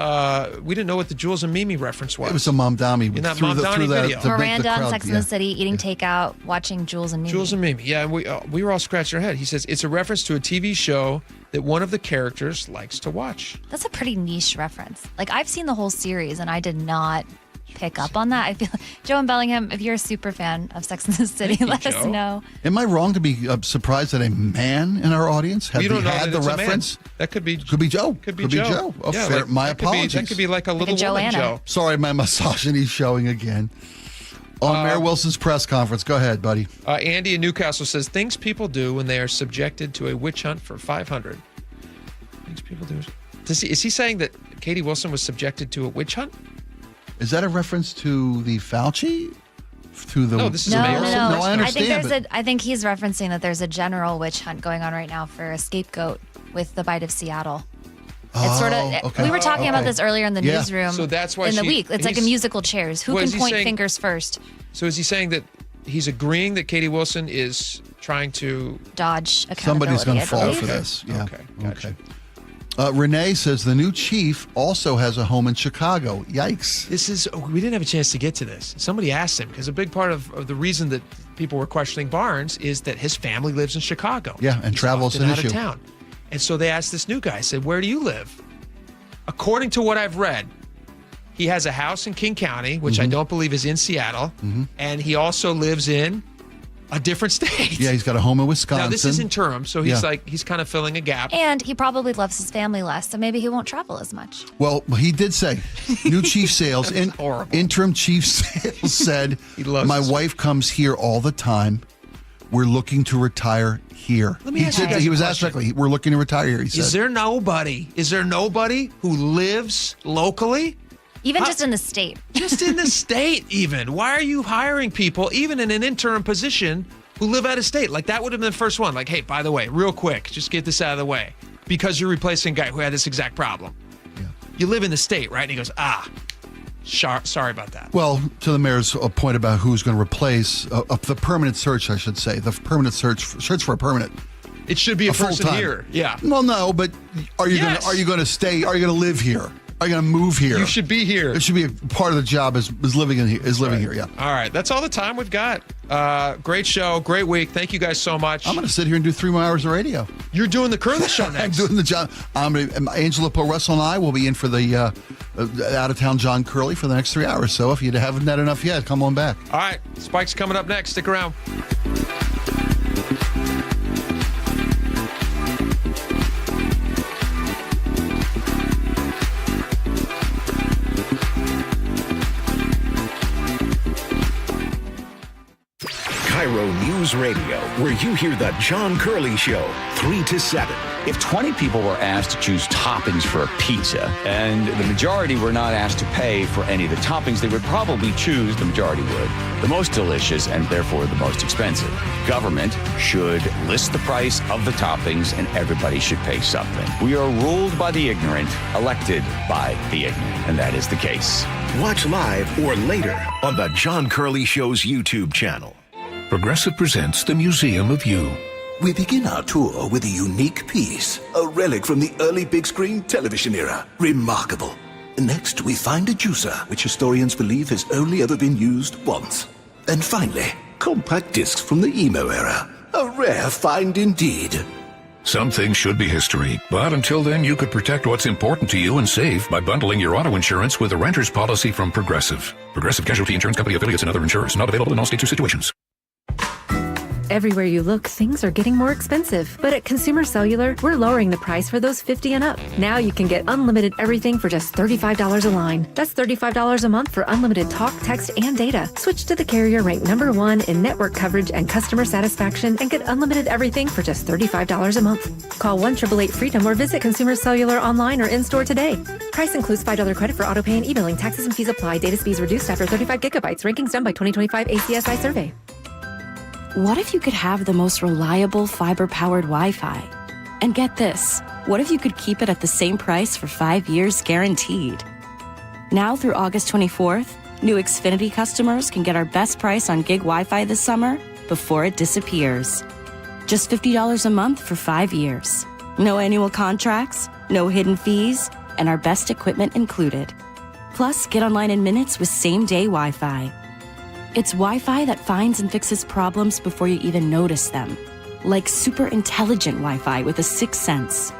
S3: we didn't know what the Jules and Mimi reference was.
S4: It was a Mamdani.
S3: In that Mamdani video.
S8: Miranda on Sex and the City eating takeout, watching Jules and Mimi.
S3: Jules and Mimi. Yeah, we were all scratching our head. He says it's a reference to a TV show that one of the characters likes to watch.
S8: That's a pretty niche reference. Like, I've seen the whole series, and I did not pick up on that. I feel like Joe and Bellingham, if you're a super fan of Sex and the City, let us know.
S4: Am I wrong to be surprised that a man in our audience had the reference?
S3: That could be
S4: Joe.
S3: Could be Joe.
S4: Oh,
S3: Yeah,
S4: fair. My apologies.
S3: That could be like a little woman
S8: Joanna.
S3: Joe.
S4: Sorry, my misogyny showing again. On Mayor Wilson's press conference. Go ahead, buddy.
S3: Andy in Newcastle says, things people do when they are subjected to a witch hunt for 500. Things people do. Is he saying that Katie Wilson was subjected to a witch hunt?
S4: Is that a reference to the Fauci?
S3: No, this is
S8: No,
S4: I understand.
S8: I think he's referencing that there's a general witch hunt going on right now for a scapegoat with the bite of Seattle. It's sort of.
S4: Okay.
S8: We were talking about this earlier in the newsroom.
S3: So that's why
S8: in the week. It's like a musical chairs. Who can point fingers first?
S3: So is he saying that he's agreeing that Katie Wilson is trying to
S8: dodge accountability?
S4: Somebody's going to fall
S8: believe.
S4: for this. Yeah.
S3: Okay. Gotcha.
S4: Renee says the new chief also has a home in Chicago. Yikes.
S3: We didn't have a chance to get to this. Somebody asked him, because a big part of the reason that people were questioning Barnes is that his family lives in Chicago.
S4: Yeah, and travel's an issue.
S3: Out of town. And so they asked this new guy, said, where do you live? According to what I've read, he has a house in King County, which I don't believe is in Seattle, and he also lives in a different state.
S4: Yeah, he's got a home in Wisconsin.
S3: Now, this is interim, so he's kind of filling a gap.
S8: And he probably loves his family less, so maybe he won't travel as much.
S4: Well, he did say, new chief sales, interim chief sales said, my wife comes here all the time. We're looking to retire here.
S3: Let me ask you guys
S4: He was
S3: a
S4: asked
S3: question.
S4: directly, we're looking to retire here, he said.
S3: Is there nobody who lives locally?
S8: Even just in the state.
S3: Just in the state, even. Why are you hiring people, even in an interim position, who live out of state? Like, that would have been the first one. Like, hey, by the way, real quick, just get this out of the way. Because you're replacing a guy who had this exact problem.
S4: Yeah.
S3: You live in the state, right? And he goes, sorry about that.
S4: Well, to the mayor's point about who's going to replace, the permanent search, I should say, the permanent search for a permanent.
S3: It should be a person
S4: full-time.
S3: here. Yeah.
S4: Well, no, but are you going to stay? Are you going to live here? Are you going to move here?
S3: You should be here.
S4: It should be a part of the job is living in here. Here, yeah.
S3: All right, that's all the time we've got. Great show, great week. Thank you guys so much.
S4: I'm going to sit here and do 3 more hours of radio.
S3: You're doing the Curly Show next.
S4: I'm doing the job. Angela Poe Russell and I will be in for the out of town John Curley for the next 3 hours. So if you haven't had enough yet, come on back.
S3: All right, Spike's coming up next. Stick around.
S5: KIRO News Radio, where you hear the John Curley Show, 3 to 7.
S7: If 20 people were asked to choose toppings for a pizza, and the majority were not asked to pay for any of the toppings, they would probably choose, the majority would, the most delicious and therefore the most expensive. Government should list the price of the toppings and everybody should pay something. We are ruled by the ignorant, elected by the ignorant, and that is the case.
S5: Watch live or later on the John Curley Show's YouTube channel.
S1: Progressive presents the Museum of You.
S17: We begin our tour with a unique piece, a relic from the early big screen television era. Remarkable. Next, we find a juicer, which historians believe has only ever been used once. And finally, compact discs from the emo era. A rare find indeed.
S1: Some things should be history, but until then you could protect what's important to you and save by bundling your auto insurance with a renter's policy from Progressive. Progressive Casualty Insurance Company affiliates and other insurers. Not available in all states or situations.
S19: Everywhere you look, things are getting more expensive. But at Consumer Cellular, we're lowering the price for those 50 and up. Now you can get unlimited everything for just $35 a line. That's $35 a month for unlimited talk, text, and data. Switch to the carrier ranked #1 in network coverage and customer satisfaction and get unlimited everything for just $35 a month. Call 1-888-FREEDOM or visit Consumer Cellular online or in-store today. Price includes $5 credit for autopay and e-billing. Taxes and fees apply. Data speeds reduced after 35 gigabytes. Rankings done by 2025 ACSI survey.
S21: What if you could have the most reliable fiber-powered Wi-Fi? And get this, what if you could keep it at the same price for 5 years guaranteed? Now through August 24th, new Xfinity customers can get our best price on gig Wi-Fi this summer before it disappears. Just $50 a month for 5 years. No annual contracts, no hidden fees, and our best equipment included. Plus, get online in minutes with same-day Wi-Fi. It's Wi-Fi that finds and fixes problems before you even notice them. Like super intelligent Wi-Fi with a 6th sense.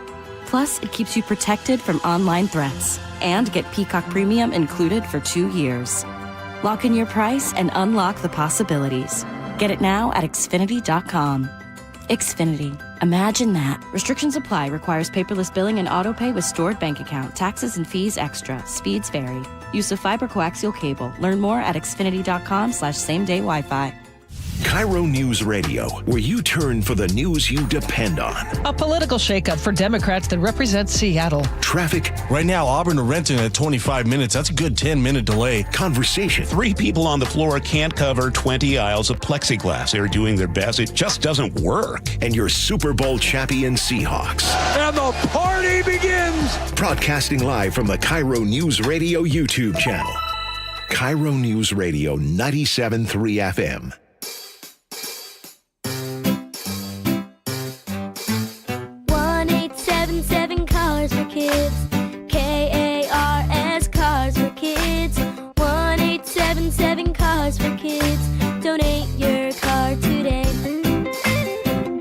S21: Plus, it keeps you protected from online threats. And get Peacock Premium included for 2 years. Lock in your price and unlock the possibilities. Get it now at Xfinity.com. Xfinity. Imagine that. Restrictions apply. Requires paperless billing and autopay with stored bank account. Taxes and fees extra. Speeds vary. Use of fiber coaxial cable. Learn more at Xfinity.com/same-day Wi-Fi.
S5: KIRO News Radio, where you turn for the news you depend on.
S6: A political shakeup for Democrats that represent Seattle.
S5: Traffic.
S2: Right now, Auburn to Renton at 25 minutes. That's a good 10-minute delay.
S5: Conversation.
S10: 3 people on the floor can't cover 20 aisles of plexiglass. They're doing their best. It just doesn't work.
S5: And your Super Bowl champion Seahawks.
S11: And the party begins.
S5: Broadcasting live from the KIRO News Radio YouTube channel. KIRO News Radio 97.3 FM.
S24: 1-877 Cars for Kids. KARS Cars for Kids. 1-877 Cars for Kids. Donate your car today.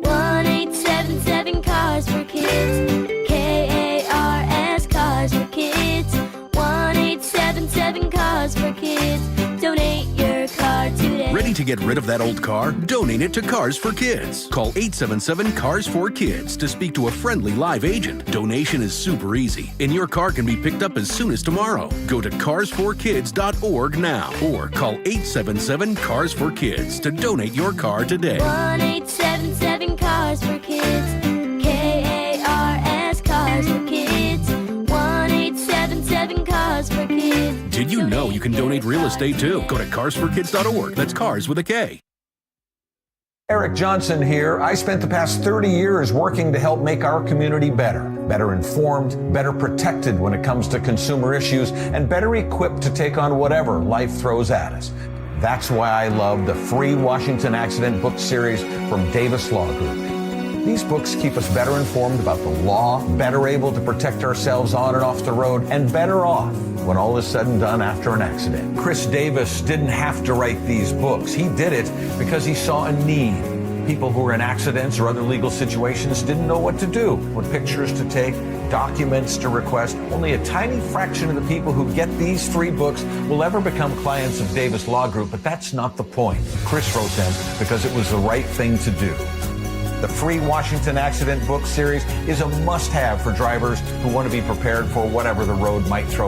S24: 1-877 Cars for Kids. KARS Cars for Kids. 1-877 Cars for Kids. Donate your car today.
S25: Ready to get rid of that old car? Donate it to Cars for Kids. Call 877 Cars for Kids to speak to a friendly live agent. Donation is super easy, and your car can be picked up as soon as tomorrow. Go to carsforkids.org now or call 877 Cars for Kids to donate your car today.
S24: 1-877 Cars for Kids. KARS Cars for Kids. 1-877 Cars for Kids.
S25: Did you know you can donate real estate too? Go to carsforkids.org. That's cars with a K.
S26: Eric Johnson here. I spent the past 30 years working to help make our community better informed, better protected when it comes to consumer issues, and better equipped to take on whatever life throws at us. That's why I love the free Washington Accident book series from Davis Law Group. These books keep us better informed about the law, better able to protect ourselves on and off the road, and better off when all is said and done after an accident. Chris Davis didn't have to write these books. He did it because he saw a need. People who were in accidents or other legal situations didn't know what to do, what pictures to take, documents to request. Only a tiny fraction of the people who get these free books will ever become clients of Davis Law Group, but that's not the point. Chris wrote them because it was the right thing to do. The free Washington Accident book series is a must-have for drivers who want to be prepared for whatever the road might throw.